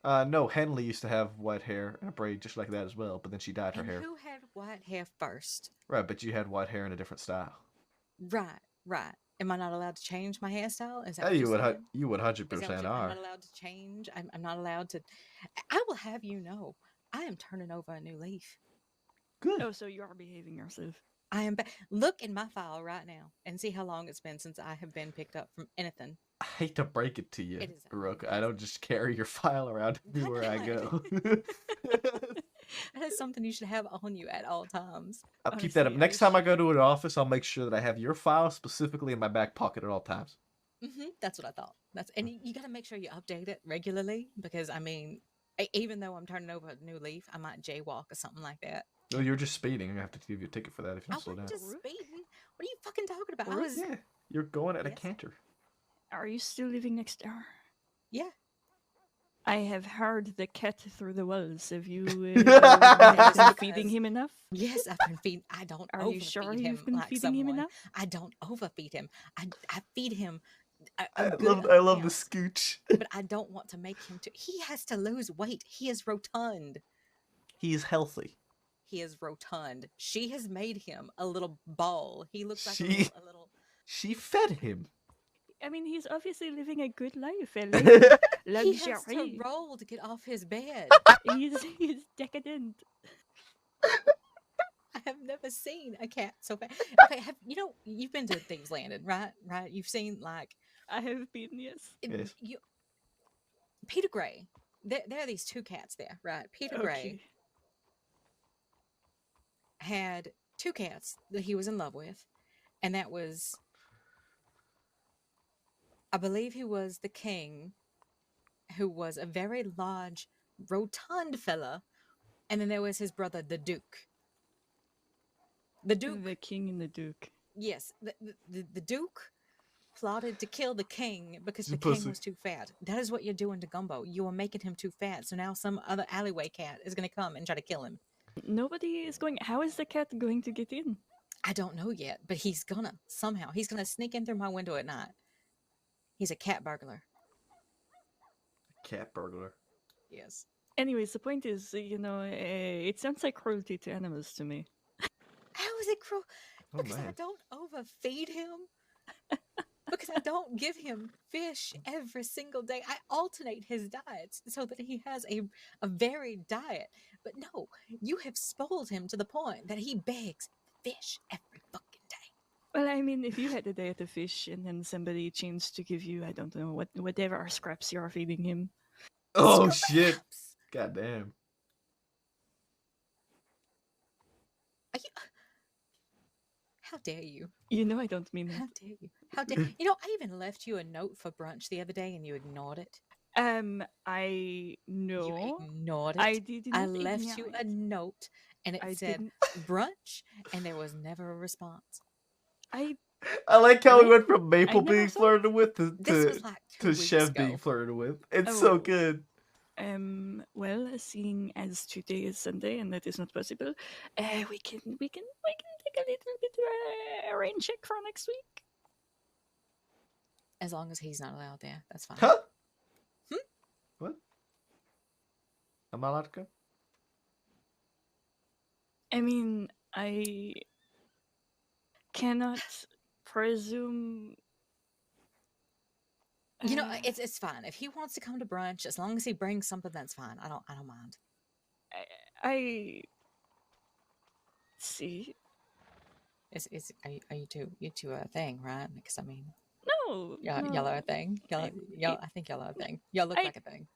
No, Henley used to have white hair and a braid just like that as well, but then she dyed her And hair. who had white hair first? Right, but you had white hair in a different style. Right. Am I not allowed to change my hairstyle? Is that Yeah, what you're saying? you would Is that 100% what are. I'm not allowed to change. I'm not allowed to. I will have you know, I am turning over a new leaf. Good. Oh, so you are behaving yourself. I am. Look in my file right now and see how long it's been since I have been picked up from anything. I hate to break it to you, It is Rook. I don't just carry your file around everywhere I go. That is something you should have on you at all times. I'll keep that up. Next time I go to an office, I'll make sure that I have your file specifically in my back pocket at all times. That's what I thought. And you got to make sure you update it regularly because I mean, even though I'm turning over a new leaf, I might jaywalk or something like that. No, you're just speeding. I have to give you a ticket for that if you I don't slow down. wasn't just speeding. What are you fucking talking about? Yeah, you're going at a canter. Are you still living next door? Yeah. I have heard the cat through the walls. Have you been feeding him enough? Yes, I've been feeding. I don't. Are you overfeed sure him you've been like feeding him someone. enough? I don't overfeed him. I feed him. I love the scooch. But I don't want to make him. He has to lose weight. He is rotund. He's healthy. He is rotund. She has made him a little ball. He looks like a little. She fed him. I mean, he's obviously living a good life. He Luxury. has to roll to get off his bed. he's decadent. I have never seen a cat so bad. Okay, you've been to Thieves Landing, right? Right? You've seen like I have been, yes. Peter Gray. There are these two cats there, right? Peter Gray had 2 cats that he was in love with, and that was, I believe he was the king, who was a very large, rotund fella, and then there was his brother, the Duke. The Duke. The king and the Duke. Yes, the Duke plotted to kill the king because He's a the king pussy. was too fat. That is what you're doing to Gumbo. You are making him too fat. So now some other alleyway cat is going to come and try to kill him. Nobody is going. How is the cat going to get in? I don't know yet, but he's gonna somehow. He's gonna sneak in through my window at night. He's a cat burglar. Cat burglar. Yes. Anyways, the point is, it sounds like cruelty to animals to me. How is it cruel? Oh, Because I man. don't overfeed him. Because I don't give him fish every single day. I alternate his diets so that he has a varied diet. But no, you have spoiled him to the point that he begs fish every fucking day. Well, I mean, if you had a diet of fish and then somebody changed to give you, I don't know, whatever scraps you are feeding him. Oh shit! God damn. How dare you? You know I don't mean How that. dare you? How dare you? Know, I even left you a note for brunch the other day and you ignored it. I know. You ignored it. I did I not left ignore you it. a note and it I said didn't. brunch and there was never a response. I like how we Wait, went from I Maple never being saw flirted with This was like 2 weeks Chef ago. being flirted with. It's so Oh. good. Well, seeing as today is Sunday and that is not possible, we can take a little bit of a rain check for next week. As long as he's not allowed there, that's fine. Huh? What? Am I allowed to go? I mean, I cannot presume. You know, it's fine. If he wants to come to brunch, as long as he brings something, that's fine. I don't mind. I see. Are you two a thing, right? Because I mean, No, y'all are a thing. I think y'all are a thing. Y'all look like a thing.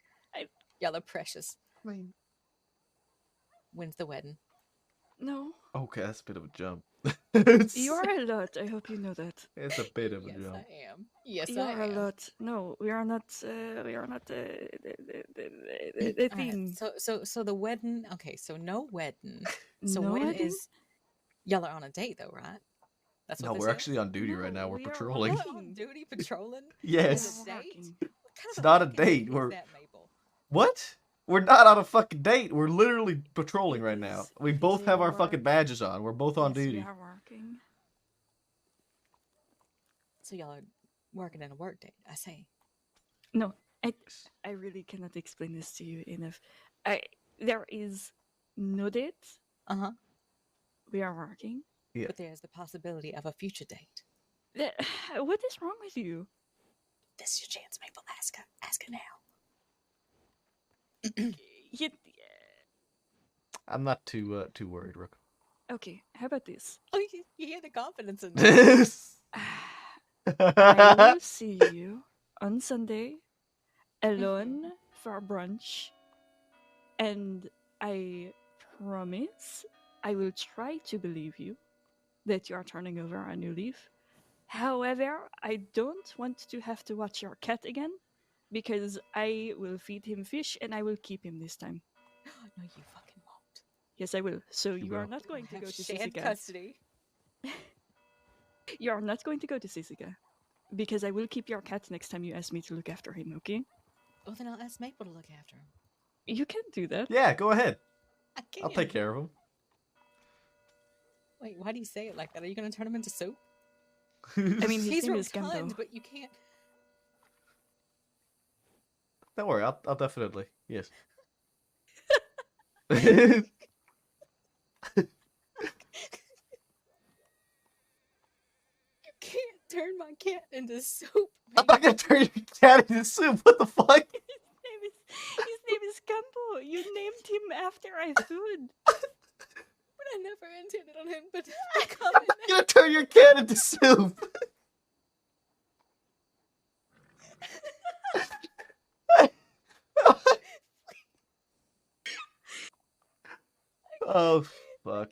Y'all are precious. When's the wedding? No, Okay, that's a bit of a jump. you are a lot. I hope you know that. It's a bit of a Yes, jump. I am. Yes, you I are am. a lot. No, we are not. We are not the All right, thing. So the wedding. Okay, so no wedding. So No when wedding? is y'all are on a date though, right? That's what No, they we're said? actually on duty right now. We're we are patrolling. Y'all on duty patrolling. Yes. As a date? It's not a date. Is We're that, Maple? what? We're not on a fucking date. We're literally patrolling right now. We both have our work. fucking badges on. We're both on Yes, duty. we are working. So y'all are working in a work date. I say. No, I really cannot explain this to you enough. There is no date. Uh-huh. We are working. Yeah. But there's the possibility of a future date. What is wrong with you? This is your chance, Maple. Ask her. Ask her now. You, I'm not too worried, Rook. okay, how about this? Oh, you hear the confidence in this. I will see you on Sunday alone for brunch, and I promise I will try to believe you that you are turning over a new leaf. However, I don't want to have to watch your cat again because I will feed him fish and I will keep him this time. No, you fucking won't. Yes, I will. So you are will. not going to Have go to shared Sisiga. custody. You are not going to go to Sisiga because I will keep your cat next time you ask me to look after him, okay? Well, then I'll ask Maple to look after him. You can do that. Yeah, go ahead. I can't. I'll take care of him. Wait, why do you say it like that? Are you going to turn him into soup? I mean, his He's name is rotund, Gumbo. but you can't. Don't worry, I'll definitely yes. You can't turn my cat into soup. I'm not gonna turn your cat into soup. What the fuck? His name is Gumbo. You named him after our food. But I never intended on him, but I'm gonna turn your cat into soup. Oh fuck.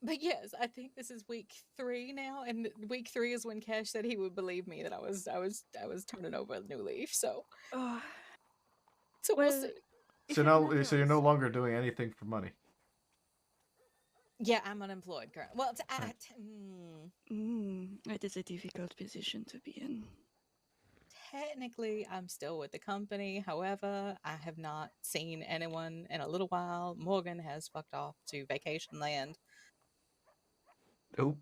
But yes, I think this is week 3 now, and week 3 is when Cash said he would believe me that I was turning over a new leaf. So, so we'll see. So now, so you're no longer doing anything for money. Yeah, I'm unemployed currently. Well, It is a difficult position to be in. technically, I'm still with the company. However, I have not seen anyone in a little while. Morgan has fucked off to vacation land. Nope.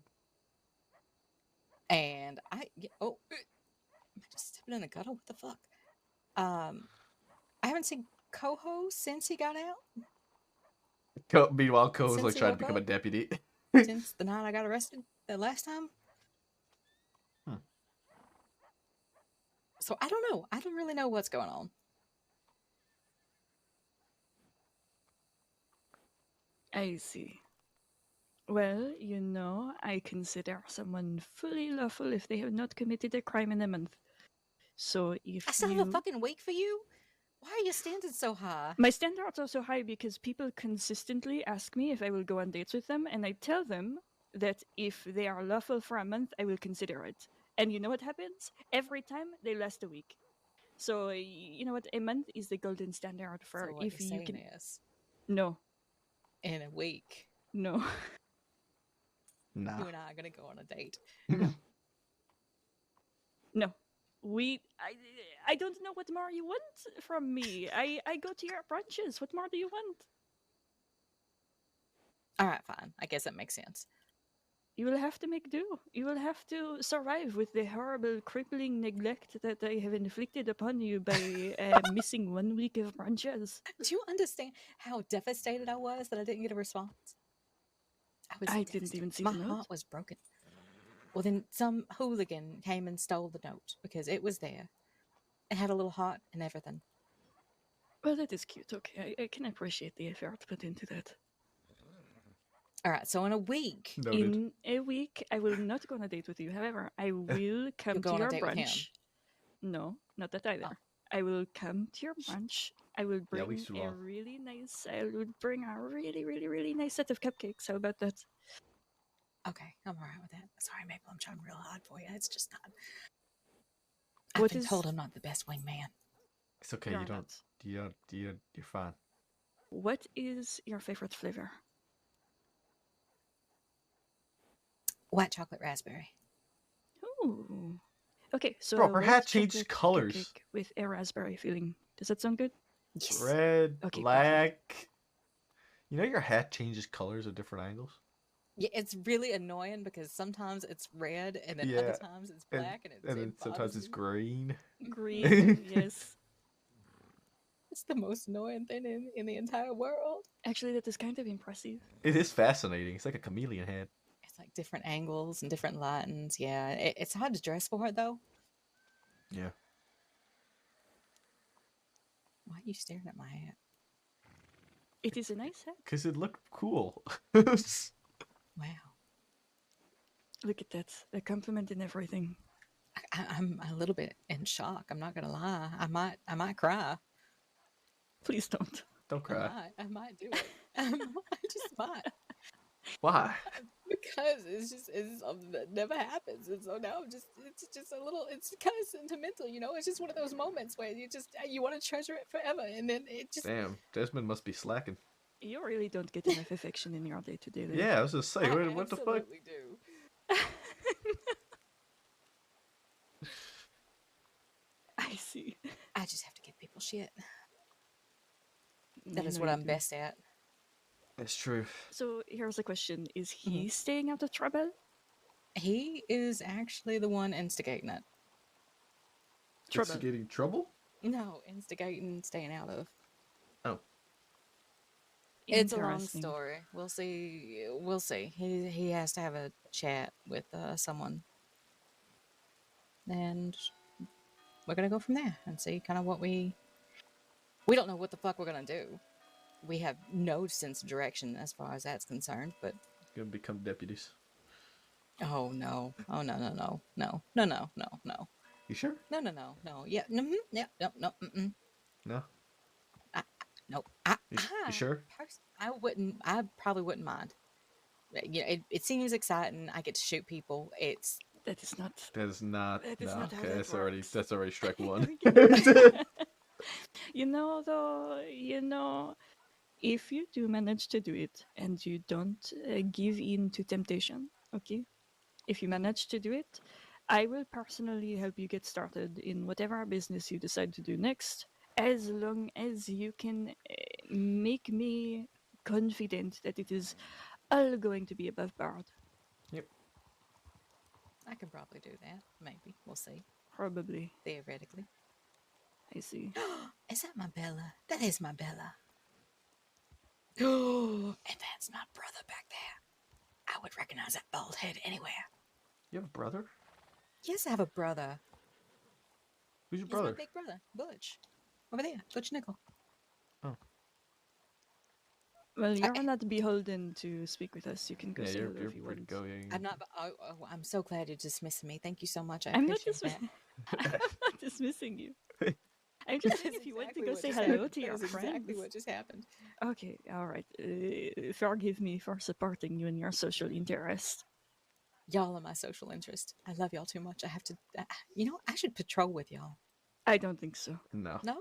And am I just stepping in the gutter? What the fuck? I haven't seen Coho since he got out. Meanwhile, Ko was Since like he trying to woke become a up? deputy. Since the night I got arrested the last time. So I don't know. I don't really know what's going on. I see. Well, you know, I consider someone fully lawful if they have not committed a crime in a month. So if I still you... have a fucking week for you? Why are your standards so high? My standards are so high because people consistently ask me if I will go on dates with them, and I tell them that if they are lawful for a month, I will consider it. And you know what happens? Every time, they last a week. So, you know what? A month is the golden standard for So what if you're you saying can... is, No. in a week, No. Nah. you and I are gonna go on a date. No. I don't know what more you want from me. I go to your brunches. What more do you want? Alright, fine. I guess that makes sense. You will have to make do. You will have to survive with the horrible, crippling neglect that I have inflicted upon you by missing 1 week of brunches. Do you understand how devastated I was that I didn't get a response? I didn't even see My the note. heart was broken. Well, then some hooligan came and stole the note because it was there. It had a little heart and everything. Well, that is cute. Okay, I can appreciate the effort put into that. All right, so in a week, In a week, I will not go on a date with you. However, I will come go to on a your date with him? brunch. No, not that either. I will come to your brunch. I will Yeah, bring week's too a long. really nice. I will bring a really, really, really nice set of cupcakes. How about that? okay, I'm all right with that. Sorry, Maple, I'm trying real hard for you. It's just not. I've What been is- told I'm not the best wingman. It's okay. You're You don't. You're fine. What is your favorite flavor? White chocolate raspberry. Ooh. Okay, so Bro, a her white hat changed chocolate colors. cupcake with a raspberry filling. Does that sound good? Yes. Red, Okay, black. You know your hat changes colors at different angles. Yeah, it's really annoying because sometimes it's red and then Yeah, other times it's black and, then it sometimes bothers it's me. green. Green, yes. It's the most annoying thing in the entire world. Actually, that is kind of impressive. It is fascinating. It's like a chameleon head. It's like different angles and different lightings. Yeah, it's hard to dress for it though. Yeah. Why are you staring at my hat? It is a nice hat. Because it looked cool. Wow. Look at that. A compliment in everything. I'm a little bit in shock. I'm not gonna lie. I might cry. Please don't. Don't cry. I might do it. I just might. Why? Because it's something that never happens, and so now it's just a little. It's kind of sentimental, you know. It's just one of those moments where you want to treasure it forever, and then it just. Damn, Desmond must be slacking. You really don't get enough affection in your day-to-day life. Yeah, I was just saying, I what the fuck? absolutely do. I see. I just have to give people shit. That I is know what you I'm do. best at. That's true. So here's a question: is he staying out of trouble? He is actually the one instigating it. Trouble. Instigating trouble? No, instigating, staying out of. Oh. It's a long Interesting. story. We'll see. We'll see. He has to have a chat with someone, and we're gonna go from there and see kind of what we don't know what the fuck we're gonna do. We have no sense of direction as far as that's concerned. But Gonna become deputies. oh no, oh no. You sure? No. Yeah, no. No. No. You sure? I probably wouldn't mind. You know, it seems exciting. I get to shoot people. That is not. That is not. That is no, not how okay, that that's already strike one. You know, though, if you do manage to do it and you don't give in to temptation, okay? If you manage to do it, I will personally help you get started in whatever business you decide to do next, as long as you can make me confident that it is all going to be above board. Yep. I can probably do that. Maybe. We'll see. Probably. Theoretically. I see. Is that my Bella? That is my Bella. Oh, and that's my brother back there. I would recognize that bald head anywhere. You have a brother? Yes, I have a brother. Who's your He's brother? my big brother, Butch. Over there, Butch Nickel. Well, you're not beholden to speak with us. You can go Yeah, say you're hello if you free to want. go. Yeah, I'm not. I'm so glad you're dismissing me. Thank you so much. I I'm not appreciate that. I'm not dismissing you. I'm just saying if you want to go say hello to your friends. Exactly what just happened. Okay, all right. Forgive me for supporting you in your social interest. Y'all are my social interest. I love y'all too much. I have to. I should patrol with y'all. I don't think so. No. No.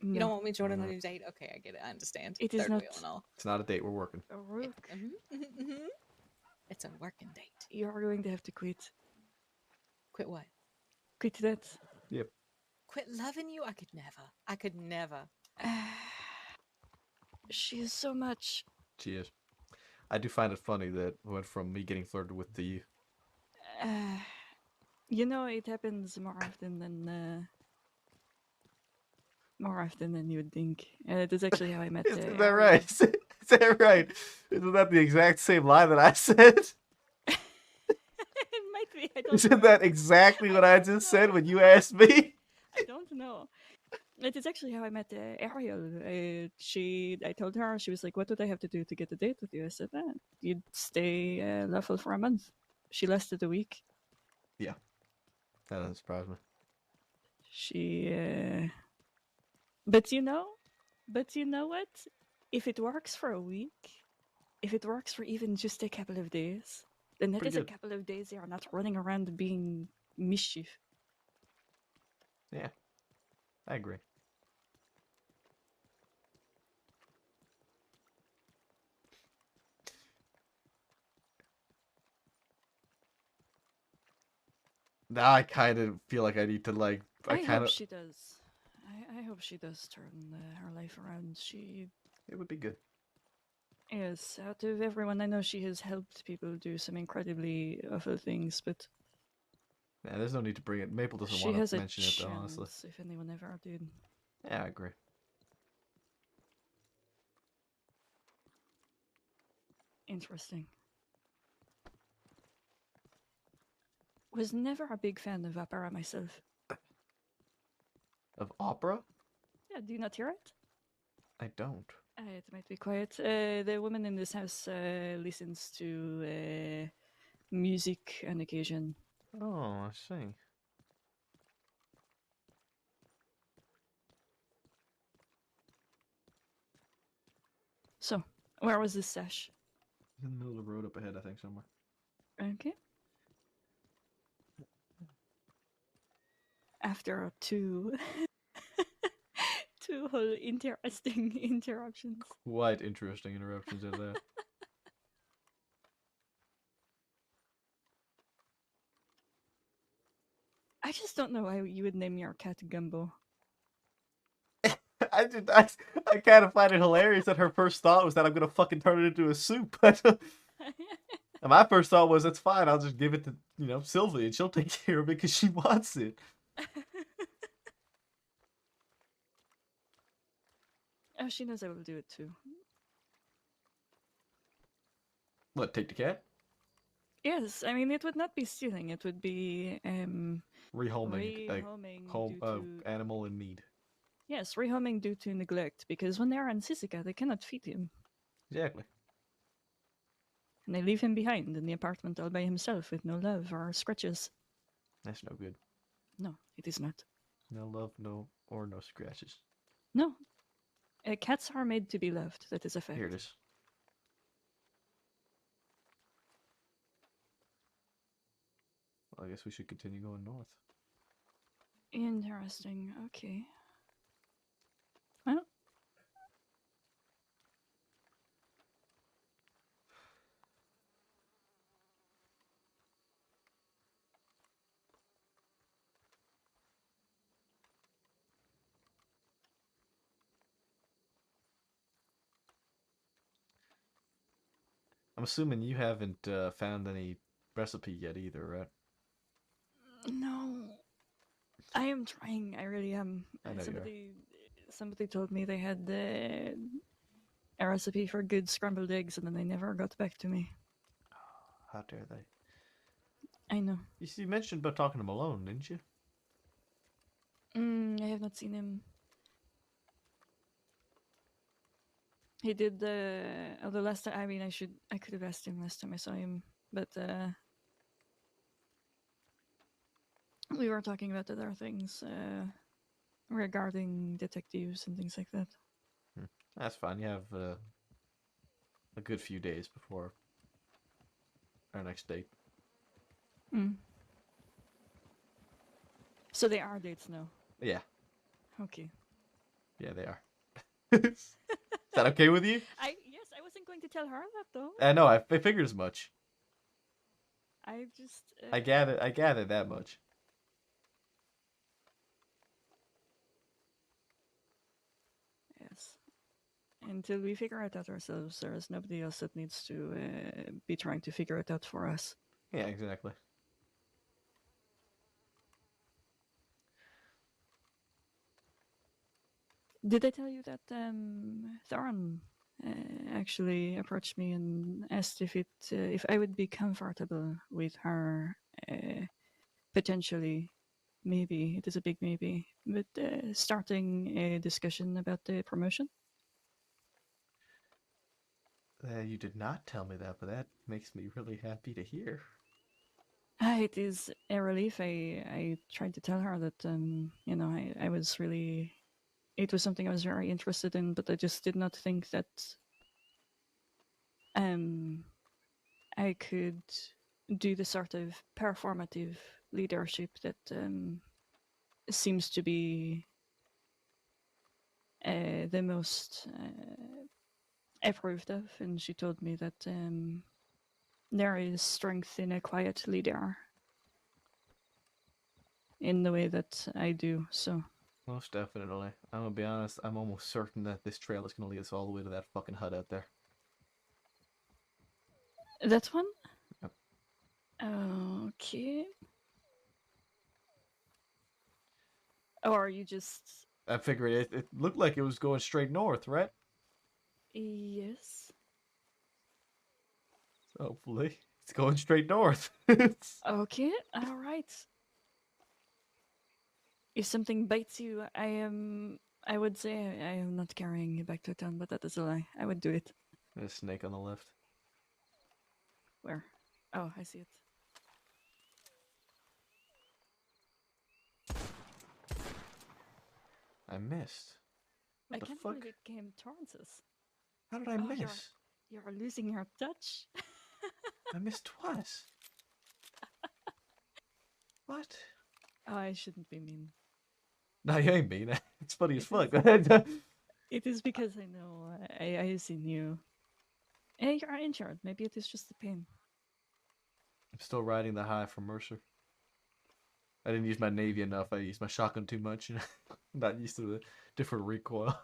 You don't want me joining on your date? Okay, I get it. I understand. It is Third not wheel and all. It's not a date. We're working. a work. It's a working date. You're going to have to quit. Quit what? Quit that. Yep. Quit loving you? I could never. I could never. She is so much. She is. I do find it funny that it went from me getting flirted with to you. It happens more often than you would think. It is actually how I met. Is that right? Is that right? Isn't that the exact same line that I said? It might be. I don't know. Isn't that exactly what I just said when you asked me? I don't know. It is actually how I met Ariel. I told her, she was like, "What would I have to do to get a date with you?" I said, "You'd stay level for a month." She lasted a week. Yeah, that doesn't surprise me. But you know what? If it works for a week, if it works for even just a couple of days, then that Pretty is good. a couple of days they are not running around being mischief. Yeah, I agree. Now I kind of feel like I need to like. I kind hope of. she does. I hope she does turn her life around. It would be good. Yes, out of everyone I know, she has helped people do some incredibly awful things, but Yeah, there's no need to bring it. Maple doesn't she want has to a mention it though, honestly. chance if anyone ever did. Yeah, I agree. Interesting. Was never a big fan of opera myself. Of opera? Yeah, do you not hear it? I don't. It might be quiet. The woman in this house listens to music on occasion. Oh, I see. So, where was this sesh? It's in the middle of the road up ahead, I think, somewhere. Okay. After two whole interesting interruptions. Quite interesting interruptions at that. I just don't know why you would name your cat Gumbo. I kind of find it hilarious that her first thought was that I'm gonna fucking turn it into a soup. And my first thought was, that's fine. I'll just give it to Sylvie, and she'll take care of it because she wants it. Oh, she knows I will do it too. What? Take the cat? Yes, I mean it would not be stealing. It would be Rehoming, rehoming home due to... animal in need. Yes, rehoming due to neglect, because when they are on Sisika, they cannot feed him. Exactly. And they leave him behind in the apartment all by himself with no love or scratches. That's no good. No, it is not. No love, no scratches. No. Cats are made to be loved. That is a fact. Here it is. I guess we should continue going north. Interesting. Okay. Well. I'm assuming you haven't found any recipe yet either, right? No. I am trying. I really am. I know you are. Somebody told me they had a recipe for good scrambled eggs, and then they never got back to me. How dare they? I know. You mentioned about talking to Malone, didn't you? I have not seen him. He did the last time. I mean, I could have asked him last time I saw him, but we were talking about other things regarding detectives and things like that. That's fine. You have a good few days before our next date. So they are dates now. Yeah. Okay. Yeah, they are. Is that okay with you? Yes, I wasn't going to tell her that though. I know. I figured as much. I just. I gathered that much. Yes. Until we figure it out ourselves, there is nobody else that needs to be trying to figure it out for us. Yeah, exactly. Did I tell you that Thorin actually approached me and asked if I would be comfortable with her potentially, maybe, it is a big maybe, but starting a discussion about the promotion? You did not tell me that, but that makes me really happy to hear. It is a relief. I tried to tell her that, I was really... It was something I was very interested in, but I just did not think that I could do the sort of performative leadership that seems to be the most approved of. And she told me that there is strength in a quiet leader in the way that I do, so... Most definitely. I'm gonna be honest, I'm almost certain that this trail is gonna lead us all the way to that fucking hut out there. That one? Yep. Okay. Or you just... I figured it looked like it was going straight north, right? Yes. So hopefully it's going straight north. Okay, alright. If something bites you, I would say I am not carrying you back to town, but that is a lie. I would do it. There's a snake on the left. Where? Oh, I see it. I missed. I What the can't fuck? believe it came towards us. How did I Oh, miss? You're losing your touch. I missed twice. What? Oh, I shouldn't be mean. No, you ain't mean. It's funny as fuck. It is because I know I have seen you. Hey, you're injured. Maybe it is just the pain. I'm still riding the high from Mercer. I didn't use my Navy enough. I used my shotgun too much. I'm not used to the different recoil.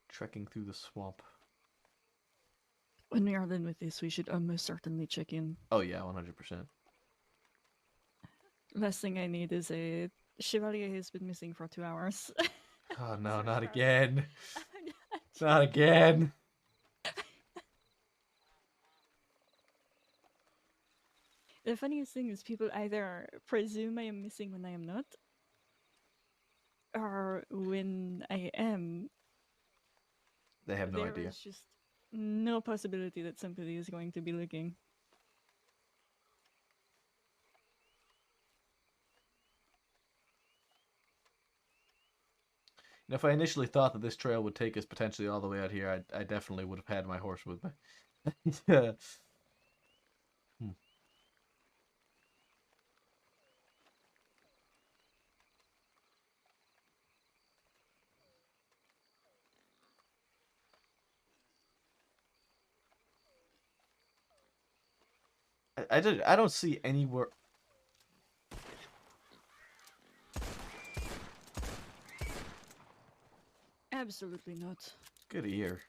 Trekking through the swamp. When we are done with this, we should almost certainly check in. Oh yeah, 100%. Last thing I need is a Chevalier has been missing for 2 hours. Oh no, not again. Not again. The funniest thing is people either presume I am missing when I am not, or when I am, They have no there idea. is just no possibility that somebody is going to be looking. And if I initially thought that this trail would take us potentially all the way out here, I definitely would have had my horse with me. Yeah. I don't see anywhere. Absolutely not. Good ear.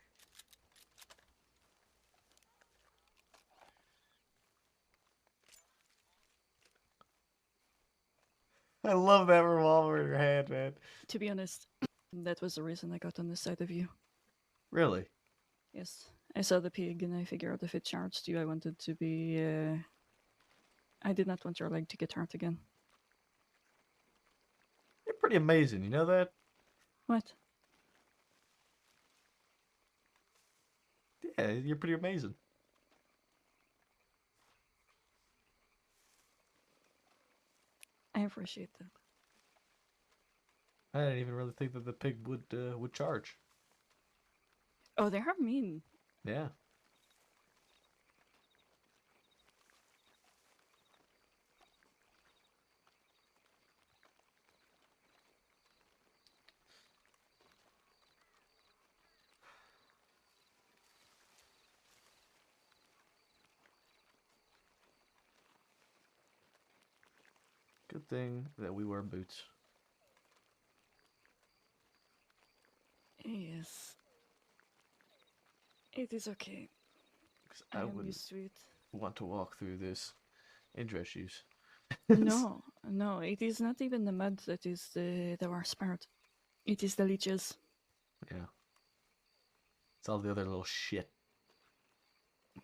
I love that revolver in your hand, man. To be honest, that was the reason I got on this side of you. Really? Yes. I saw the pig and I figured if it charged you, I wanted to be. I did not want your leg to get hurt again. You're pretty amazing, you know that? What? Yeah, you're pretty amazing. I appreciate that. I didn't even really think that the pig would charge. Oh, they are mean. Yeah. Good thing that we wear boots. Yes. It is okay. 'Cause I I am wouldn't used to it. want to walk through this in dress shoes. No, no, it is not even the mud that is the worst part. It is the leeches. Yeah. It's all the other little shit.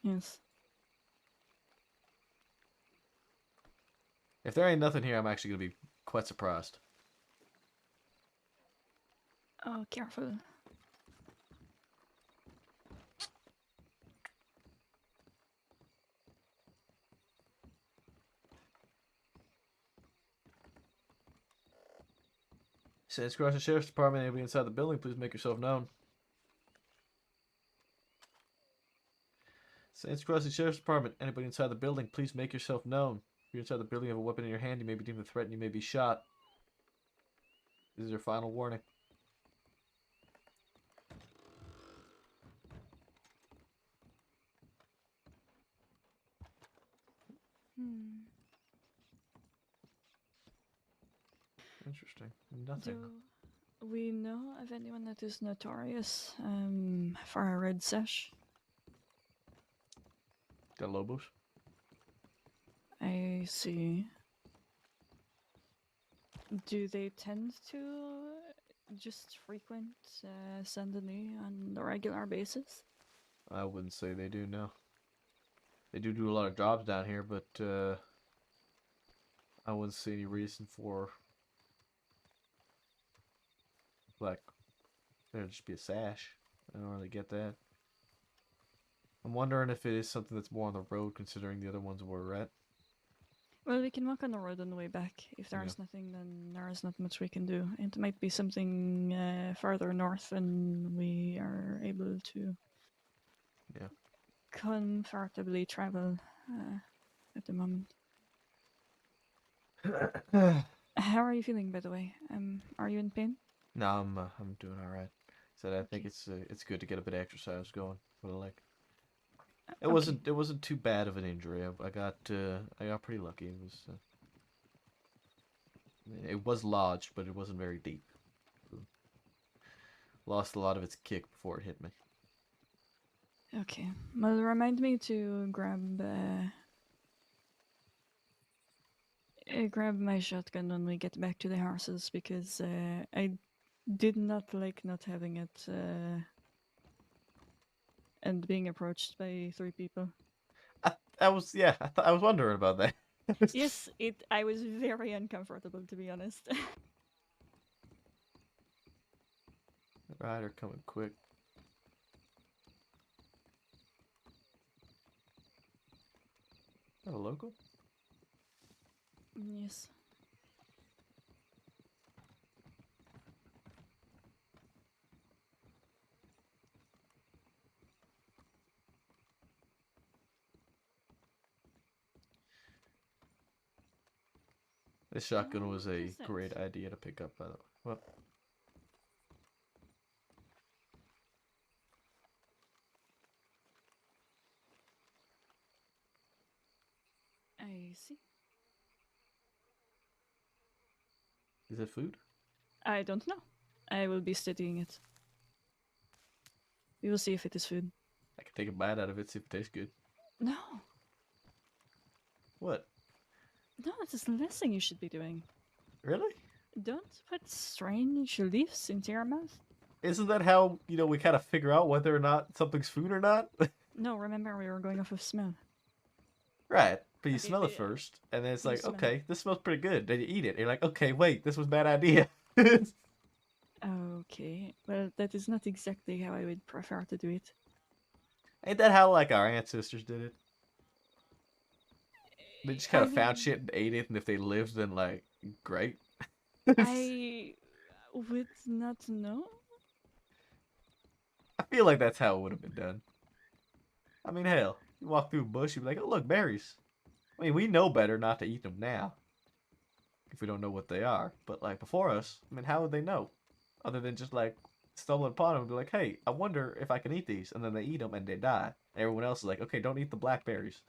Yes. If there ain't nothing here, I'm actually gonna be quite surprised. Oh, careful. Saints Crossing Sheriff's Department, anybody inside the building, please make yourself known. Saints Crossing Sheriff's Department, anybody inside the building, please make yourself known. If you're inside the building, you have a weapon in your hand, you may be deemed a threat and you may be shot. This is your final warning. Interesting. Nothing. Do we know of anyone that is notorious for a red sash? Got Lobos? I see. Do they tend to just frequent Saint Denis on a regular basis? I wouldn't say they do, no. They do a lot of jobs down here, but I wouldn't see any reason for, like, there'd just be a sash. I don't really get that. I'm wondering if it is something that's more on the road, considering the other ones we're at. Well, we can walk on the road on the way back. If there's nothing, then there is not much we can do. It might be something farther north, and we are able to comfortably travel at the moment. How are you feeling, by the way? Are you in pain? No, I'm doing all right. So I think it's good to get a bit of exercise going for the leg. It wasn't too bad of an injury. I got pretty lucky. It was lodged, but it wasn't very deep. Lost a lot of its kick before it hit me. Okay. Well, remind me to grab my shotgun when we get back to the horses, because I did not like not having it and being approached by 3 people. I was wondering about that. Yes, I was very uncomfortable, to be honest. Rider coming quick. That a local? Yes. This shotgun was a great idea to pick up, by the way. Well, I see. is it food? I don't know. I will be studying it. We will see if it is food. I can take a bite out of it, see if it tastes good. No. What? No, that is the last thing you should be doing. Really? Don't put strange leaves into your mouth. Isn't that how, we kind of figure out whether or not something's food or not? No, remember we were going off of smell. Right. But you Okay, smell it yeah. first, and then it's You like, smell okay, this smells pretty good. Then you eat it. And you're like, okay, wait, this was a bad idea. Okay, well, that is not exactly how I would prefer to do it. Ain't that how, like, our ancestors did it? They just kind I of found mean- shit and ate it, and if they lived, then, like, great. I would not know. I feel like that's how it would have been done. I mean, hell, you walk through a bush, you'd be like, oh, look, berries. I mean, we know better not to eat them now. If we don't know what they are. But, like, before us, I mean, how would they know? Other than just, like, stumble upon them and be like, hey, I wonder if I can eat these. And then they eat them and they die. Everyone else is like, okay, don't eat the blackberries.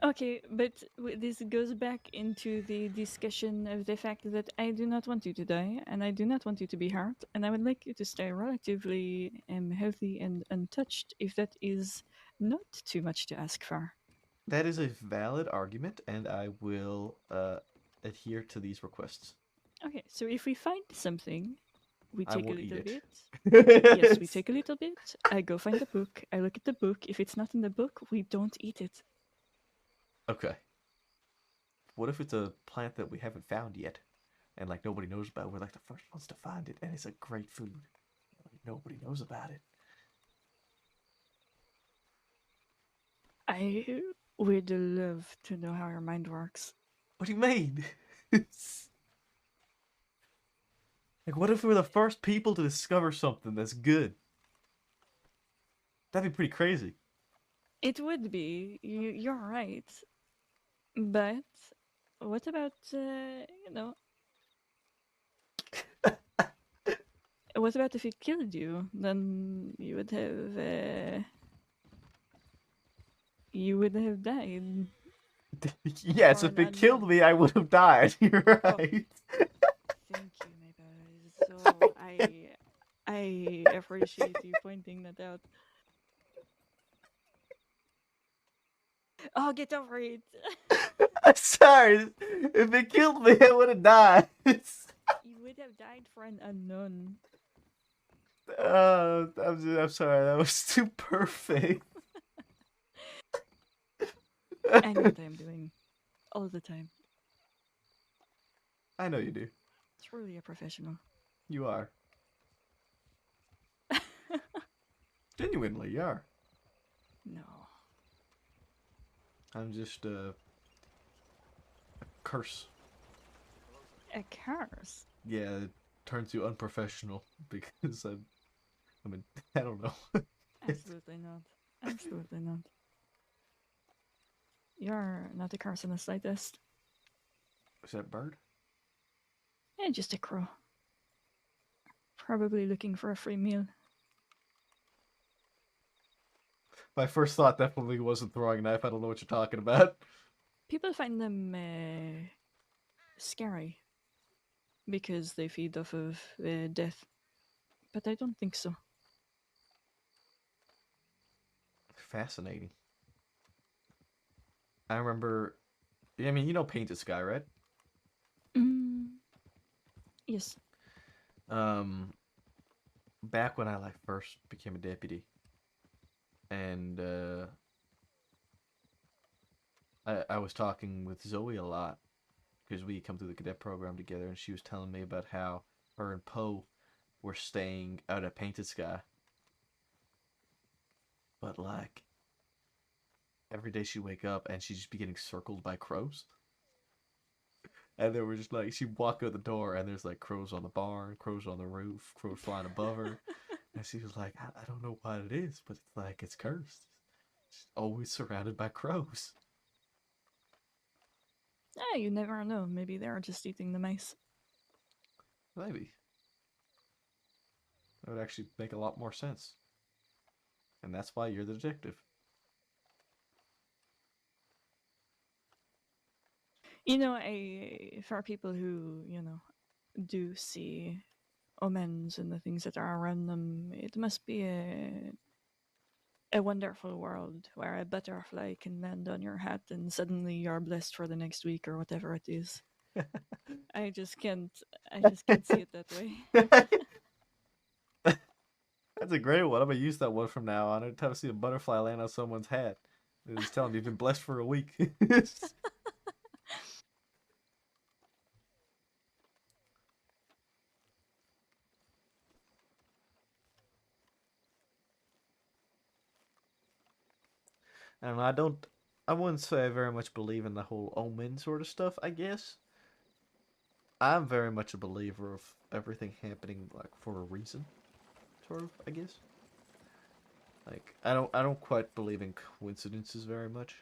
Okay, but this goes back into the discussion of the fact that I do not want you to die, and I do not want you to be hurt, and I would like you to stay relatively healthy and untouched, if that is not too much to ask for. That is a valid argument, and I will adhere to these requests. Okay, so if we find something, we I take a will eat little it. bit. Yes, we take a little bit. I go find the book. I look at the book. If it's not in the book, we don't eat it. Okay. What if it's a plant that we haven't found yet? And, like, nobody knows about it? We're, like, the first ones to find it, and it's a great food. Like, nobody knows about it. I would love to know how your mind works. What do you mean? Like, what if we're the first people to discover something that's good? That'd be pretty crazy. It would be. You're right. But what about, what about if it killed you? Then you would have, died. Yes, Or if it not killed me, I would have died. You're right. Thank you, my boy. So I appreciate you pointing that out. Oh, get over it. I'm sorry. If it killed me, I would have died. You would have died for an unknown. I'm sorry. That was too perfect. I know what I'm doing. All the time. I know you do. Truly a professional. You are. Genuinely, you are. No. I'm just a curse. A curse? Yeah, it turns you unprofessional because I mean, I don't know. Absolutely not. Absolutely not. You're not a curse in the slightest. Is that a bird? Yeah, just a crow. Probably looking for a free meal. My first thought definitely wasn't throwing a knife. I don't know what you're talking about. People find them scary because they feed off of death, but I don't think so. Fascinating. I remember. I mean, you know Painted Sky, right? Yes. Back when I first became a deputy, and I was talking with Zoe a lot because we come through the cadet program together, and she was telling me about how her and Poe were staying out at Painted Sky. But every day she'd wake up and she'd just be getting circled by crows. And they were just she'd walk out the door and there's crows on the barn, crows on the roof, crows flying above her. And she was like, I don't know what it is, but it's cursed. She's always surrounded by crows. You never know. Maybe they're just eating the mice. Maybe. That would actually make a lot more sense. And that's why you're the detective. You know, for people who, do see omens and the things that are around them, it must be a wonderful world where a butterfly can land on your hat and suddenly you're blessed for the next week or whatever it is. I just can't see it that way. That's a great one. I'm gonna use that one from now on. Every time I see a butterfly land on someone's hat, it's telling me you've been blessed for a week. And I wouldn't say I very much believe in the whole omen sort of stuff, I guess. I'm very much a believer of everything happening like for a reason, sort of, I guess. Like I don't quite believe in coincidences very much.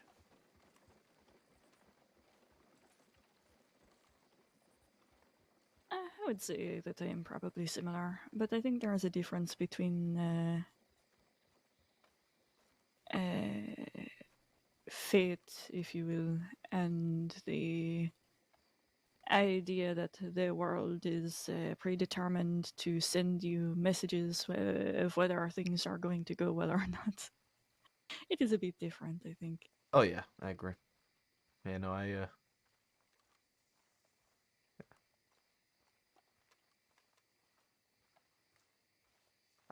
I would say that I am probably similar, but I think there is a difference between fate, if you will, and the idea that the world is predetermined to send you messages of whether things are going to go well or not. It is a bit different, I think. Oh yeah, I agree. Yeah, no, I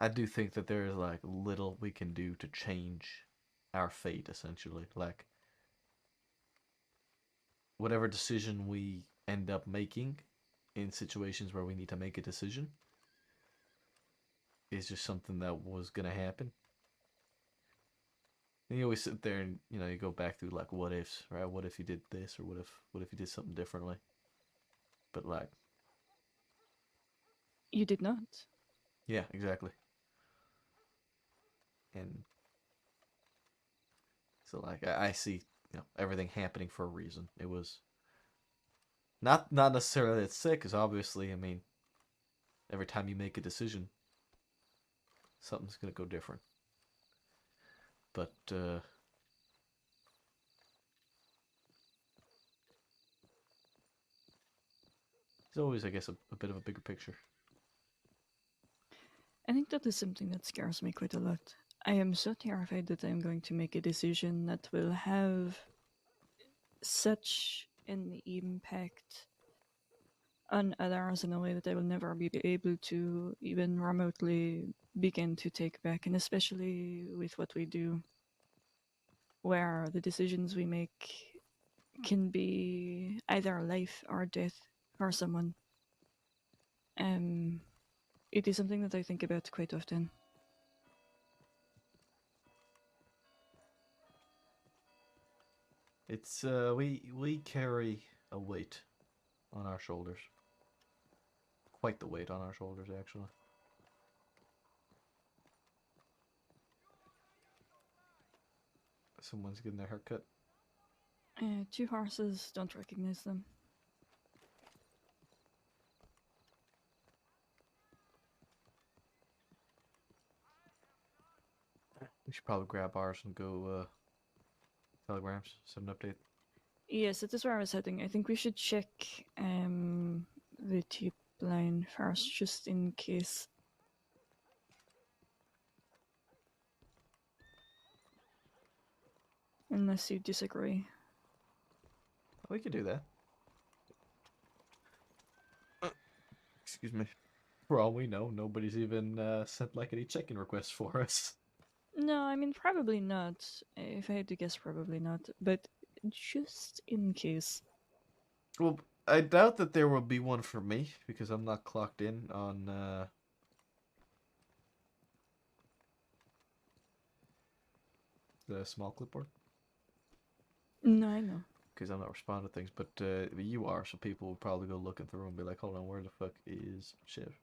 do think that there is like little we can do to change our fate, essentially. Like whatever decision we end up making in situations where we need to make a decision is just something that was gonna happen. And you always sit there and you go back through like what ifs, right? What if you did this, or what if you did something differently? But like, you did not. Yeah, exactly. And so like I see everything happening for a reason. It was not necessarily that sick, because obviously, I mean, every time you make a decision, something's gonna go different. But it's always, I guess, a bit of a bigger picture. I think that is something that scares me quite a lot. I am so terrified that I'm going to make a decision that will have such an impact on others in a way that I will never be able to even remotely begin to take back, and especially with what we do, where the decisions we make can be either life or death for someone. It is something that I think about quite often. It's we carry a weight on our shoulders. Quite the weight on our shoulders, actually. Someone's getting their haircut. 2 horses, don't recognize them. We should probably grab ours and go telegrams, send an update. Yes, that is where I was heading. I think we should check the tip line first, just in case. Unless you disagree. We could do that. Excuse me. For all we know, nobody's even sent like any check-in requests for us. No, I mean, probably not. If I had to guess, probably not. But just in case. Well, I doubt that there will be one for me, because I'm not clocked in on the small clipboard. No, I know. Because I'm not responding to things, but you are, so people will probably go looking through and be like, hold on, where the fuck is Shiv?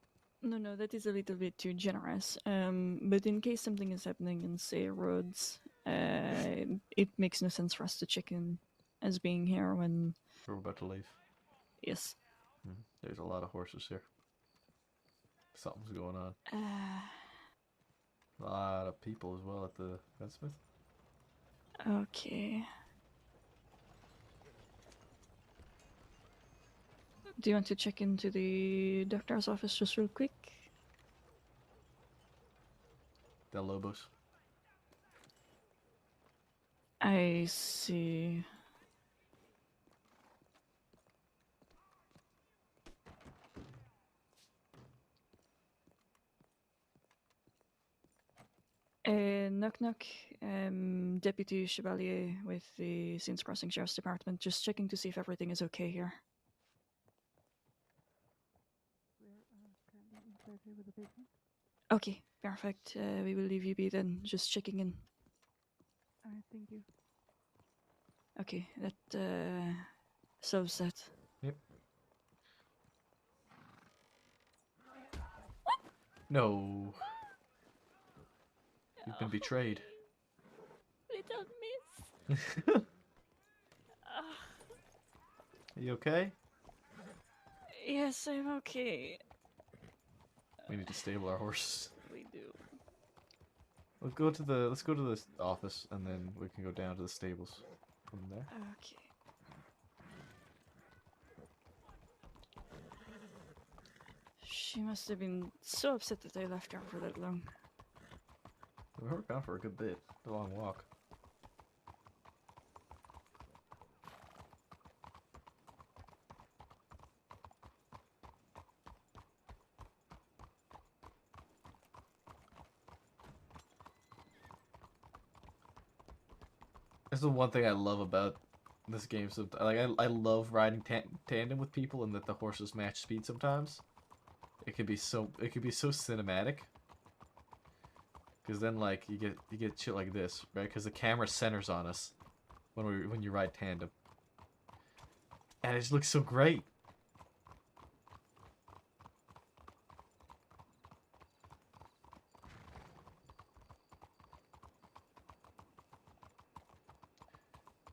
No, that is a little bit too generous. But in case something is happening in, say, roads, it makes no sense for us to check in as being here when. We're about to leave. Yes. There's a lot of horses here. Something's going on. A lot of people as well at the gunsmith. Okay. Do you want to check into the doctor's office just real quick? Del Lobos. I see. Knock knock. Deputy Chevalier with the Saints Crossing Sheriff's Department. Just checking to see if everything is okay here. Okay, perfect. We will leave you be then. Just checking in. Alright, thank you. Okay, that solves that. Yep. No. You've been betrayed. Little miss. Are you okay? Yes, I'm okay. We need to stable our horses. We do. Let's go to the office and then we can go down to the stables from there. Okay. She must have been so upset that I left her for that long. We were gone for a good bit. A long walk. This is the one thing I love about this game. So, like, I love riding tandem with people, and that the horses match speed sometimes. It could be so cinematic. Because then, like, you get shit like this, right? Because the camera centers on us when you ride tandem, and it just looks so great.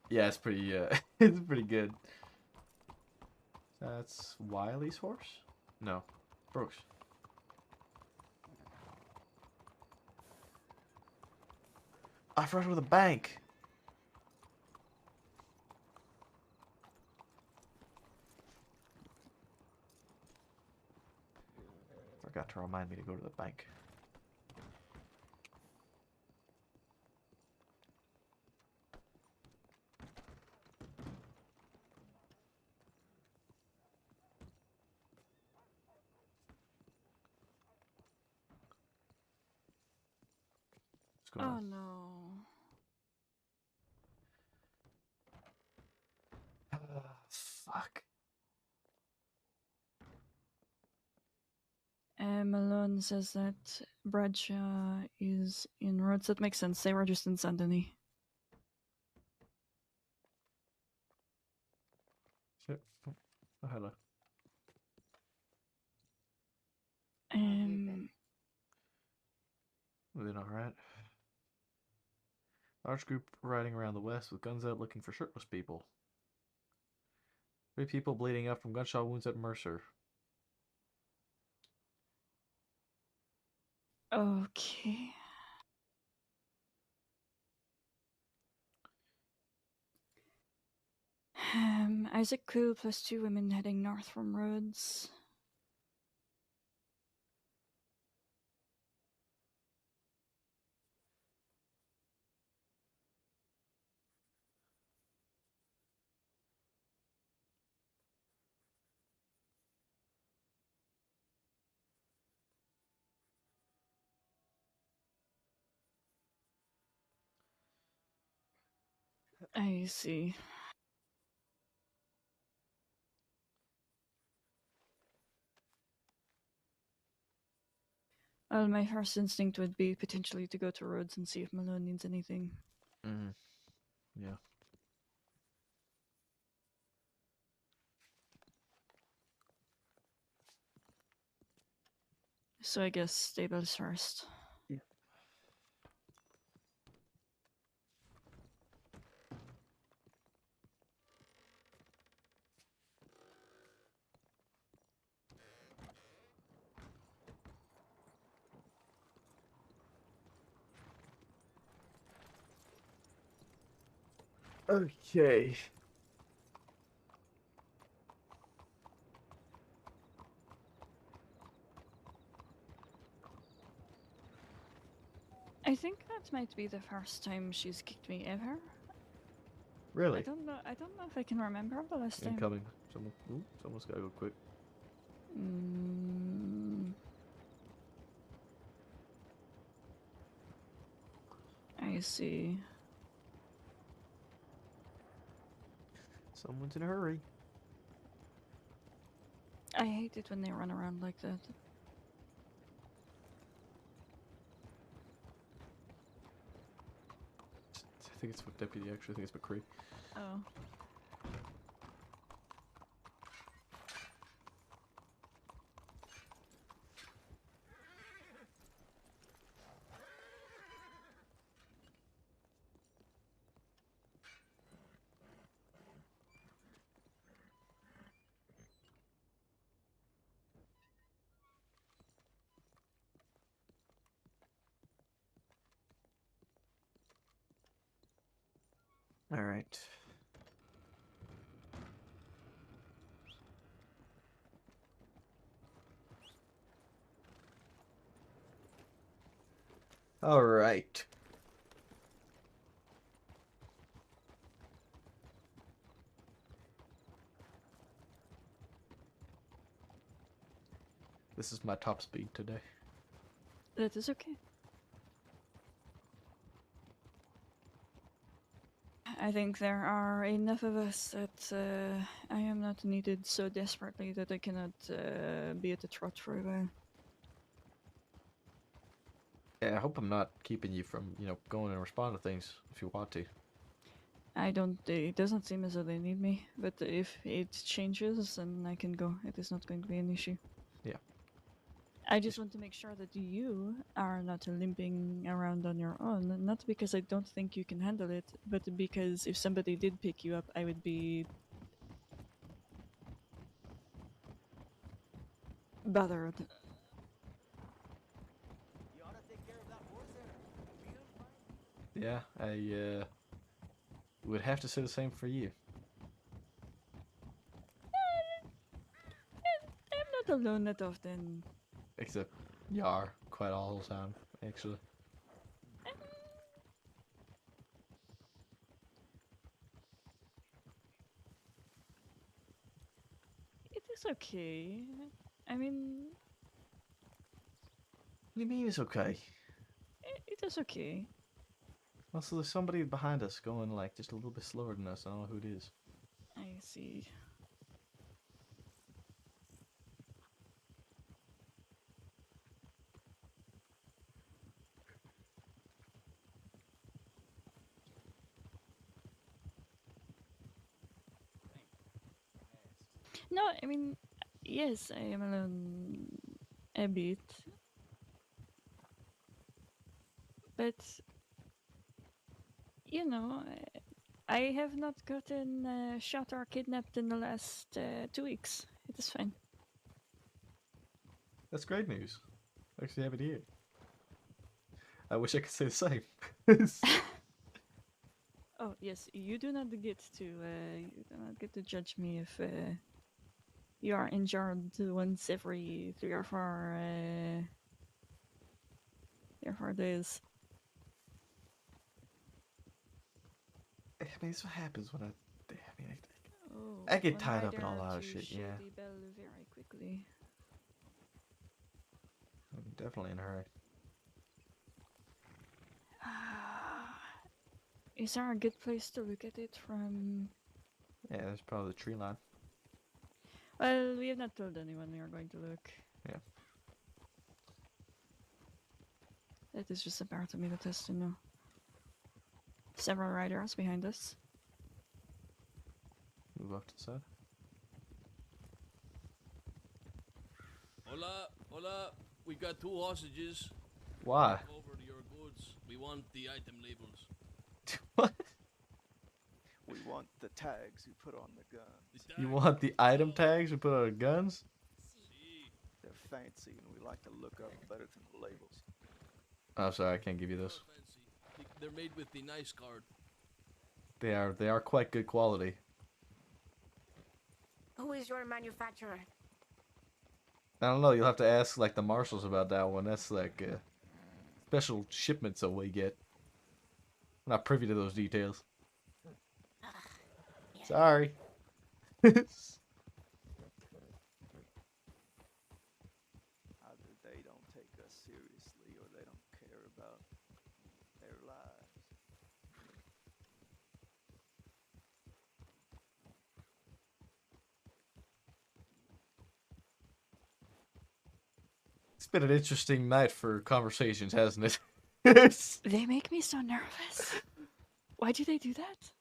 Yeah, it's pretty. It's pretty good. That's Wiley's horse? No, Brooks. I forgot with a bank. Forgot to remind me to go to the bank. What's going Oh on? no. Fuck. Malone says that Bradshaw is in Rhodes. That makes sense. They were just in Saint Denis. Shit. Oh, hello. Moving alright. Large group riding around the west with guns out looking for shirtless people. 3 people bleeding out from gunshot wounds at Mercer. Okay. Isaac Quill plus 2 women heading north from Rhodes. I see. Well, my first instinct would be potentially to go to Rhodes and see if Malone needs anything. Yeah. So I guess stables first. Yeah. Okay. I think that might be the first time she's kicked me ever. Really? I don't know. I don't know if I can remember the last time. Incoming. Someone's gotta go quick. I see. Someone's in a hurry. I hate it when they run around like that. I think it's with Deputy, actually. I think it's McCree. Oh. All right. All right. This is my top speed today. That is okay. I think there are enough of us that I am not needed so desperately that I cannot be at the trot for a while. Yeah, I hope I'm not keeping you from, going and respond to things if you want to. I don't. It doesn't seem as though they need me, but if it changes, then I can go. It is not going to be an issue. Yeah. I just want to make sure that you are not limping around on your own. Not because I don't think you can handle it, but because if somebody did pick you up, I would be bothered. Yeah, I would have to say the same for you. I'm not alone that often. Except you are quite all the time, actually. It is okay. I mean, What do you mean it's okay? it is okay. Also, there's somebody behind us going like just a little bit slower than us. I don't know who it is. I see. No, I mean, yes, I am alone a bit. But, I have not gotten shot or kidnapped in the last 2 weeks. It is fine. That's great news. Actually, have it here. I wish I could say the same. Oh yes, you do not get to judge me if you are injured once every 3 or 4 days. I mean, it's what happens when I get one tied up in a rider lot of to shit. Yeah, Shady Bell very quickly. I'm definitely in a hurry. Is there a good place to look at it from? Yeah, there's probably the tree line. Well, we have not told anyone we are going to look. Yeah. That is just a part of me that has to know. Several riders behind us. Move off to the side. Hola, hola. We got 2 hostages. Why? Over to your goods. We want the item labels. What? We want the tags you put on the guns. You want the item tags we put on our guns? They're fancy and we like to look up better than the labels. Oh, sorry, I can't give you those. They're made with the nice card. They are quite good quality. Who is your manufacturer? I don't know. You'll have to ask like the marshals about that one. That's like special shipments that we get. I'm not privy to those details. Sorry. Either they don't take us seriously or they don't care about their lives. It's been an interesting night for conversations, hasn't it? They make me so nervous. Why do they do that?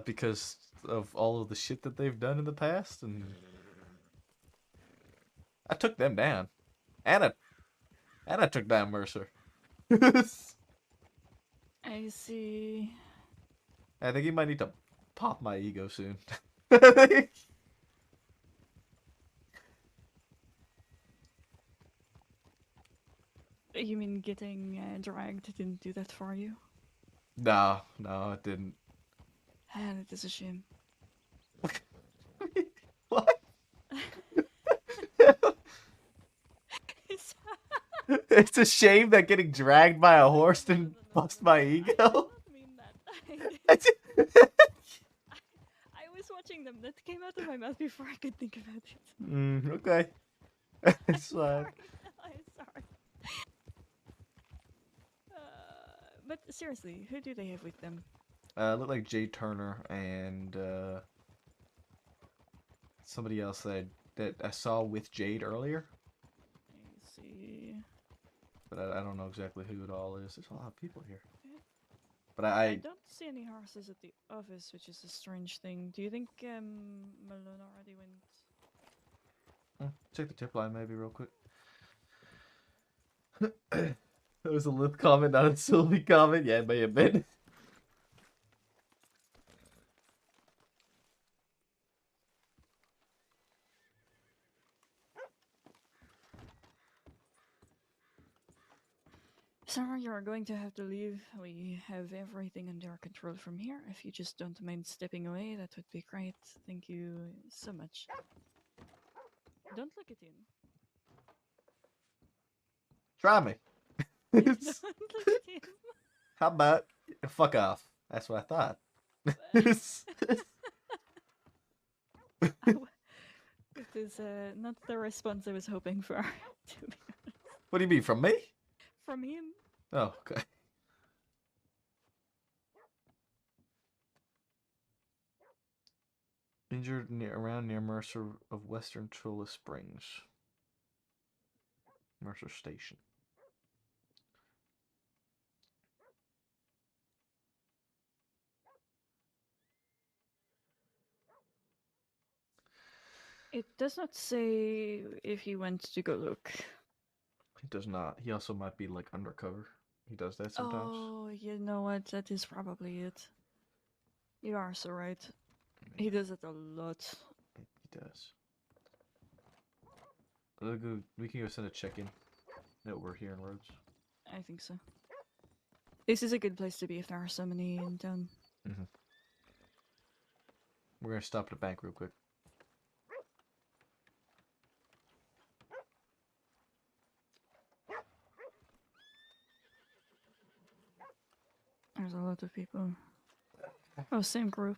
Because of all of the shit that they've done in the past, and I took them down. And I took down Mercer. I see. I think you might need to pop my ego soon. You mean getting dragged didn't do that for you? No, it didn't. And it is a shame. It's a shame that getting dragged by a horse didn't bust my ego. I was watching them. That came out of my mouth before I could think about it. Okay. It's fine. I'm sorry. But seriously, who do they have with them? Looked like Jade Turner and somebody else that I saw with Jade earlier. I see. But I don't know exactly who it all is. There's a lot of people here. But I don't see any horses at the office, which is a strange thing. Do you think Malone already went? Check the tip line maybe real quick. That was a Lith comment, not a Sylvie comment. Yeah, it may have been. Sarah, you're going to have to leave. We have everything under control from here. If you just don't mind stepping away, that would be great. Thank you so much. Don't look at him. Try me. Don't look at him. How about fuck off? That's what I thought. It is not the response I was hoping for, to be honest. What do you mean, from me? From him. Oh, okay. Injured around near Mercer of Western Chula Springs. Mercer Station. It does not say if he went to go look. He does not. He also might be like undercover. He does that sometimes. Oh, you know what? That is probably it. You are so right. He does it a lot. He does. We can go send a check-in. No, we're here in Rhodes. I think so. This is a good place to be if there are so many in town. We're gonna stop at a bank real quick. There's a lot of people. Oh, same group.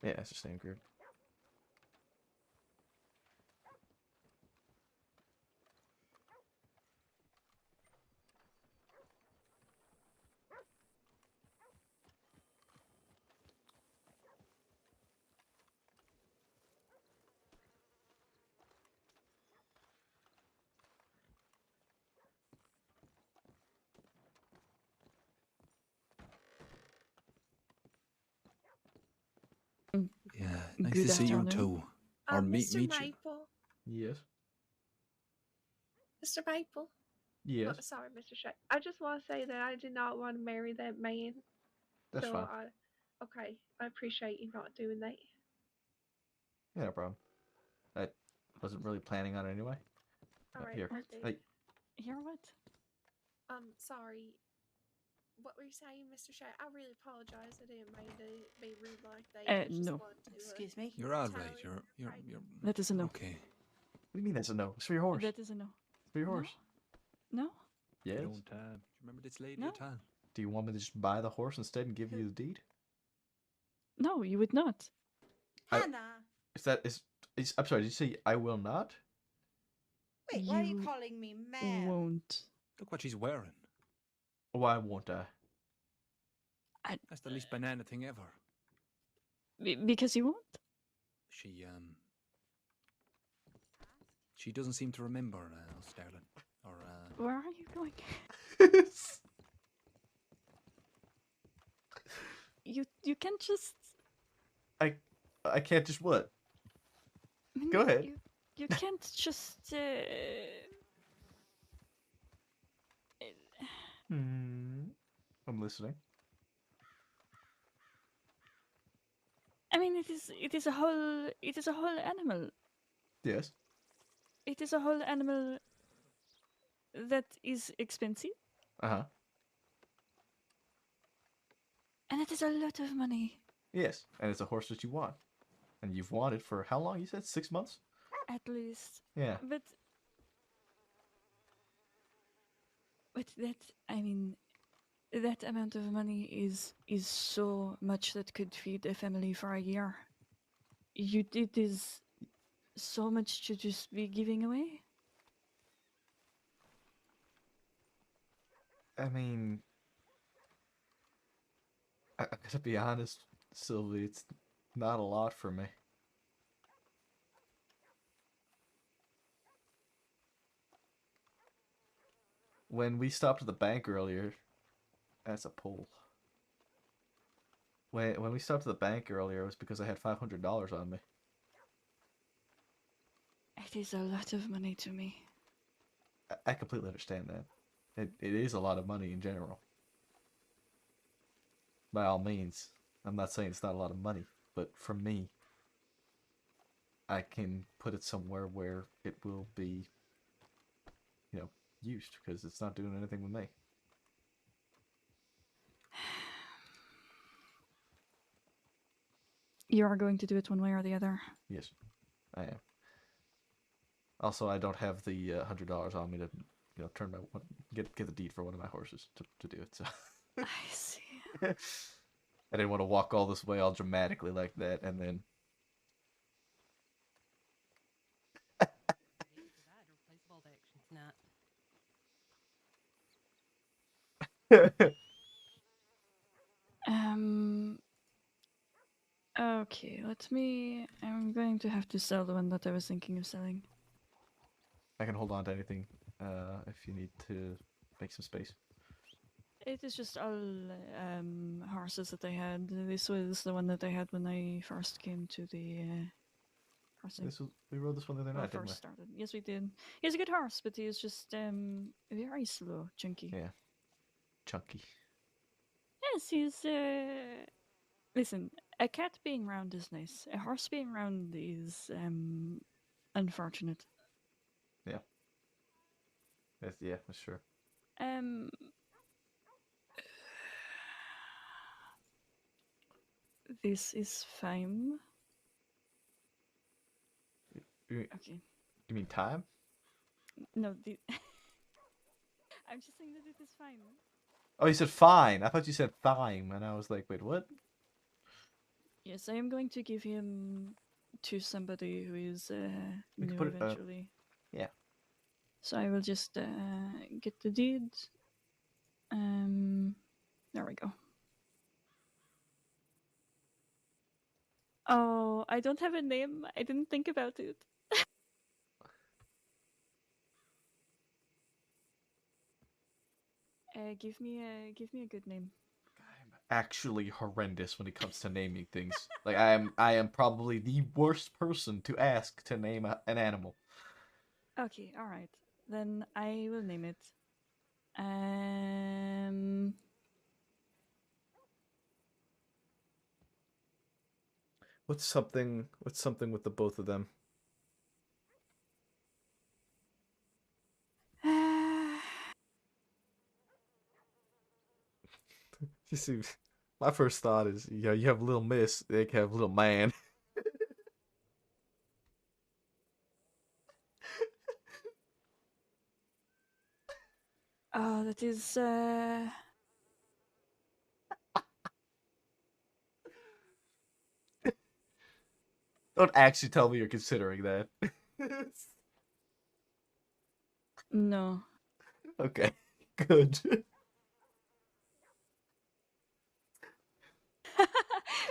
Yeah, it's the same group. Yeah, nice Good to see you afternoon. too. Or meet Mr. you. Maple. Yes. Mr. Maple. Yes. Oh, sorry, Mr. Shay. I just want to say that I did not want to marry that man. That's so fine. Okay, I appreciate you not doing that. Yeah, no problem. I wasn't really planning on it anyway. All right, Here. I did. Hey. Here what? Sorry. what were you saying, Mr. Shay? I really apologize. I didn't mean to be rude like that. I just No. wanted to, Excuse me? You're all tell right. you. You're. That is a no. Okay. What do you mean that's a no? It's for your horse. That is a no. It's for your horse. No? Yes. You don't remember this lady No. at all? Do you want me to just buy the horse instead and give you the deed? No, you would not. Hannah! I'm sorry, did you say I will not? Wait, why are you You calling me ma'am? Won't. Look what she's wearing. Why won't I? That's the least banana thing ever. Because you won't? She doesn't seem to remember, Sterling. Or Where are you going? You can't just. I can't just what? I mean, Go ahead. You can't just. I'm listening. I mean, it is a whole animal. Yes. It is a whole animal that is expensive, Uh-huh. and it is a lot of money. Yes, and it's a horse that you want. And you've wanted for how long? You said 6 months? At least. Yeah. But that, I mean, that amount of money is so much that could feed a family for a year. It is so much to just be giving away. I mean, I gotta be honest, Sylvie, it's not a lot for me. When we stopped at the bank earlier, that's a pull. When we stopped at the bank earlier, it was because I had $500 on me. It is a lot of money to me. I completely understand that. It is a lot of money in general. By all means, I'm not saying it's not a lot of money, but for me, I can put it somewhere where it will be, used, because it's not doing anything with me. You are going to do it one way or the other. Yes, I am. Also, I don't have the $100 on me to, turn my get the deed for one of my horses to do it. So I see. I didn't want to walk all this way all dramatically like that, and then. Okay, I'm going to have to sell the one that I was thinking of selling. I can hold on to anything if you need to make some space. It is just all horses that I had. This was the one that I had when I first came to the crossing. We rode this one the other night, didn't we? First started. Yes, we did. He's a good horse, but he is just very slow, chunky. Yeah, chunky. Yes, he's. Listen, a cat being round is nice. A horse being round is unfortunate. Yeah. That's true. This is fine. Okay. You mean time? No, I'm just saying that it is fine. Oh, you said fine. I thought you said thyme, and I was like, wait, what? Yes, I am going to give him to somebody who is We can new put it, eventually. Yeah. So I will just get the deed. There we go. Oh, I don't have a name. I didn't think about it. Give me a good name. Actually horrendous when it comes to naming things. Like I am probably the worst person to ask to name an animal. Okay, all right. Then I will name it. What's something with the both of them? You see, my first thought is, you know, you have little miss, they can have little man. Oh, that is. Don't actually tell me you're considering that. No. Okay, good.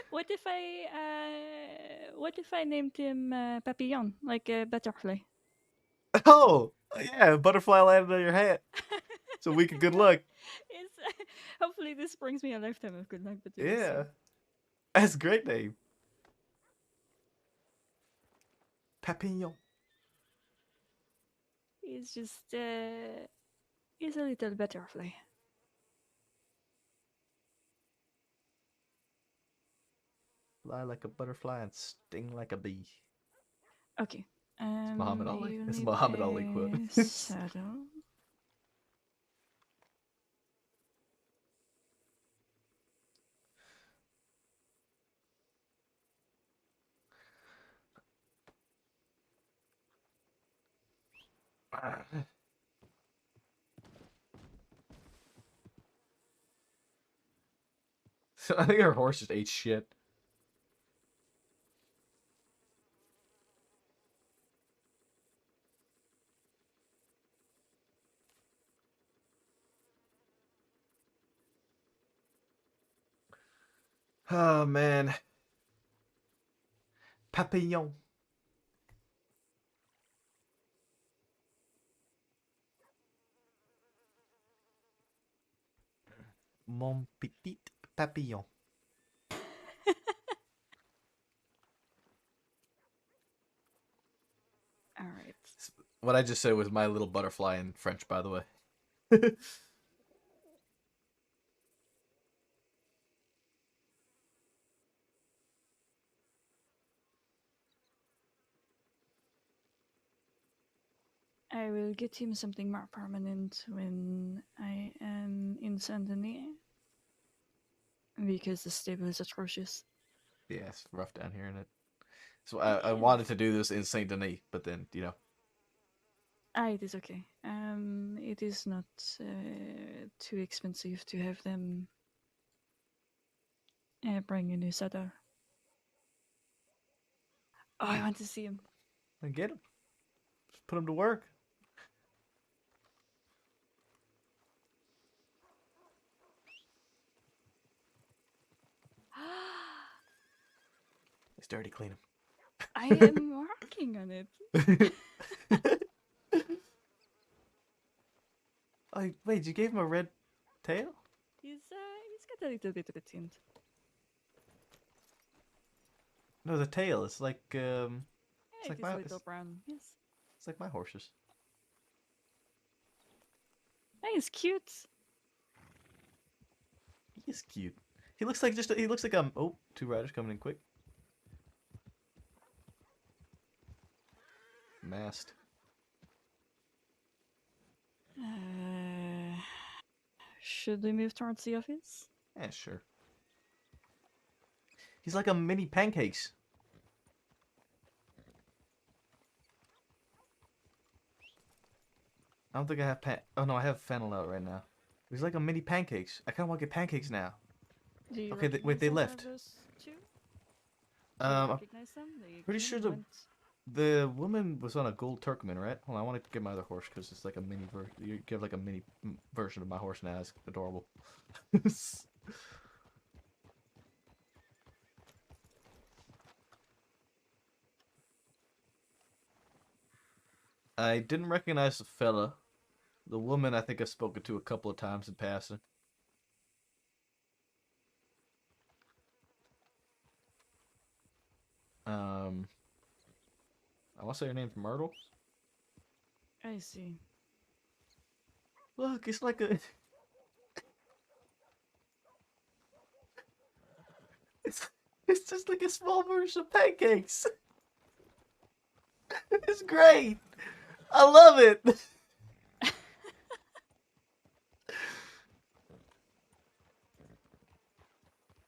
What if I named him Papillon, like a butterfly? Oh, yeah, butterfly landed on your hat. It's a week of good luck. It's, hopefully this brings me a lifetime of good luck, but we'll see. Yeah. That's a great name. Papillon. He's just he's a little butterfly. Fly like a butterfly and sting like a bee. Okay. It's Muhammad Ali. you It's a need Muhammad Ali a quote. Saddle. So I think our horse just ate shit. Oh man. Papillon. Mon petit papillon. All right. What I just said was my little butterfly in French, by the way. I will get him something more permanent when I am in Saint Denis. Because the stable is atrocious. Yeah, it's rough down here, isn't it? So I wanted to do this in Saint Denis, but then, you know. It is okay. It is not too expensive to have them bring a new saddle. Oh, I want to see him. Then get him. Just put him to work. It's dirty, clean him. I am working on it. Oh, wait, you gave him a red tail? He's got a little bit of a tint. No, the tail. It's like it's Yeah, like it is my a little brown. Yes. it's like my horses. Hey, he's cute. He is cute. He looks like oh, 2 riders coming in quick. Mast. Should we move towards the office? Yeah, sure. He's like a mini pancakes. I don't think I have oh no, I have fennel out right now. He's like a mini pancakes. I kind of want to get pancakes now. Do you Okay, wait, they recognize left. any of those two? Do you I'm recognize them? They pretty came sure and the went. the woman was on a gold Turkmen, right? Hold on, I want to get my other horse because it's like a mini version. You give like a mini version of my horse now. It's adorable. I didn't recognize the fella. The woman I think I've spoken to a couple of times in passing. I want to say her name's Myrtle. I see. Look, it's like a... It's just like a small version of pancakes. It's great. I love it.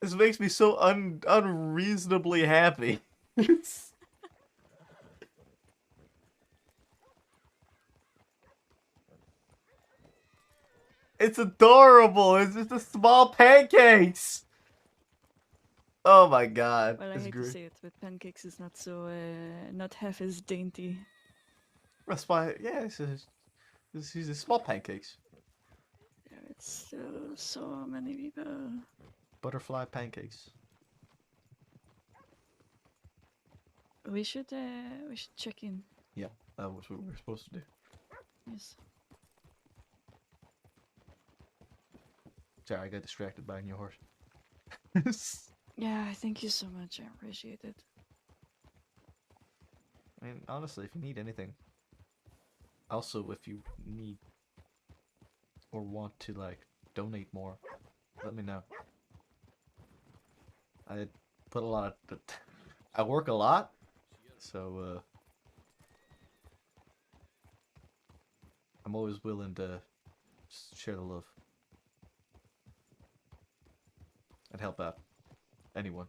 This makes me so unreasonably happy. It's adorable. It's just a small pancakes. Oh my god. Well, I it's hate great. to say it, but pancakes is not so, not half as dainty. That's why, yeah, it's small pancakes. There are still so many people. Butterfly pancakes. We should check in. Yeah, that was what we were supposed to do. Yes. Sorry, I got distracted by your horse. Yeah, thank you so much. I appreciate it. I mean, honestly, if you need anything. Also, if you need or want to, like, donate more, let me know. I put a lot of... I work a lot, so, I'm always willing to share the love. And help out. Anyone.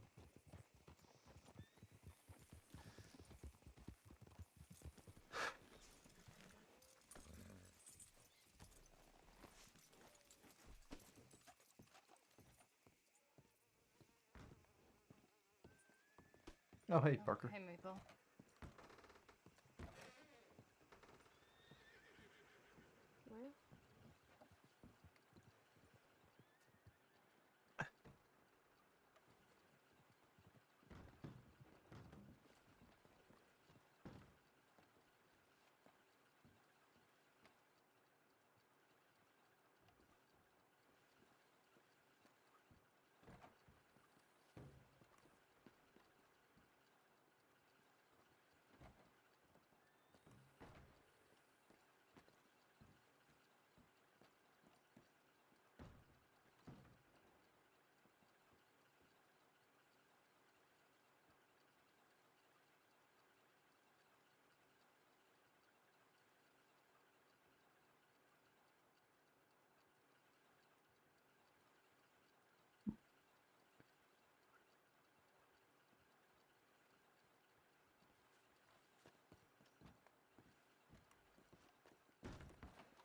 Oh, hey, Parker. Hey, Maple.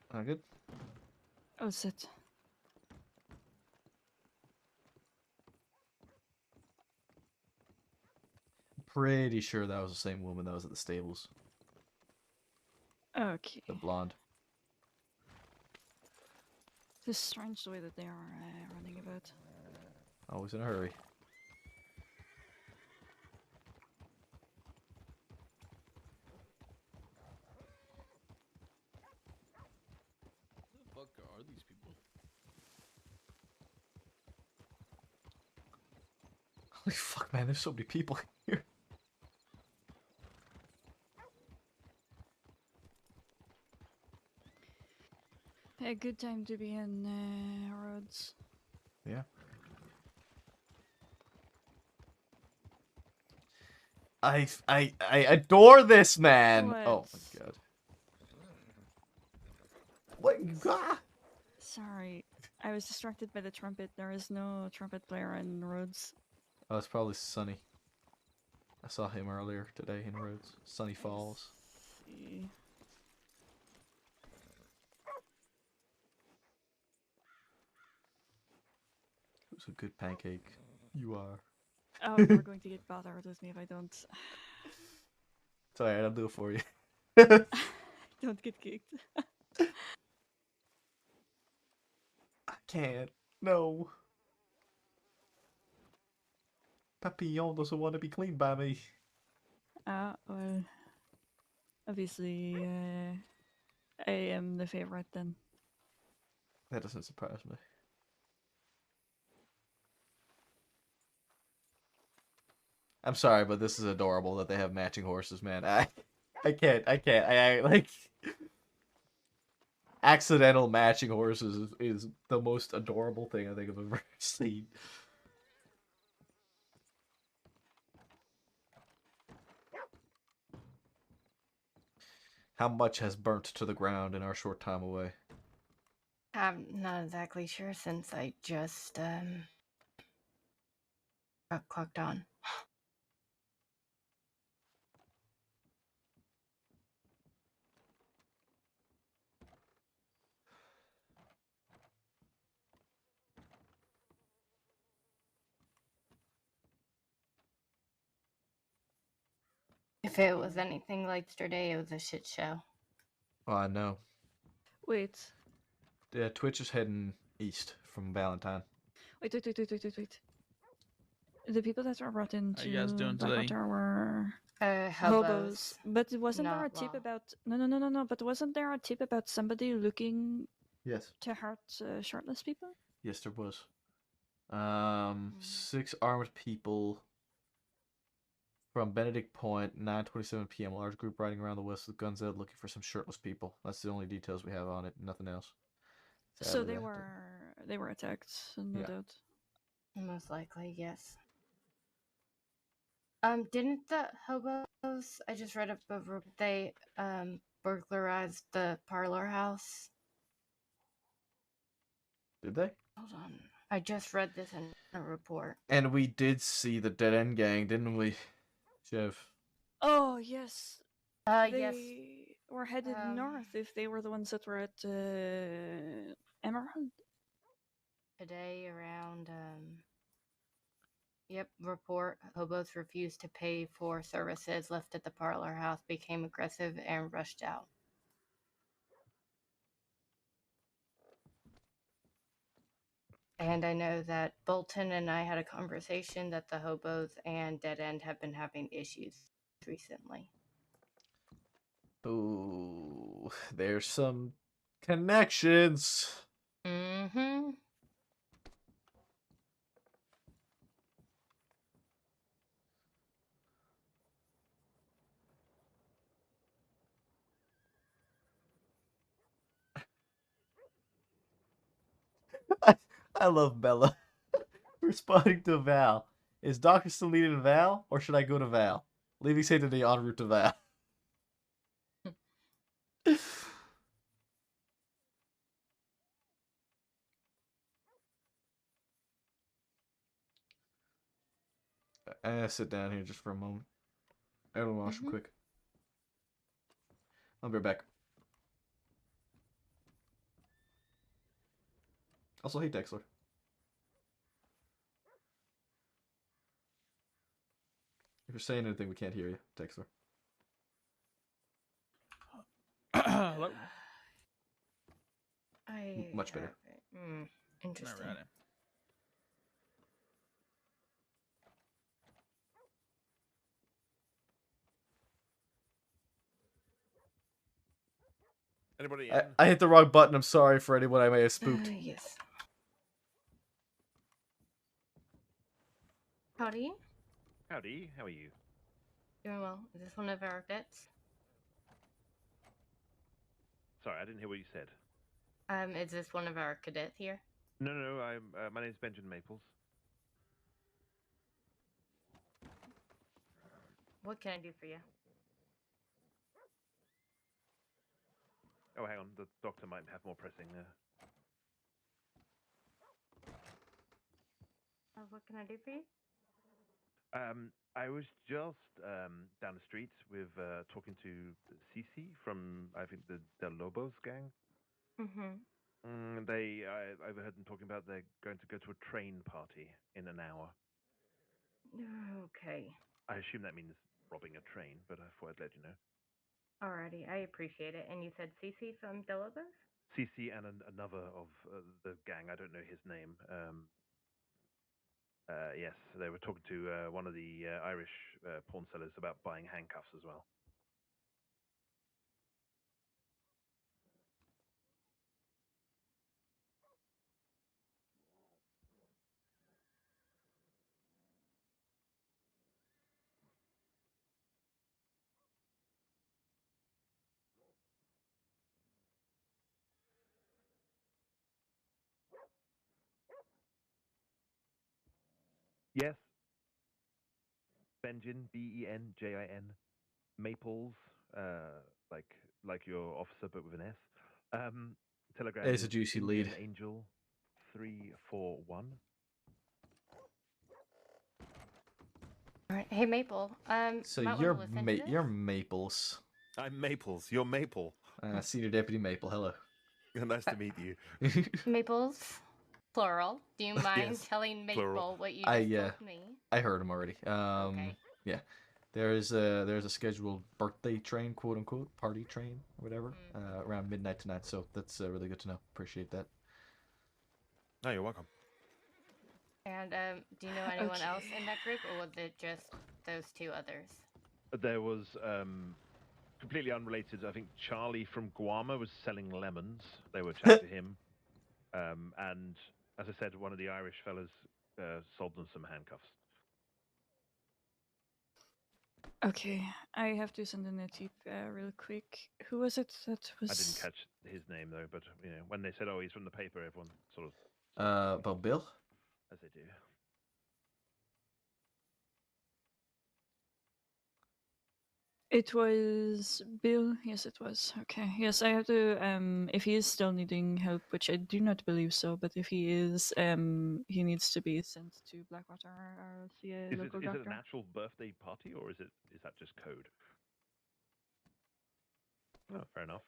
Well, Good? Oh, sit. Pretty sure that was the same woman that was at the stables. Okay. The blonde. It's strange the way that they are running about. Always in a hurry. Who the fuck are these people? Holy fuck, man, there's so many people here. A good time to be in Rhodes. Yeah. I adore this man. What? Oh my god. What? Ah! Sorry, I was distracted by the trumpet. There is no trumpet player in Rhodes. Oh, it's probably Sunny. I saw him earlier today in Rhodes. Sunny Falls. See. Who's a good pancake? You are. Oh, you're going to get bothered with me if I don't. It's alright, I'll do it for you. Don't get kicked. I can't. No. Papillon doesn't want to be cleaned by me. Well, obviously, I am the favorite then. That doesn't surprise me. I'm sorry, but this is adorable that they have matching horses, man. I can't. I like accidental matching horses is the most adorable thing I think I've ever seen. How much has burnt to the ground in our short time away? I'm not exactly sure since I just Got clocked on. If it was anything like yesterday, it was a shit show. Oh, I know. Wait. Yeah, Twitch is heading east from Valentine. Wait. The people that were brought into you guys doing today? Blackwater were hobos. But wasn't there a Not tip law. about no? But wasn't there a tip about somebody looking Yes. to hurt shirtless people? Yes, there was. 6 armed people from Benedict Point, 9:27 p.m. Large group riding around the west with guns out, looking for some shirtless people. That's the only details we have on it. Nothing else. So Sadly, they were attacked, no Yeah. doubt. Most likely, yes. Didn't the hobos? I just read up over. They burglarized the parlor house. Did they? Hold on. I just read this in a report. And we did see the Dead End Gang, didn't we, Jeff? Oh yes. Yes. They were headed north. If they were the ones that were at Emerald. Today around Yep, report. Hobos refused to pay for services left at the parlor house, became aggressive, and rushed out. And I know that Bolton and I had a conversation that the hobos and Dead End have been having issues recently. Ooh, there's some connections. Mm-hmm. I love Bella responding to Val. Is Doctor still needed Val, or should I go to Val? Leaving Saint Denis en route to Val. Sit down here just for a moment. I don't wash real quick. I'll be right back. Also, hey Dexler. If you're saying anything, we can't hear you, Dexler. Hello. Much better. Interesting. Alrighty. Anybody in? I hit the wrong button. I'm sorry for anyone I may have spooked. Yes. Howdy. Howdy, how are you? Doing well. Is this one of our vets? Sorry, I didn't hear what you said. Is this one of our cadets here? No, I'm. My name's Benjamin Maples. What can I do for you? Oh, hang on. The doctor might have more pressing. What can I do for you? I was just down the street with talking to Cece from I think the Del Lobos gang. Mm-hmm. I overheard them talking about they're going to go to a train party in an hour. Okay. I assume that means robbing a train, but I thought I'd let you know. Alrighty, I appreciate it. And you said Cece from Delobos? Cece and another of the gang. I don't know his name. Yes, they were talking to one of the Irish pawn sellers about buying handcuffs as well. Yes. Benjin, Benjin, Maples, like your officer but with an S. Telegram. There's a is juicy Indian lead. Angel 341. Hey Maple, So might you're wanna listen to this. you're Maples. I'm Maples. You're Maple. Senior Deputy Maple. Hello. Nice to meet you. Maples, plural. Do you mind Yes, telling Maple plural. what you just told me? I heard him already. Yeah, there's a scheduled birthday train, quote unquote, party train, or whatever, around midnight tonight. So that's really good to know. Appreciate that. No, you're welcome. And do you know anyone else in that group, or was it just those two others? There was completely unrelated. I think Charlie from Guama was selling lemons. They were chatting to him, and as I said, one of the Irish fellas sold them some handcuffs. Okay, I have to send in a tip real quick. Who was it that was? I didn't catch his name though, but you know, when they said, "Oh, he's from the paper," everyone sort of About Bill? as they do. It was Bill. Yes, it was. Okay. Yes, I have to. If he is still needing help, which I do not believe so, but if he is, he needs to be sent to Blackwater or see a Is local it doctor. an actual birthday party or is that just code? Oh, fair enough.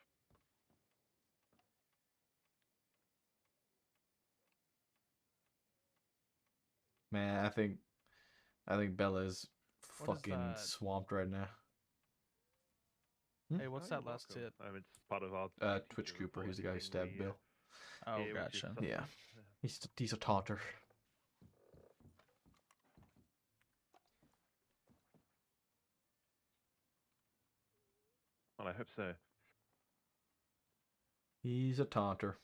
Man, I think Bella's What is fucking that? swamped right now. Hey, what's that last tip? It's part of our Twitch Cooper. He's the guy who stabbed Bill. Oh, Yeah, which is gotcha. something- Yeah, he's a taunter. Well, I hope so. He's a taunter.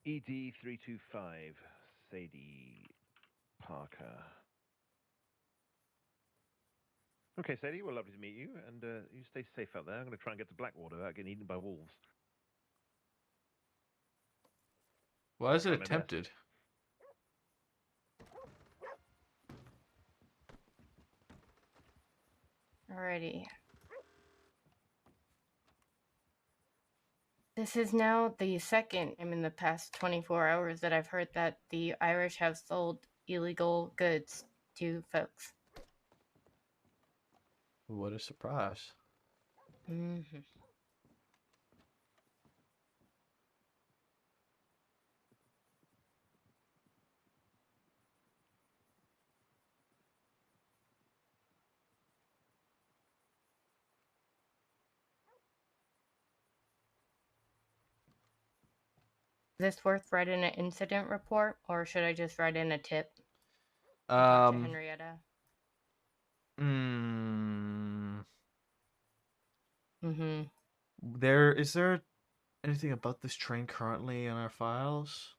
ED325, Sadie Parker. Okay, Sadie, well, lovely to meet you, and you stay safe out there. I'm going to try and get to Blackwater without getting eaten by wolves. Why is it Try my best. attempted? Alrighty. This is now the second time in the past 24 hours that I've heard that the Irish have sold illegal goods to folks. What a surprise. Mm-hmm. Is this worth writing an incident report, or should I just write in a tip? Talk to Henrietta. Mm-hmm. Is there anything about this train currently in our files?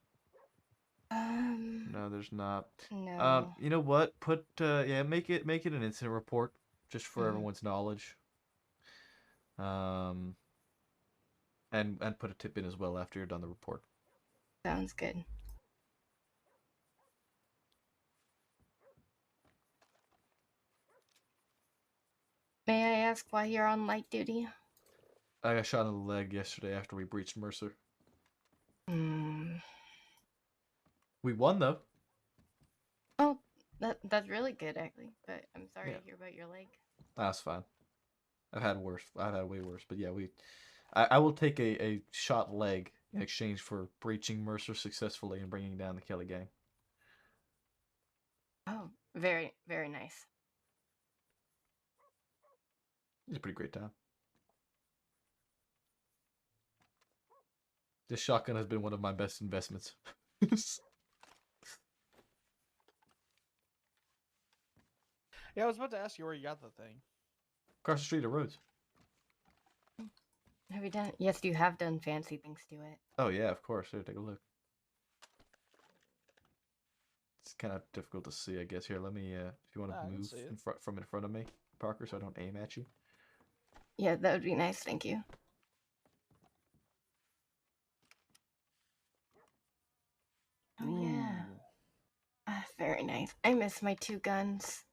No, there's not. No. You know what? Put make it an incident report just for everyone's knowledge. And put a tip in as well after you're done the report. Sounds good. May I ask why you're on light duty? I got shot in the leg yesterday after we breached Mercer. We won though. Oh, that's really good actually. But I'm sorry to hear about your leg. That's fine. I've had worse. I've had way worse. But yeah, I will take a shot leg in exchange for breaching Mercer successfully and bringing down the Kelly gang. Oh, very, very nice. It's a pretty great time. This shotgun has been one of my best investments. Yeah, I was about to ask you where you got the thing. Across the street of Rhodes. Have you done? Yes, you have done fancy things to it. Oh yeah, of course. Here, take a look. It's kind of difficult to see, I guess. Here, let me. If you want I to can move see it. in front of me, Parker, so I don't aim at you. Yeah, that would be nice. Thank you. Very nice. I miss my 2 guns.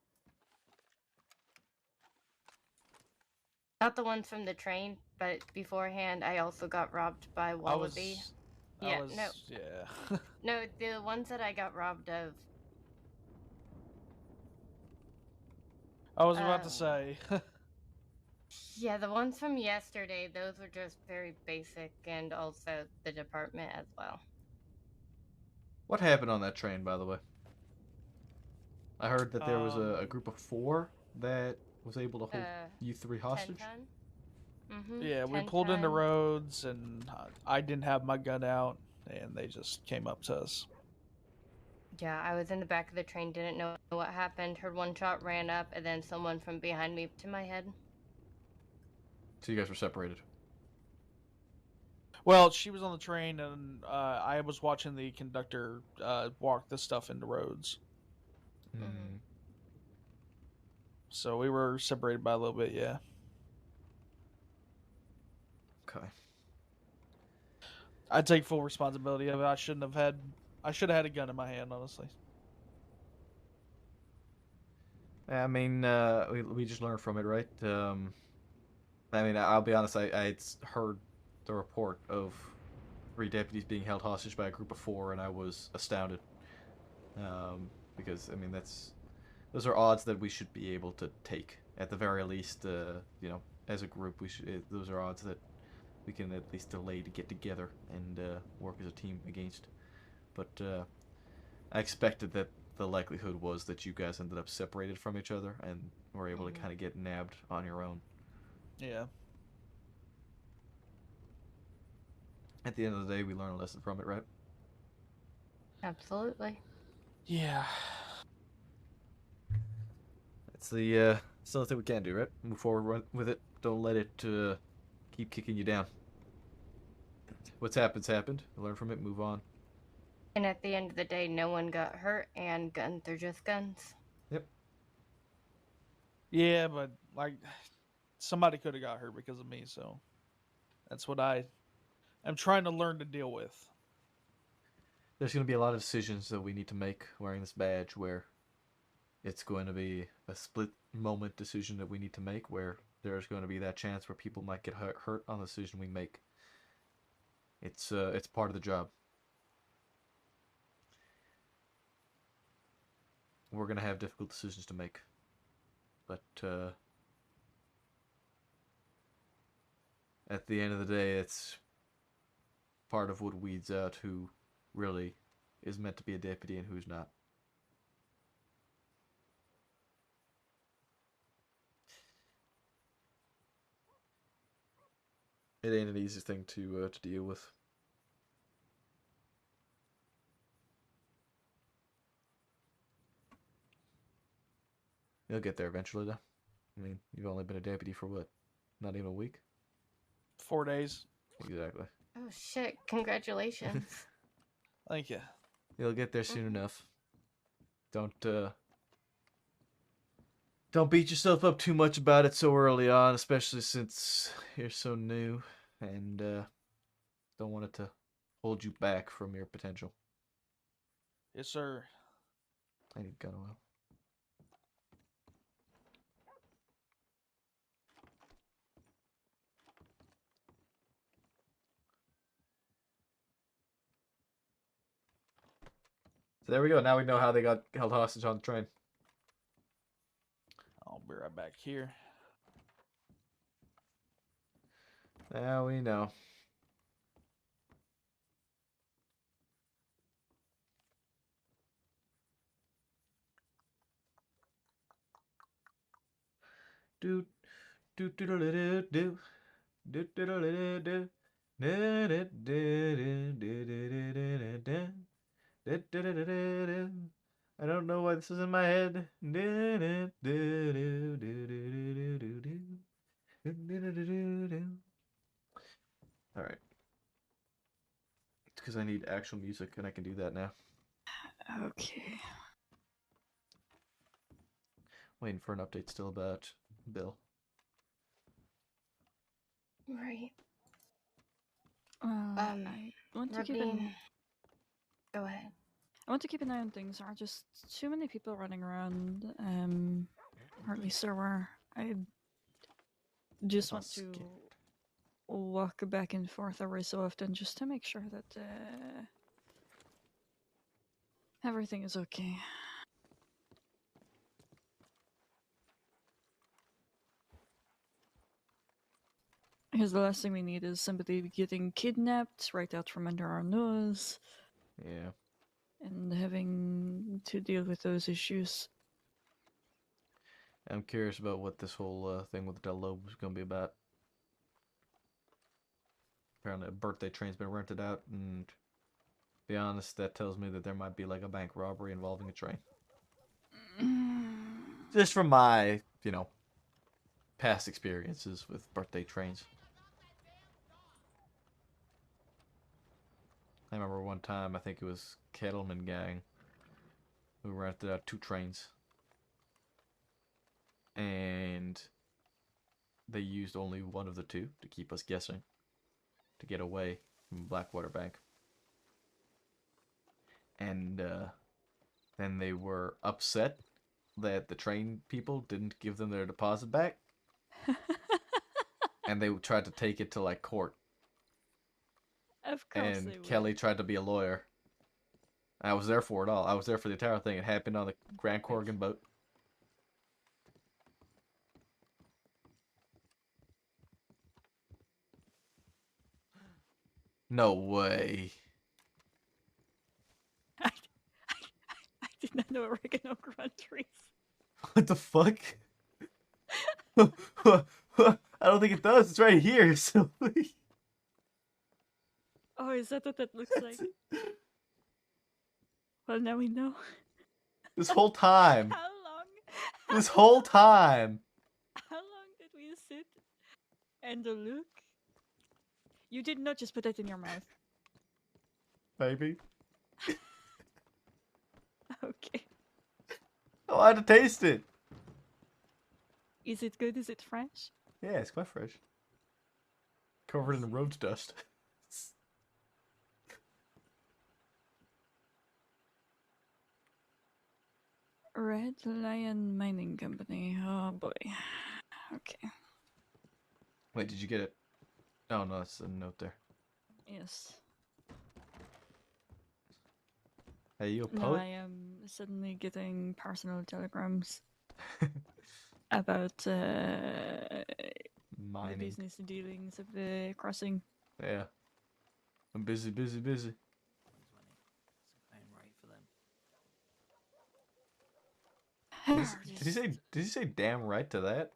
Not the ones from the train, but beforehand I also got robbed by Wallaby. Yeah, No, the ones that I got robbed of. I was about to say. Yeah, the ones from yesterday, those were just very basic, and also the department as well. What happened on that train, by the way? I heard that there was a group of 4 that was able to hold you 3 hostage. Yeah, we pulled into Rhodes, and I didn't have my gun out, and they just came up to us. Yeah, I was in the back of the train, didn't know what happened, heard one shot, ran up, and then someone from behind me to my head. So you guys were separated. Well, she was on the train, and I was watching the conductor walk the stuff into Rhodes. So we were separated by a little bit, yeah. Okay. I take full responsibility of it. I should have had a gun in my hand, honestly. I mean, we just learned from it, right? I mean, I'll be honest, I heard the report of 3 deputies being held hostage by a group of 4, and I was astounded. Because, I mean, those are odds that we should be able to take. At the very least, you know, as a group, those are odds that we can at least delay to get together and work as a team against. But I expected that the likelihood was that you guys ended up separated from each other and were able to kind of get nabbed on your own. Yeah. At the end of the day, we learn a lesson from it, right? Absolutely. Yeah. It's the only thing we can do, right? Move forward with it. Don't let it keep kicking you down. What's happened's happened. Learn from it. Move on. And at the end of the day, no one got hurt, and guns are just guns. Yep. Yeah, but like somebody could have got hurt because of me, so that's what I'm trying to learn to deal with. There's going to be a lot of decisions that we need to make wearing this badge, where it's going to be a split moment decision that we need to make, where there's going to be that chance where people might get hurt on the decision we make. It's part of the job. We're going to have difficult decisions to make. But at the end of the day, it's part of what weeds out who really is meant to be a deputy and who's not. It ain't an easy thing to deal with. You'll get there eventually, though. I mean, you've only been a deputy for what? Not even a week? 4 days. Exactly. Oh shit, congratulations. Thank you. You'll get there soon enough. Don't beat yourself up too much about it so early on, especially since you're so new, and don't want it to hold you back from your potential. Yes, sir. I need gun oil. So there we go. Now we know how they got held hostage on the train. I'll be right back here. Now we know. Do do do do do do do do do do do. I don't know why this is in my head. All right. It's because I need actual music, and I can do that now. Okay. Waiting for an update still about Bill. Right. I want to give Rabin, an... go ahead. I want to keep an eye on things. There are just too many people running around. Or at least there were. I just want to walk back and forth every so often just to make sure that everything is okay. Because the last thing we need is somebody getting kidnapped right out from under our nose. Yeah. And having to deal with those issues. I'm curious about what this whole thing with Del Lobo is going to be about. Apparently a birthday train's been rented out, and to be honest, that tells me that there might be like a bank robbery involving a train. Just from my, you know, past experiences with birthday trains. I remember one time, I think it was Kettleman Gang, who rented out 2 trains. And they used only one of the 2 to keep us guessing, to get away from Blackwater Bank. And then they were upset that the train people didn't give them their deposit back. And they tried to take it to like court. Of course And they would. Kelly tried to be a lawyer. I was there for it all. I was there for the entire thing. It happened on the Grand Corrigan boat. No way. I did not know oregano grew on trees. What the fuck? I don't think it does. It's right here. So Oh, is that what that looks like? Well, now we know. this whole time. How long? This whole time. How long did we sit and look? You did not just put that in your mouth. Maybe. Okay. Oh, I had to taste it. Is it good? Is it fresh? Yeah, it's quite fresh. Covered in road dust. Red Lion Mining Company. Oh boy. Okay. Wait, did you get it? Oh, no, it's a note there. Yes. Hey, you a No, poet? I am suddenly getting personal telegrams about the Mining. business dealings of the crossing. Yeah. I'm busy. Did he say damn right to that?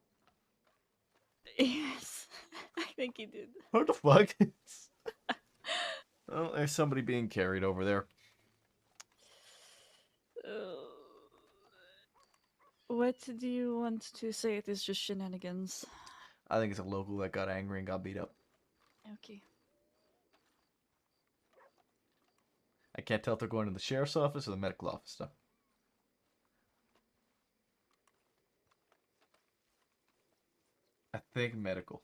Yes, I think he did. What the fuck? Oh, there's somebody being carried over there. What do you want to say? It is just shenanigans. I think it's a local that got angry and got beat up. Okay. I can't tell if they're going to the sheriff's office or the medical office, though. I think medical.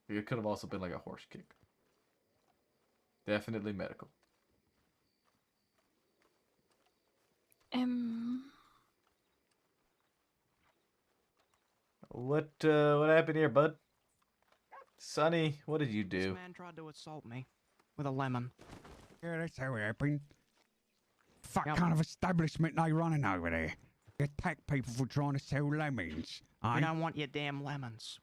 It could have also been like a horse kick. Definitely medical. What happened here, bud? Sonny, what did you This do? man tried to assault me with a lemon. Yeah, that's how it happened. Fuck Yep. kind of establishment they running over there? They attack people for trying to sell lemons. We Eh? don't want your damn lemons.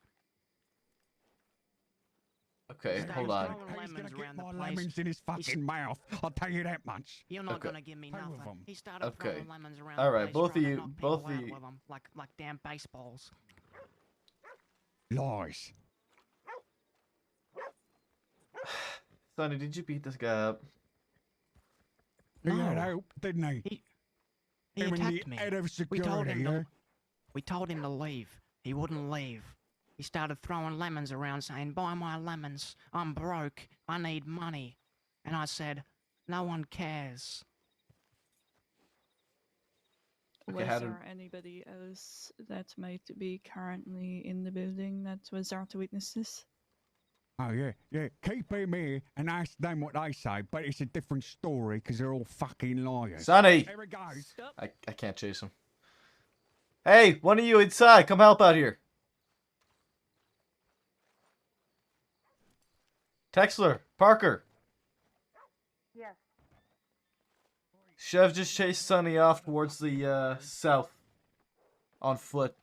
Okay, Stop hold on. throwing lemons around the My place. lemons in his fucking mouth. I'll tell you that much. You're not Okay. gonna give me Play with nothing. them. He started Okay. throwing lemons around All the right, place, both of trying to you- knock both people of out you- with them, like damn baseballs. Lies. Sonny, did you beat this guy up? He had No. hope, didn't he? He Him and attacked the me. head of We told him security, we told him to leave. He wouldn't leave. He started throwing lemons around, saying, "Buy my lemons. I'm broke. I need money." And I said, "No one cares." Okay, Was how did- there anybody else that might be currently in the building that was there to witness this? Oh, yeah. Keep him here and ask them what they say, but it's a different story because they're all fucking liars. Sonny! There it goes. I can't chase him. Hey, one of you inside, come help out here. Texler, Parker. Yes. Chev just chased Sonny off towards the south. On foot.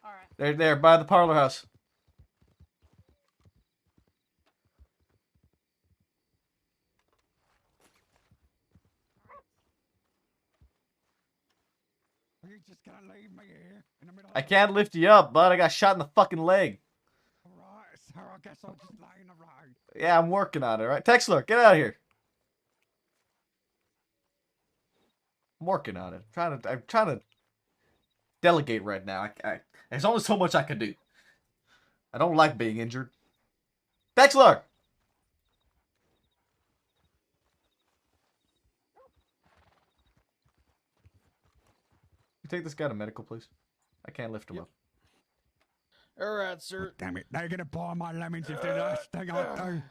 Alright. They're there by the parlor house. Are you just gonna leave me here in the middle I of can't lift you up, bud. I got shot in the fucking leg. Alright, so I guess I'll just lay in the road. Yeah, I'm working on it, right? Texler, get out of here. I'm working on it. I'm trying to delegate right now. There's only so much I can do. I don't like being injured. Texler! You take this guy to medical, please? I can't lift him up. Alright, sir. Damn it, they're gonna buy my lemons if they're the last thing I do.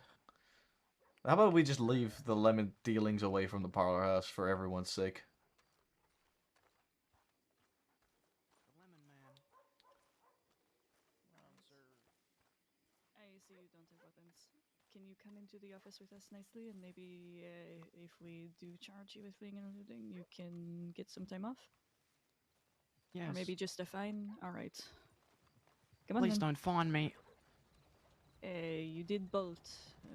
How about we just leave the lemon dealings away from the parlor house for everyone's sake? I see you don't have weapons. Can you come into the office with us nicely, and maybe if we do charge you with fleeing and looting, you can get some time off? Yes. Or maybe just a fine? Alright. Come on Please then. don't find me. You did bolt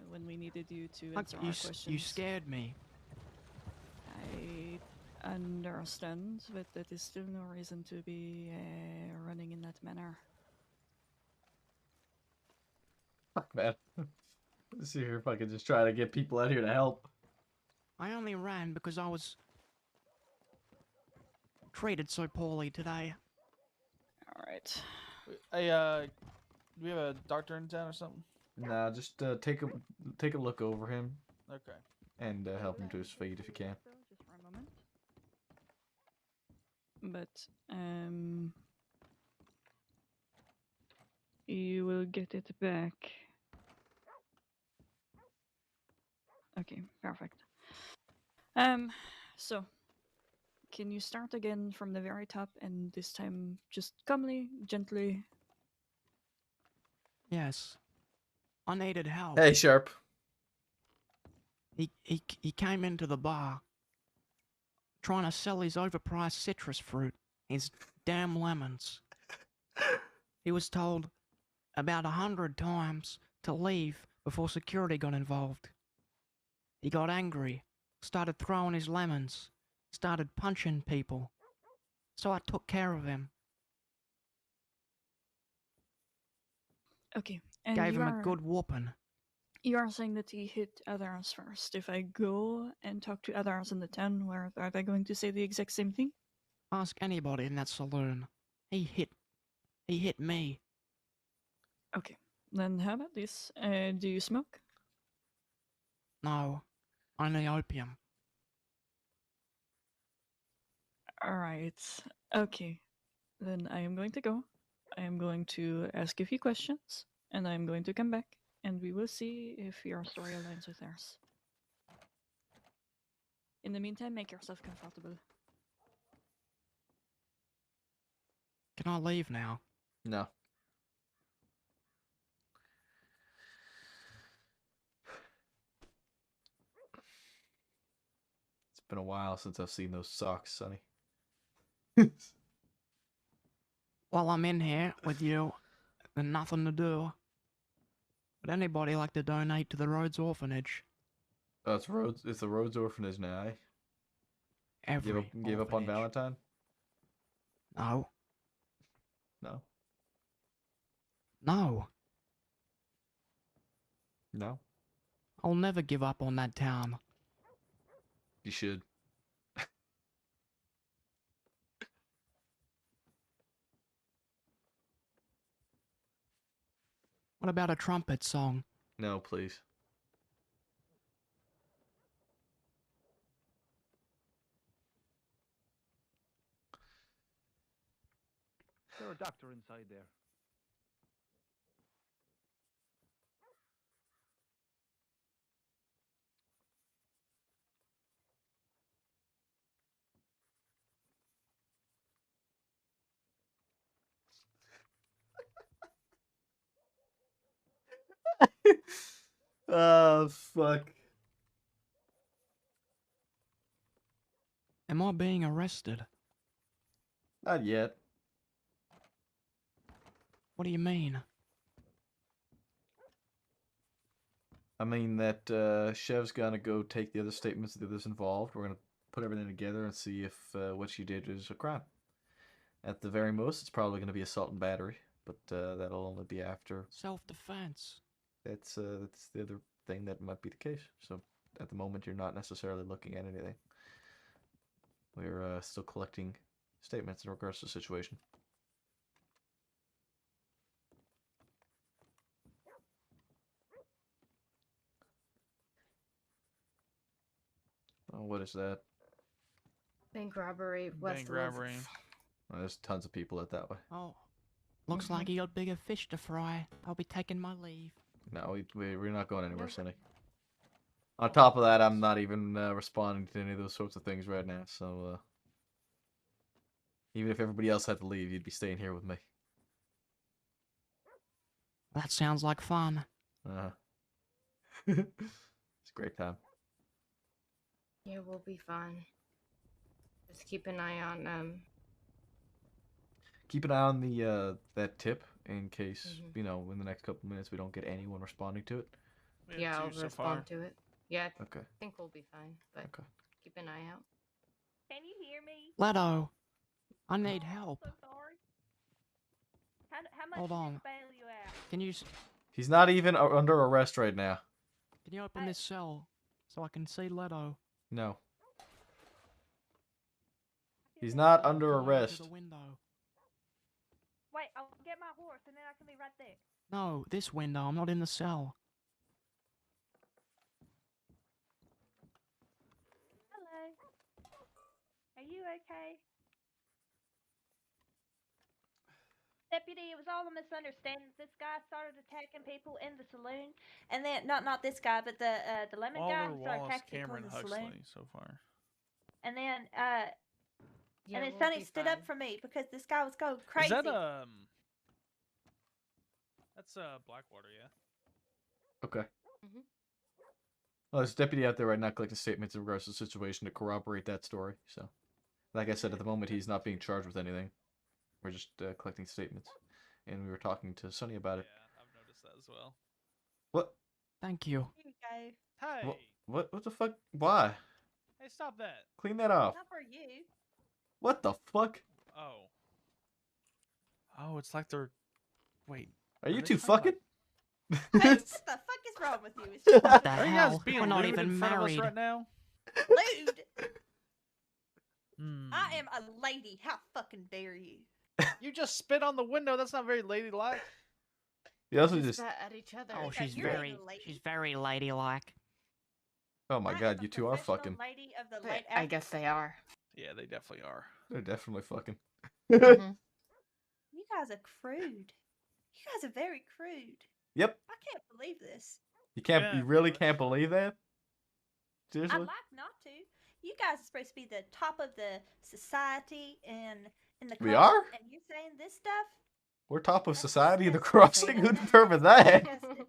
when we needed you to Look, answer our questions. you scared me. I understand, but that is still no reason to be running in that manner. Fuck, man. Let's see here if I can just try to get people out here to help. I only ran because I was treated so poorly today. Alright. Hey, do we have a doctor in town or something? Nah, just take a look over him. Okay. And help him to his feet if you can. Just for a moment. But, you will get it back. Okay, perfect. So, can you start again from the very top, and this time just calmly, gently? Yes. I needed help. Hey, Sharp. He came into the bar trying to sell his overpriced citrus fruit, his damn lemons. He was told about 100 times to leave before security got involved. He got angry, started throwing his lemons, started punching people. So I took care of him. Okay, and Gave you him are, a good whooping. You are saying that he hit others first. If I go and talk to others in the town, where are they going to say the exact same thing? Ask anybody in that saloon. He hit me. Okay, then how about this? Do you smoke? No, only opium. Alright, okay. Then I am going to go. I am going to ask a few questions, and I am going to come back, and we will see if your story aligns with theirs. In the meantime, make yourself comfortable. Can I leave now? No. It's been a while since I've seen those socks, Sonny. While I'm in here with you, and nothing to do, would anybody like to donate to the Rhodes Orphanage? Oh, it's Rhodes. It's the Rhodes Orphanage now, eh? Give up on Valentine? No. No. No. No. I'll never give up on that town. You should. What about a trumpet song? No, please. Is there a doctor inside there? Oh, fuck. Am I being arrested? Not yet. What do you mean? I mean that Chev's gonna go take the other statements of the others involved. We're gonna put everything together and see if what she did is a crime. At the very most, it's probably gonna be assault and battery, but that'll only be after. Self-defense. That's the other thing that might be the case. So at the moment, you're not necessarily looking at anything. We're still collecting statements in regards to the situation. Oh, what is that? Bank robbery, West Bank robbery. Elizabeth. Oh, there's tons of people at that way. Oh, looks like you got bigger fish to fry. I'll be taking my leave. No, we're not going anywhere, Cindy. On top of that, I'm not even responding to any of those sorts of things right now, so even if everybody else had to leave, you'd be staying here with me. That sounds like fun. It's a great time. Yeah, we'll be fine. Just keep an eye on Keep an eye on the that tip in case, you know, in the next couple minutes we don't get anyone responding to it. Yeah, I'll respond to it. Yeah, Okay. I think we'll be fine, but keep an eye out. Can you hear me? Leto, I need help. So sorry. How much Hold did on. this bail you out? Can you He's not even under arrest right now. can you open this cell so I can see Leto? No. He's not under Come over to arrest. the window. Wait, I'll get my horse and then I can be right there. No, this window. I'm not in the cell. Hello. Are you okay? Deputy, it was all a misunderstanding. This guy started attacking people in the saloon, and then not this guy, but the lemon guy Oliver started Wallace, attacking people Cameron in the saloon. Huxley so far. And then Yeah, and then we'll Sonny be stood up fine. for me because this guy was going crazy. Is that that's Blackwater, yeah. Okay. Well, there's a deputy out there right now collecting statements in regards to the situation to corroborate that story. So, like I said, at the moment he's not being charged with anything. We're just collecting statements, and we were talking to Sonny about it. Yeah, I've noticed that as well. What? Thank you. Here you go. Hey, What the fuck? Why? hey, stop that. Clean that off. Not for you. What the fuck? Oh. Oh, it's like they're. Wait. Are you they two talking fucking? What the fuck is wrong with you? It's just What the Are you guys hell? being We're not lewd even in front of us married. right now? lewd. Hmm. I am a lady. How fucking dare you? You just spit on the window. That's not very ladylike. You also Just just. spat at each other. Oh, Okay, she's you're very ladylike. Oh my I god, am a you two are professional fucking. Lady of the But late I guess they are. Yeah, they definitely are. They're definitely fucking. Mhm. You guys are crude. You guys are very crude. Yep. I can't believe this. You can't. Yeah, You really pretty can't believe that. I'd Seriously. like not to. You guys are supposed to be the top of the society and in the We club, are? and you're saying this stuff. We're top of That's society in the disgusting. crossing. Who determined that? Disgusting.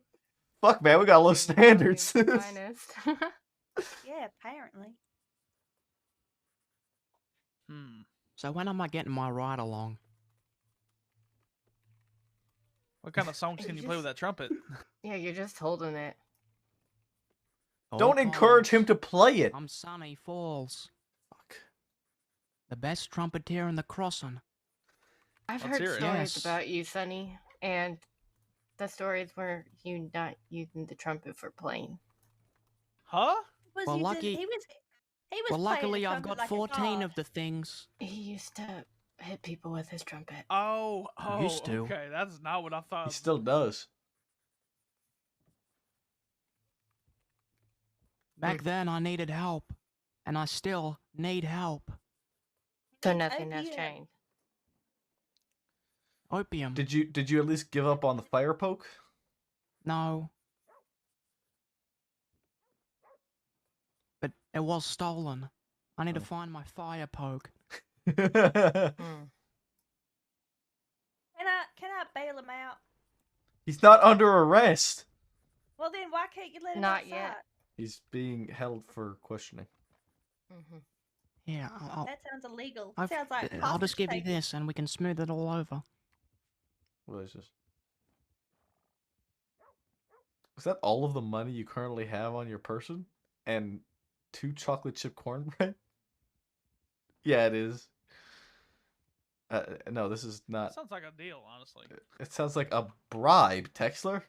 Fuck, man, we got low standards. Finest. Yeah, apparently. Hmm. So when am I getting my ride along? What kind of songs can you play with that trumpet? Yeah, you're just holding it. Don't encourage him to play it. I'm Sonny Falls. Fuck. The best trumpeter in the crossing. I've Let's heard hear it. stories Yes. about you, Sonny, and the stories were you not using the trumpet for playing. Huh? Was Well, using, lucky- he was Well, playing the luckily I've trumpet got like a 14 god. of the things. He used to hit people with his trumpet. Oh, Used to. okay. That's not what I thought. He still does. Back then I needed help. And I still need help. So nothing has Opium. changed. Opium. Did you at least give up on the fire poke? No. But it was stolen. I need to find my fire poke. Hmm. Can I bail him out? He's not under arrest. Well, then why can't you let him Not outside? yet. He's being held for questioning. Mm-hmm. Yeah, That sounds illegal. I've- Sounds like I'll just hostage give you taking. this and we can smooth it all over. What is this? Is that all of the money you currently have on your person? And 2 chocolate chip cornbread? Yeah, it is. No, this is not. Sounds like a deal, honestly. It sounds like a bribe, Texler.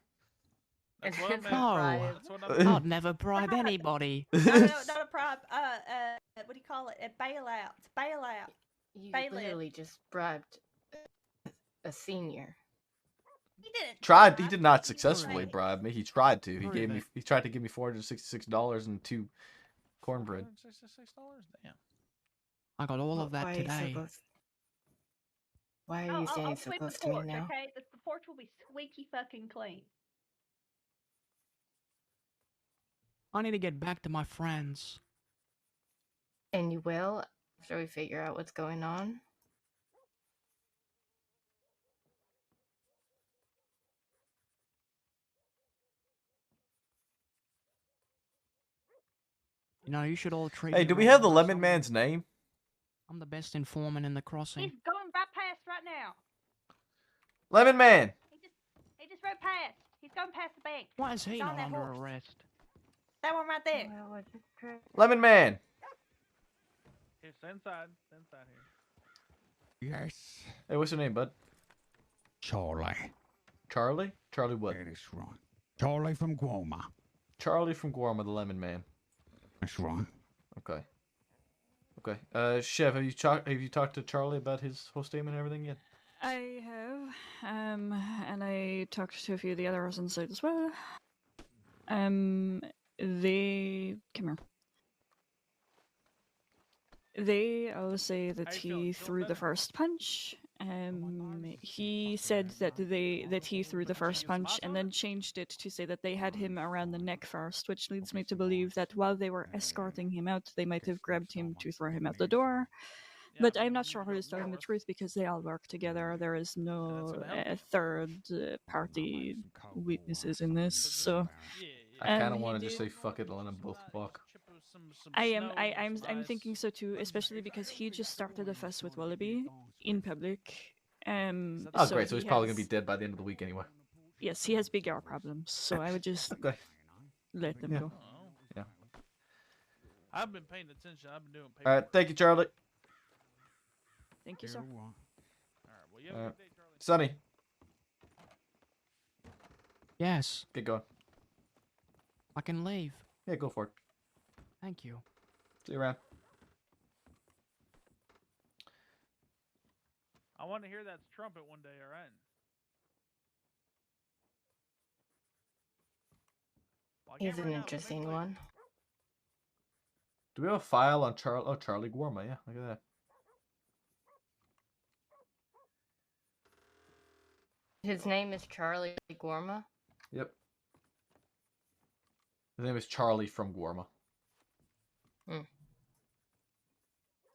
That's what I meant. No, That's what I meant. I'd never bribe anybody. No, not a bribe. What do you call it? A bailout. Bailout. You Bailiff. literally just bribed a senior. He didn't. Tried. He did not successfully bribe me. He tried to. He gave me. He tried to give me $466 and 2 cornbread. $66? Damn. I got all of that Why are you so today. close? Why are you standing I'll so sweep close the to me porch, now? okay? The porch will be squeaky fucking clean. I need to get back to my friends. And you will after we figure out what's going on. You know, you should all treat Hey, me do we right have the like Lemon someone- Man's name? I'm the best informant in the crossing. He's going right past right now. Lemon Man. He just rode past. He's going past the bank. Why is he He's on not that under horse. arrest? That one right there. Lemon Man. Here, stay inside. Stay inside here. Yes. Hey, what's your name, bud? Charlie. Charlie? Charlie what? That is right. Charlie from Guoma. Charlie from Guarma, the Lemon Man. That's right. Okay. Okay. Chev, have you talked to Charlie about his whole statement and everything yet? I have, and I talked to a few of the others on site as well. They come here. They all say that he threw the first punch. He said that he threw the first punch and then changed it to say that they had him around the neck first, which leads me to believe that while they were escorting him out, they might have grabbed him to throw him out the door. But I'm not sure who is telling the truth because they all work together. There is no third party witnesses in this, so I kind of want to just say fuck it and let them both walk. I'm thinking so too, especially because he just started a fuss with Wallaby in public. Oh, great. So he's probably going to be dead by the end of the week anyway. Yes, he has bigger problems, so I would just let them go. Yeah. I've been paying attention. I've been doing All right. Thank you, Charlie. Thank you, sir. Sonny. Yes. Get going. I can leave. Yeah, go for it. Thank you. See you around. I want to hear that trumpet one day, all right? Well, I He's can't an right now, interesting one. Do we have a file on Charlie? Oh, Charlie Guarma. Yeah, look at that. His name is Charlie Guarma. Yep. His name is Charlie from Guarma.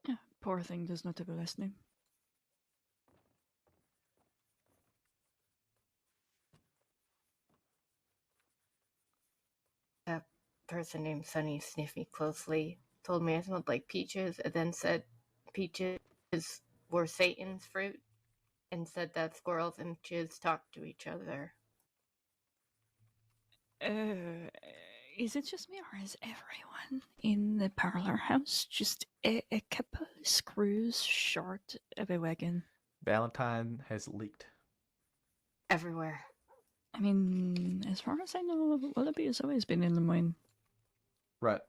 Yeah, poor thing does not have a last name. That person named Sunny sniffed me closely, told me I smelled like peaches, and then said peaches were Satan's fruit, and said that squirrels and peaches talk to each other. Is it just me or is everyone in the parlor house just a couple screws short of a wagon? Valentine has leaked. Everywhere. I mean, as far as I know, Wallaby has always been in the mine. Right.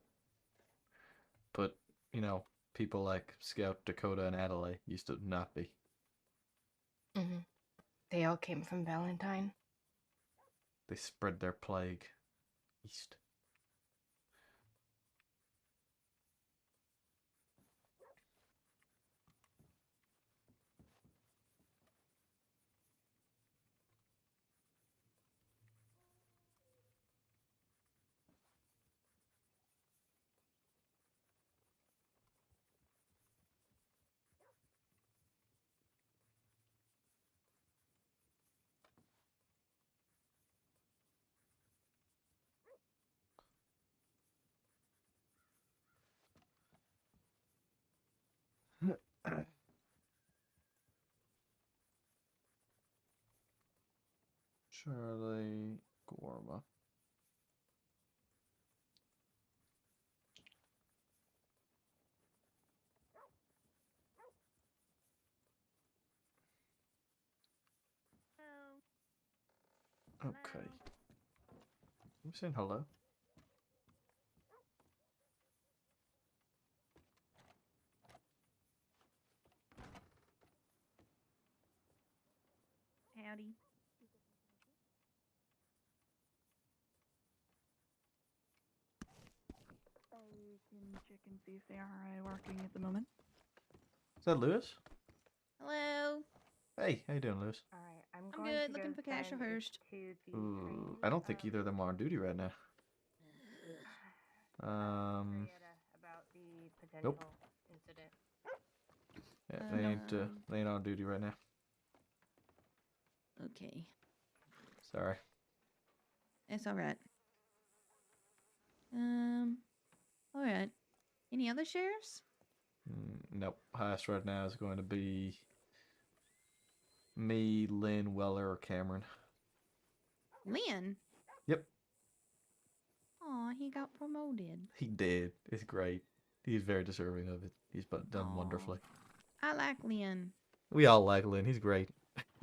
But, you know, people like Scout, Dakota, and Adelaide used to not be. Mm-hmm. They all came from Valentine. They spread their plague east. Charlie Gorma. Okay. I'm saying hello. Howdy. I can check and see if they are working at the moment. Is that Lewis? Hello. Hey, how you doing, Lewis? Alright, I'm good. Looking for Cash or Hurst. Ooh, I don't think either of them are on duty right now. About the potential Nope. incident. Yeah, they ain't on duty right now. Okay. Sorry. That's all right. All right. Any other sheriffs? Nope. Highest right now is going to be me, Lynn, Weller, or Cameron. Lynn? Yep, Aw, he got promoted. he did. It's great. He's very deserving of it. He's done wonderfully. I like Lynn. We all like Lynn. He's great.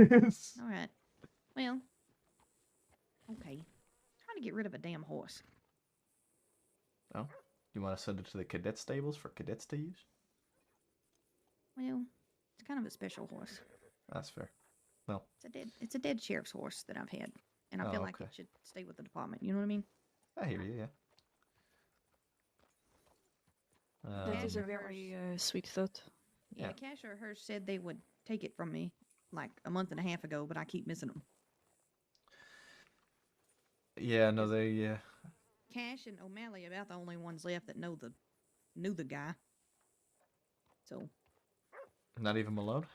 All right. Well, okay. Trying to get rid of a damn horse. Oh, you want to send it to the cadet stables for cadets to use? Well, it's kind of a special horse. That's fair. Well, It's a dead sheriff's horse that I've had, and I Oh, feel like okay. it should stay with the department. You know what I mean? I hear you. Yeah. That is a very sweet thought. Yeah, Yeah. Cash or Hirsch said they would take it from me like a month and a half ago, but I keep missing them. Yeah. No, they. Cash and O'Malley are about the only ones left that knew the guy. So. Not even Malone.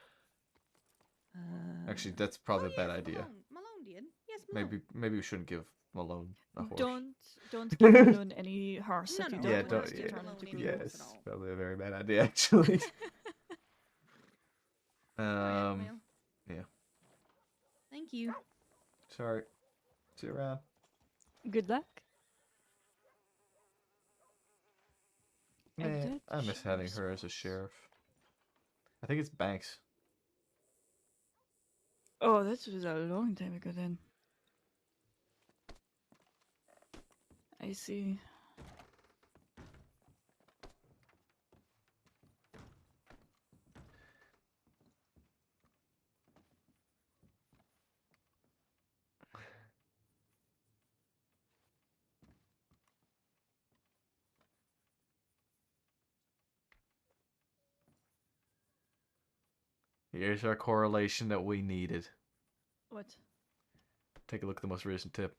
Actually, that's probably a bad idea. Malone did. Yes, Malone. Maybe we shouldn't give Malone a horse. Don't give Malone any horse No, if you no, don't Yeah, want don't. us to Yeah, turn into yeah, Groot. it's probably a very bad idea, actually. well. Yeah. Thank you. Sorry. See you around. Good luck. Man, I miss having her as a sheriff. I think it's Banks. Oh, that was a long time ago then. I see. Here's our correlation that we needed. What? Take a look at the most recent tip.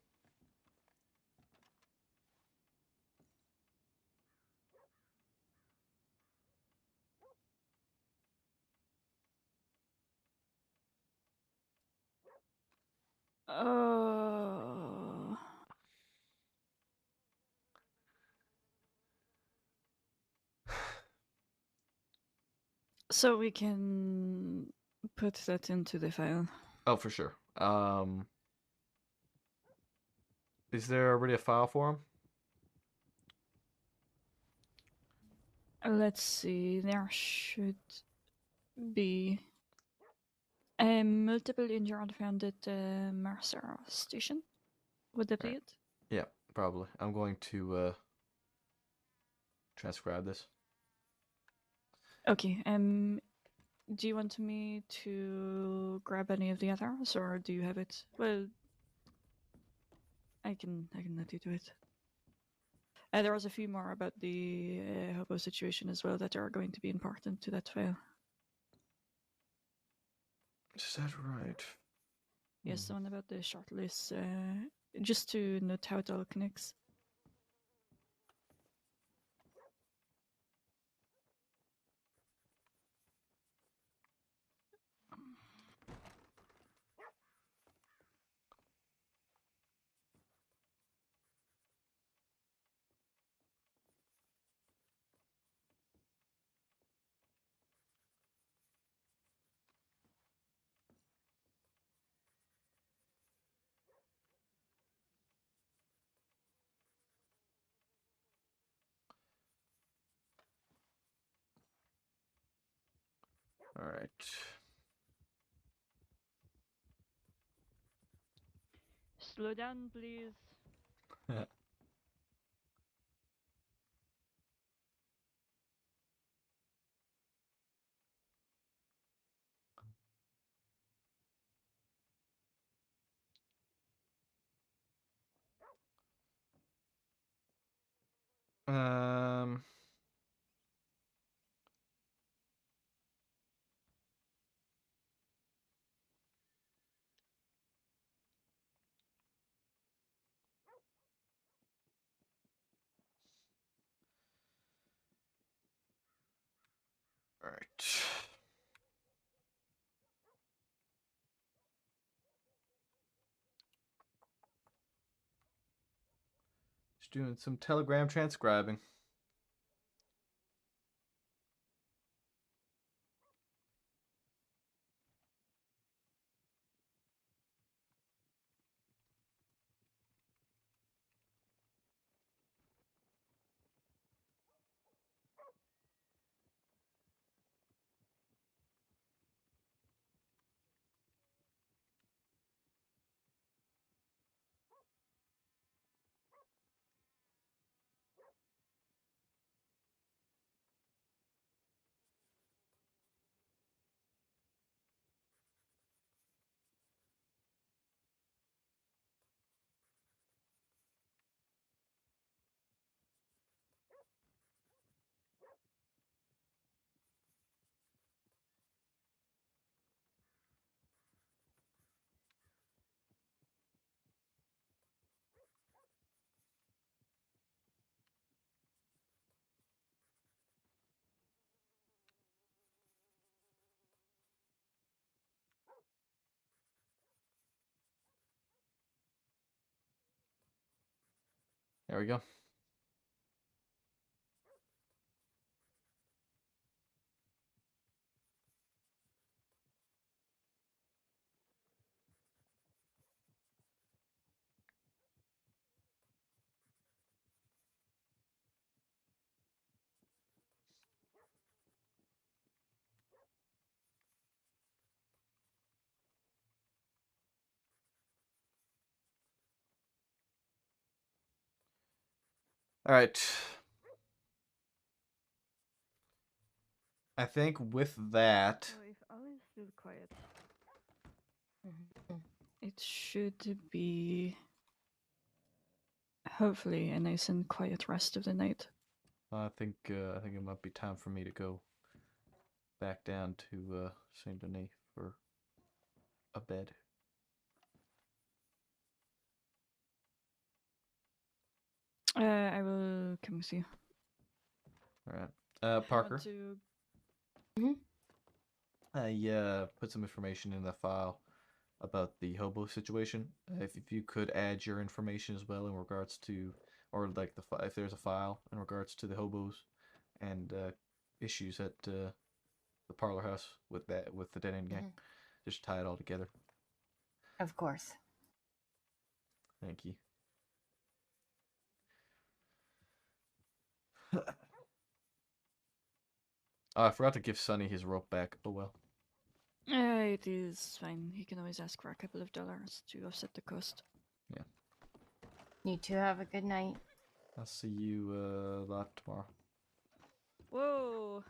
Oh. So we can put that into the file. Oh, for sure. Is there already a file for him? Let's see. There should be multiple injured found at Mercer Station. Would that be it? Yeah, probably. I'm going to transcribe this. Okay. Do you want me to grab any of the others, or do you have it? Well, I can let you do it. There was a few more about the hobo situation as well that are going to be important to that file. Is that right? Yes, the one about the short list, just to note how it all connects. All right. Slow down, please. Um. All right. Just doing some telegram transcribing. There we go. All right. I think with that, So if all is still quiet, it should be hopefully a nice and quiet rest of the night. I think it might be time for me to go back down to Saint Denis for a bed. I will come with you. All right. I want Parker. to- I put some information in the file about the hobo situation. If you could add your information as well in regards to, or like if there's a file in regards to the hobos and issues at the parlor house with the dead end gang, just tie it all together. Of course. Thank you. Oh, I forgot to give Sonny his rope back. Oh well. It is fine. He can always ask for a couple of dollars to offset the cost. Yeah. You two have a good night. I'll see you a lot tomorrow. Whoa!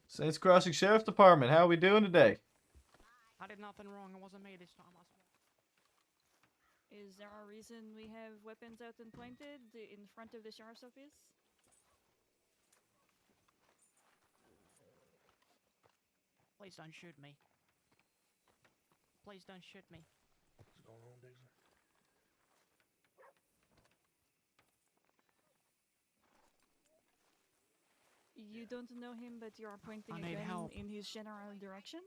Saints Crossing Sheriff's Department, how are we doing today? I did nothing wrong. It wasn't me this time. I swear. Is there a reason we have weapons out and pointed in front of the sheriff's office? Please don't shoot me. Please don't shoot me. What's going on, Dixon? You don't know him, but you are pointing I a need gun help. in his general direction?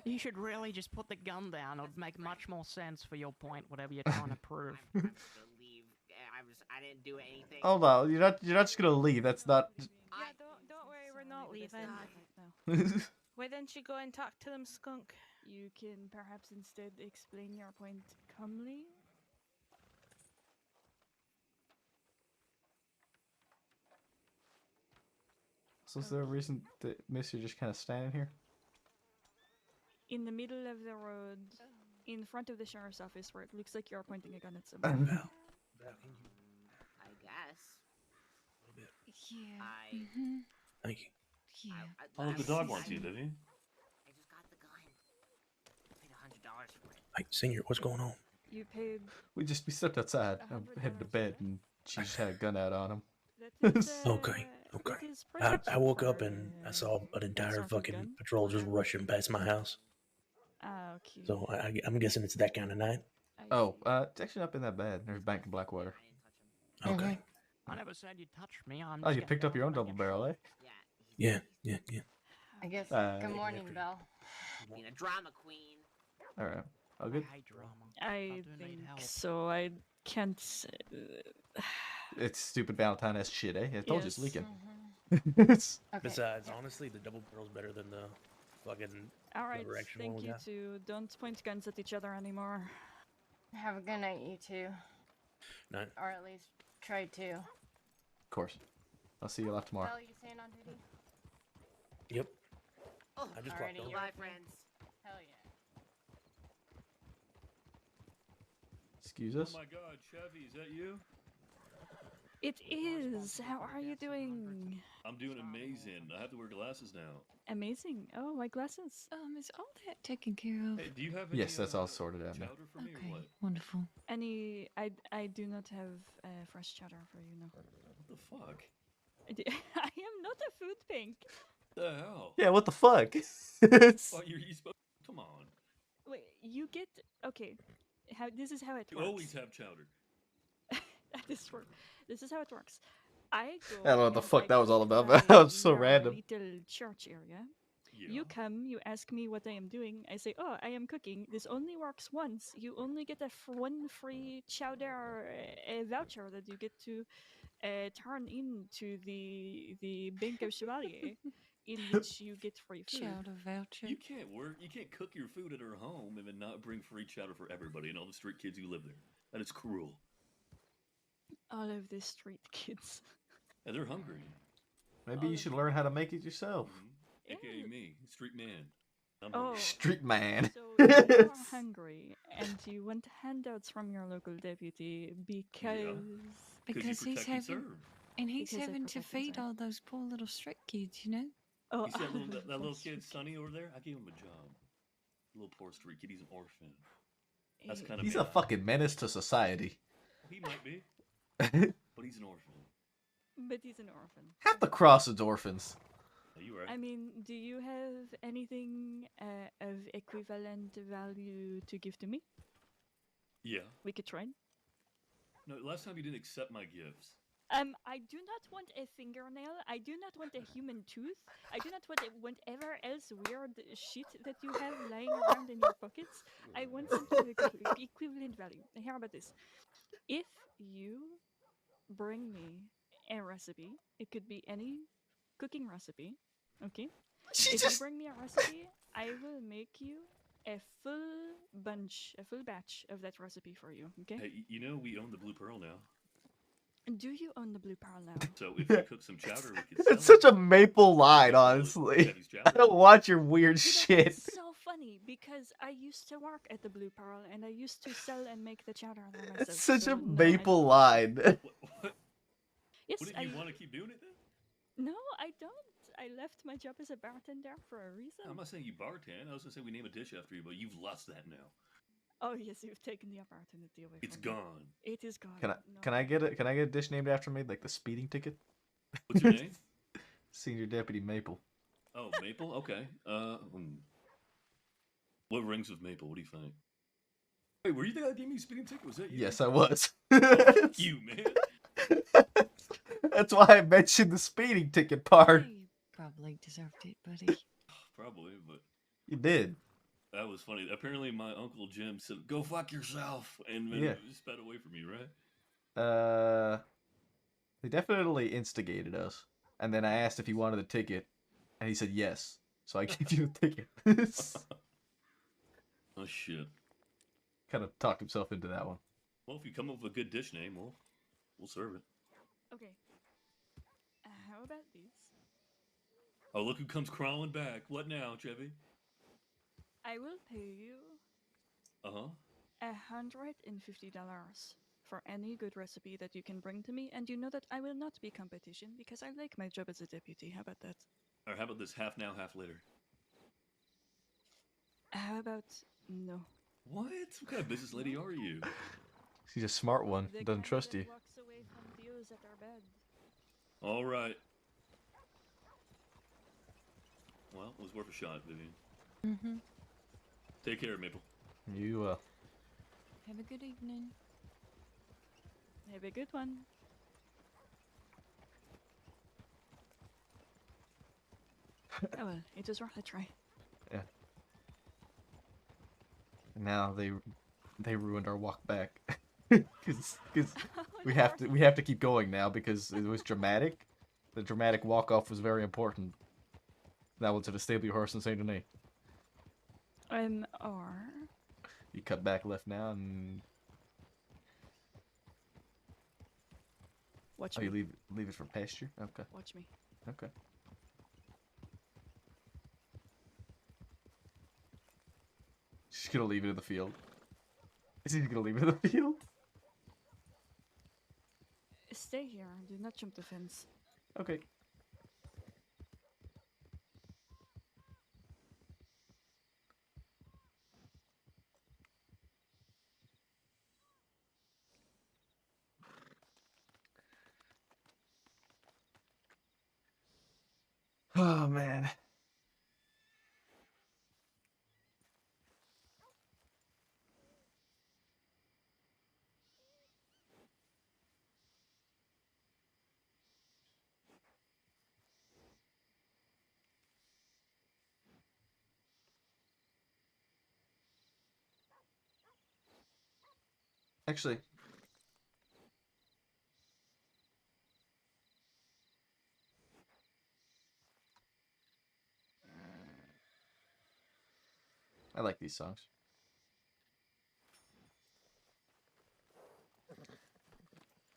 You should really just put the gun down. It would make much more sense for your point, whatever you're trying to prove. I didn't do anything. Hold on, you're not just gonna leave. That's not. Yeah, don't worry, we're not leaving. No. Why don't you go and talk to them, skunk? You can perhaps instead explain your point calmly. So is there a reason that Miss you're just kind of standing here? In the middle of the road, in front of the sheriff's office, where it looks like you're pointing a gun at someone. I guess. Yeah. Thank you. Yeah. Oh, look, the dog wants you, did he? I just got the gun. I paid $100 for it. Hey, Senior, what's going on? You paid. We stepped outside. I'm heading to bed, and she just had a gun out on him. Okay. I woke up and I saw an entire fucking patrol just rushing past my house. Ah, okay. So I'm guessing it's that kind of night. Oh, it's actually not been that bad. There's Bank in Blackwater. Okay. I never said you touched me. I'm Oh, just you gonna picked up go your own bring double it. barrel, eh? Yeah. I guess. Uh, Good morning, Belle. Being a drama queen. All right. All good. I think so. I can't. It's stupid Valentine-esque shit, eh? I told you it's Yes. leaking. Besides, honestly, the double barrel's better than the fucking All right. lever action one Thank we you got. too. Don't point guns at each other anymore. Have a good night, you two. Night. Or at least try to. Of course. I'll see you left tomorrow. Belle, you staying on duty? Yep. Oh, I just alrighty, clocked you're out. with me. Hell yeah. Excuse us. Oh my God, Chevy, is that you? It is. How are you doing? I'm doing amazing. I have to wear glasses now. Amazing. Oh, my glasses. Is all that taken care of? Hey, do you have any, Yes, that's all sorted out now. chowder for me or what? Wonderful. Any? I do not have fresh chowder for you now. What the fuck? I am not a food pink. The hell? Yeah, what the fuck? Oh, you supposed. Come on. Wait, you get okay. This is how it You works. always have chowder. This is how it works. I go. I don't know what the and fuck I that was go all about, by but that was so your random. Little church area. You come, you ask me what I am doing. I say, "Oh, I am cooking. This only works once. You only get one free chowder voucher that you get to turn into the Bank of Chevalier, in which you get free food." Chowder voucher. You can't work. You can't cook your food at her home and then not bring free chowder for everybody and all the street kids who live there. That is cruel. All of the street kids. And they're hungry. Maybe you should learn how to make it yourself. AKA me, street man. I'm Oh, hungry. Street man. So you are hungry, and you want handouts from your local deputy because Because he's protect and having, serve. and he's Because I having to protect and feed serve. all those poor little street kids, you know. Oh, You see that little kid, Sonny, over there? I gave him a job. Little poor street kid. He's an orphan. That's kind of He's a fucking menace to society. He might be, but he's an orphan. But he's an orphan. Half the cross is orphans. Are you right? I mean, do you have anything of equivalent value to give to me? Yeah. We could trade. No, last time you didn't accept my gifts. I do not want a fingernail. I do not want a human tooth. I do not want whatever else weird shit that you have lying around in your pockets. I want something of equivalent value. Now, hear about this. If you bring me a recipe, it could be any cooking recipe, okay? If you bring me a recipe, I will make you a full batch of that recipe for you, okay? Hey, you know we own the Blue Pearl now. Do you own the Blue Pearl now? So if you cook some chowder, we could sell It's such a maple line, honestly. I don't watch your weird shit. It's so funny because I used to work at the Blue Pearl and I used to sell and make the chowder there myself. It's such so a no, I maple don't- line. Yes, What, you want to keep doing it then? No, I don't. I left my job as a bartender for a reason. I'm not saying you bartend. I was gonna say we name a dish after you, but you've lost that now. Oh yes, you've taken the opportunity away It's from me. gone. It is gone. Can I get a dish named after me, like the speeding ticket? What's your name? Senior Deputy Maple. Oh, Maple. Okay. What rings with Maple? What do you think? Wait, were you the guy that gave me a speeding ticket? Was that you? Yes, I was. Oh, fuck you, man. That's why I mentioned the speeding ticket part. Probably deserved it, buddy. Probably, but You did. that was funny. Apparently, my uncle Jim said, "Go fuck yourself," and then Yeah. sped away from you, right? They definitely instigated us, and then I asked if he wanted a ticket, and he said yes. So I gave you the ticket. Oh shit. Kind of talked himself into that one. Well, if you come up with a good dish name, we'll serve it. Okay. How about this? Oh, look who comes crawling back. What now, Trevi? I will pay you Uh-huh. $150 for any good recipe that you can bring to me, and you know that I will not be competition because I like my job as a deputy. How about that? Or how about this half now, half later? How about no? What? What kind of business lady are you? She's a smart one. The Doesn't kind trust that you. walks away from deals that are bad. All right. Well, it was worth a shot, Vivian. Mm-hmm. Take care, Maple. You Have a good evening. Have a good one. Oh well, it was worth a try. Yeah. Now they ruined our walk back. Cuz we have to keep going now because it was dramatic. The dramatic walk off was very important. That was to the stable horse in Saint Denis. Or You cut back left now and watch oh, me. you leave it for pasture? Okay. Watch me. Okay. She's gonna leave it in the field. She's gonna leave it in the field? Stay here. Do not jump the fence. Okay. Oh man. Actually, I like these songs.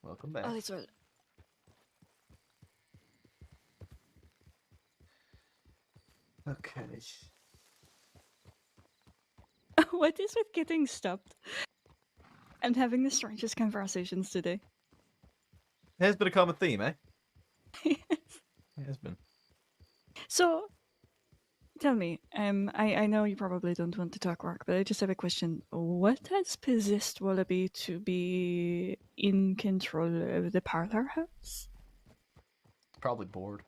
Welcome back. Oh, that's right. Okay. What is with getting stopped? I'm having the strangest conversations today. It has been a common theme, eh? It has been. So, tell me, I know you probably don't want to talk work, but I just have a question. What has possessed Wallaby to be in control of the parlor house? Probably bored.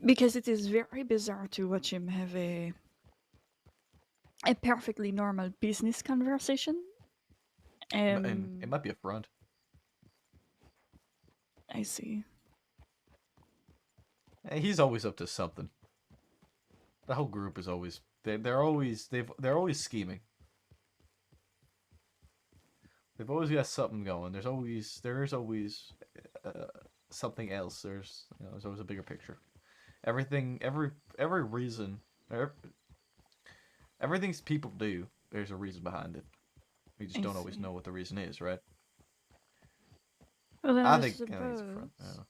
Because it is very bizarre to watch him have a perfectly normal business conversation. And it might be a front. I see. He's always up to something. The whole group is always they're always scheming. They've always got something going. There is always something else. There's always a bigger picture. Every reason, everything people do, there's a reason behind it. We just don't always know what the reason is, right? Well, then I I think suppose. it's a front. I don't know.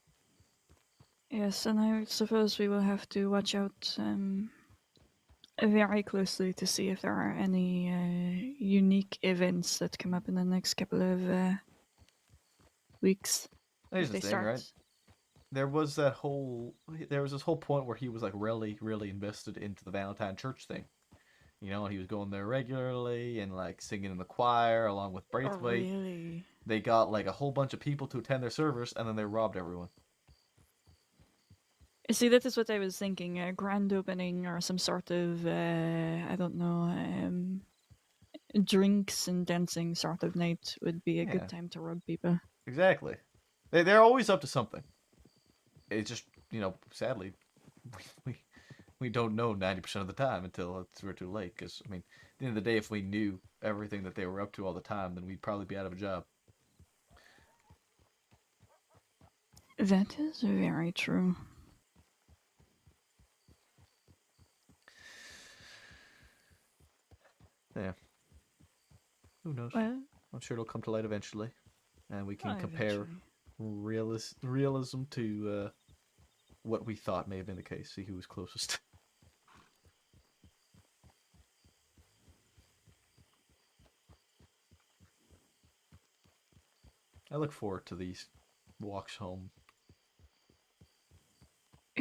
Yes, and I suppose we will have to watch out very closely to see if there are any unique events that come up in the next couple of weeks. Here's if the they thing, start. right? There was this whole point where he was like really, really invested into the Valentine Church thing. You know, and he was going there regularly and like singing in the choir along with Braithwaite. Oh, really? They got like a whole bunch of people to attend their service and then they robbed everyone. See, that is what I was thinking. A grand opening or some sort of, I don't know, drinks and dancing sort of night would be a Yeah. good time to rob people. Exactly. They're always up to something. It's just, sadly, we don't know 90% of the time until we're too late. Because, I mean, at the end of the day, if we knew everything that they were up to all the time, then we'd probably be out of a job. That is very true. Yeah. Who knows? Well, I'm sure it'll come to light eventually. And we can compare eventually. realism to what we thought may have been the case. See who was closest. I look forward to these walks home.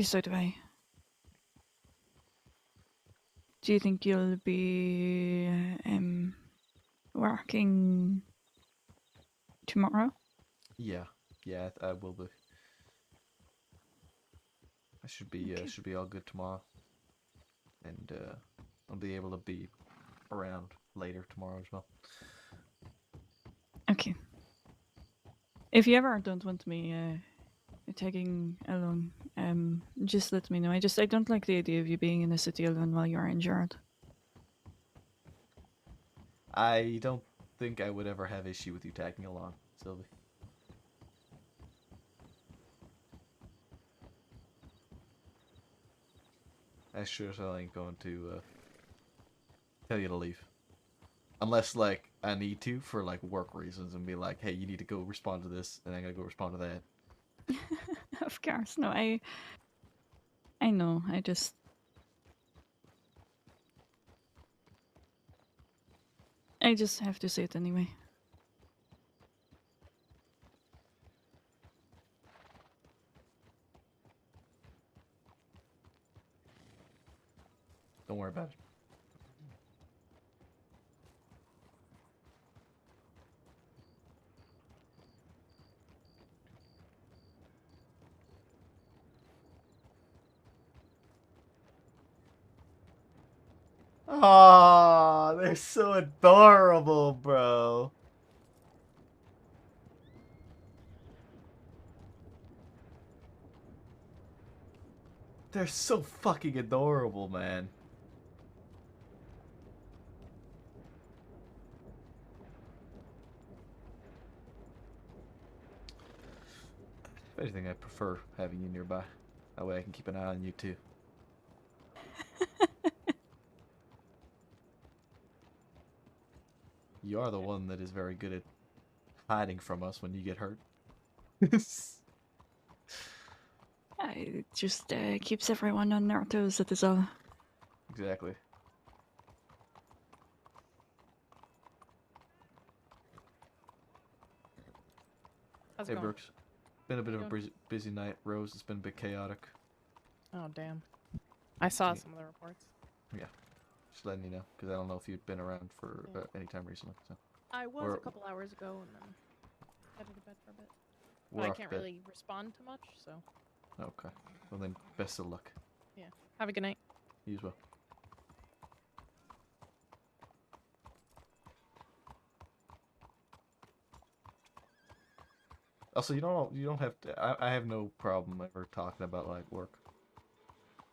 So do I. Do you think you'll be working tomorrow? Yeah, I will be. I should be all good tomorrow, and I'll be able to be around later tomorrow as well. Okay. If you ever don't want me tagging along, just let me know. I don't like the idea of you being in the city alone while you're injured. I don't think I would ever have issue with you tagging along, Sylvie. I sure as hell ain't going to tell you to leave. Unless, like, I need to for, like, work reasons and be like, hey, you need to go respond to this, and I gotta go respond to that. Of course, no, I know, I just... have to say it anyway. Don't worry about it. Aw, they're so adorable, bro. They're so fucking adorable, man. If anything, I prefer having you nearby. That way I can keep an eye on you too. You are the one that is very good at hiding from us when you get hurt. It just keeps everyone on their toes, that is all. Exactly. How's Hey it going? Brooks. Been a bit of a Doing? busy night. Rose, it's been a bit chaotic. Oh, damn. I saw some of the reports. Yeah. Just letting you know, because I don't know if you'd been around for any time recently. So. I was We're- a couple hours ago and then headed to bed for a bit. We're But I off can't bed. really respond to much, so Okay. Well then, best of luck. yeah. Have a good night. You as well. Also, you don't have to. I have no problem ever talking about like work.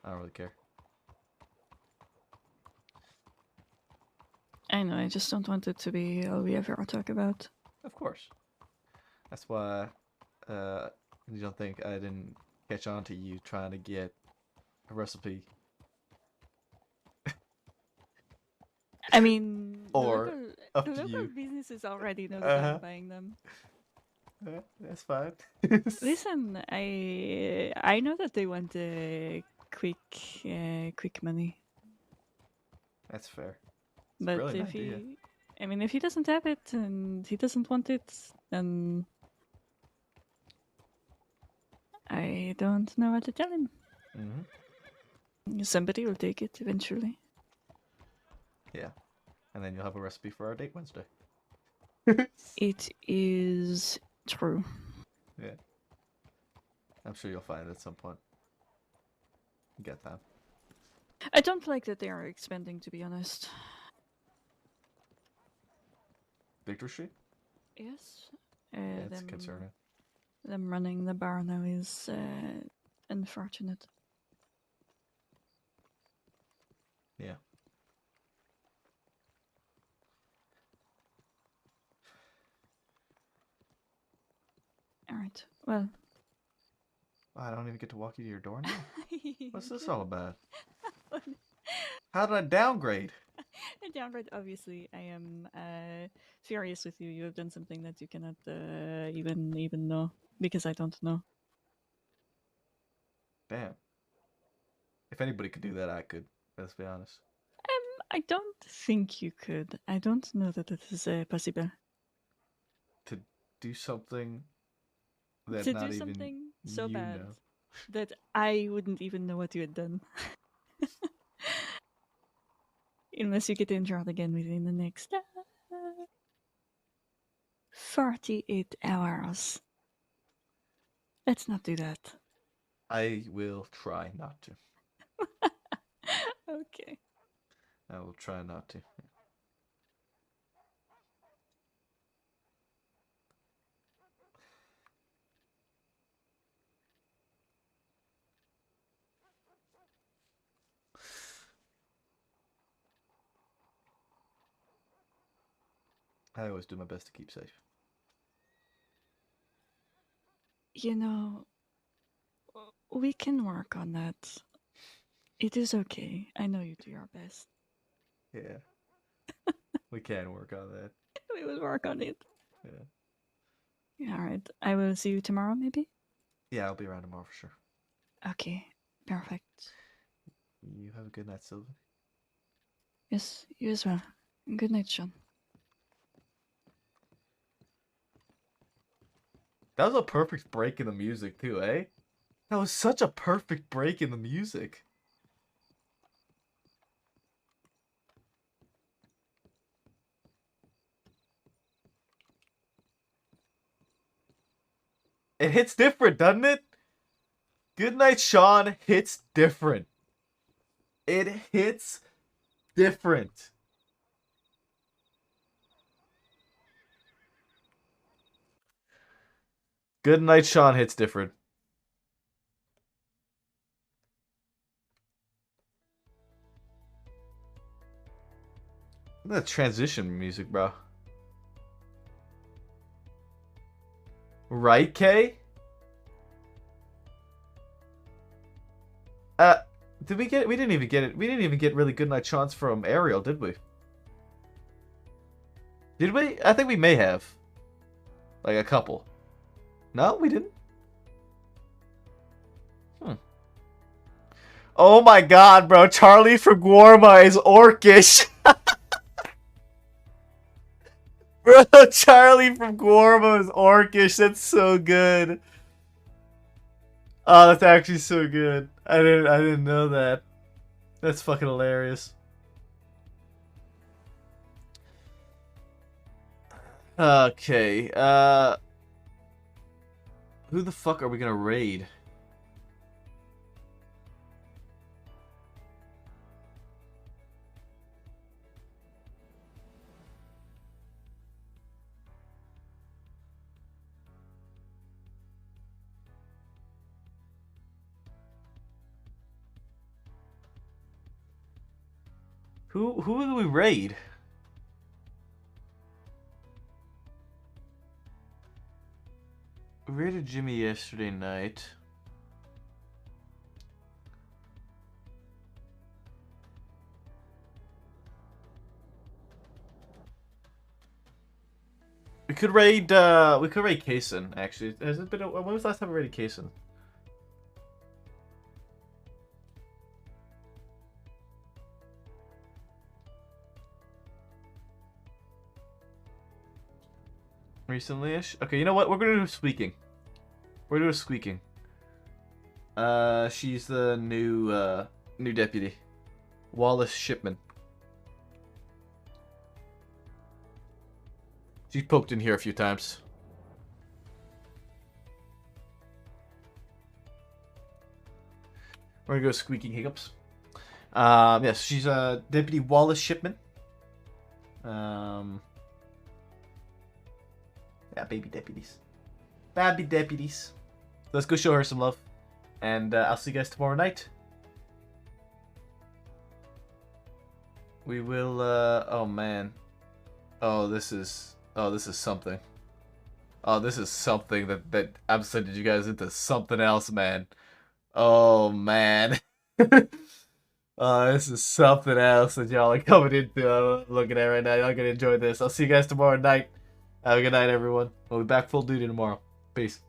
I don't really care. I know, I just don't want it to be all we ever talk about. Of course. That's why you don't think I didn't catch on to you trying to get a recipe. I mean, Or the up to local you. businesses already know that Uh-huh. I'm buying them. That's fine. Listen, I know that they want quick money. That's fair. It's a But brilliant if idea. I mean, if he doesn't have it and he doesn't want it, then I don't know what to tell him. Somebody will take it eventually. Yeah. And then you'll have a recipe for our date Wednesday. It is true. Yeah. I'm sure you'll find it at some point. You get time. I don't like that they are expanding, to be honest. Victory Street? Yes. Yeah, it's concerning. Them running the bar now is unfortunate. Yeah. Alright, well. I don't even get to walk you to your door now? What's this all about? How did I downgrade? A downgrade, obviously. I am furious with you. You have done something that you cannot even know. because I don't know. Damn. If anybody could do that, I could. Let's be honest. I don't think you could. I don't know that it is possible. To do something that To not do even something so you bad know. that I wouldn't even know what you had done. Unless you get injured again within the next 48 hours. Let's not do that. I will try not to. Okay. I will try not to. I always do my best to keep safe. You know, we can work on that. It is okay. I know you do your best. Yeah. We can work on that. We will work on it. Yeah. Alright. I will see you tomorrow, maybe? Yeah, I'll be around tomorrow for sure. Okay. Perfect. You have a good night, Sylvan. Yes, you as well. Good night, Sean. That was a perfect break in the music too, eh? That was such a perfect break in the music. It hits different, doesn't it? Goodnight Sean hits different. It hits different. Goodnight Sean hits different. Look at that transition music, bro. Right, Kay? Did we get it? We didn't even get it. We didn't even get really Goodnight Sean's from Ariel, did we? Did we? I think we may have. Like a couple. No, we didn't. Oh my god, bro. Charlie from Guarma is orcish. Bro, Charlie from Guarma is orcish. That's so good. Oh, that's actually so good. I didn't know that. That's fucking hilarious. Okay, who the fuck are we gonna raid? Who will we raid? We raided Jimmy yesterday night. We could raid Kaysen, actually. Has it been when was the last time we raided Kaysen? Recently-ish? Okay, you know what? We're gonna do squeaking. We're gonna do squeaking. She's the new deputy. Wallace Shipman. She's poked in here a few times. We're gonna go squeaking hiccups. Yes, she's Deputy Wallace Shipman. Yeah, baby deputies. Baby deputies. Let's go show her some love. And I'll see you guys tomorrow night. We will, oh man. Oh, this is something. Oh, this is something that I'm sending you guys into something else, man. Oh, man. Oh, this is something else that y'all are coming into. I'm looking at right now. Y'all gonna enjoy this. I'll see you guys tomorrow night. Have a good night, everyone. We'll be back full duty tomorrow. Peace.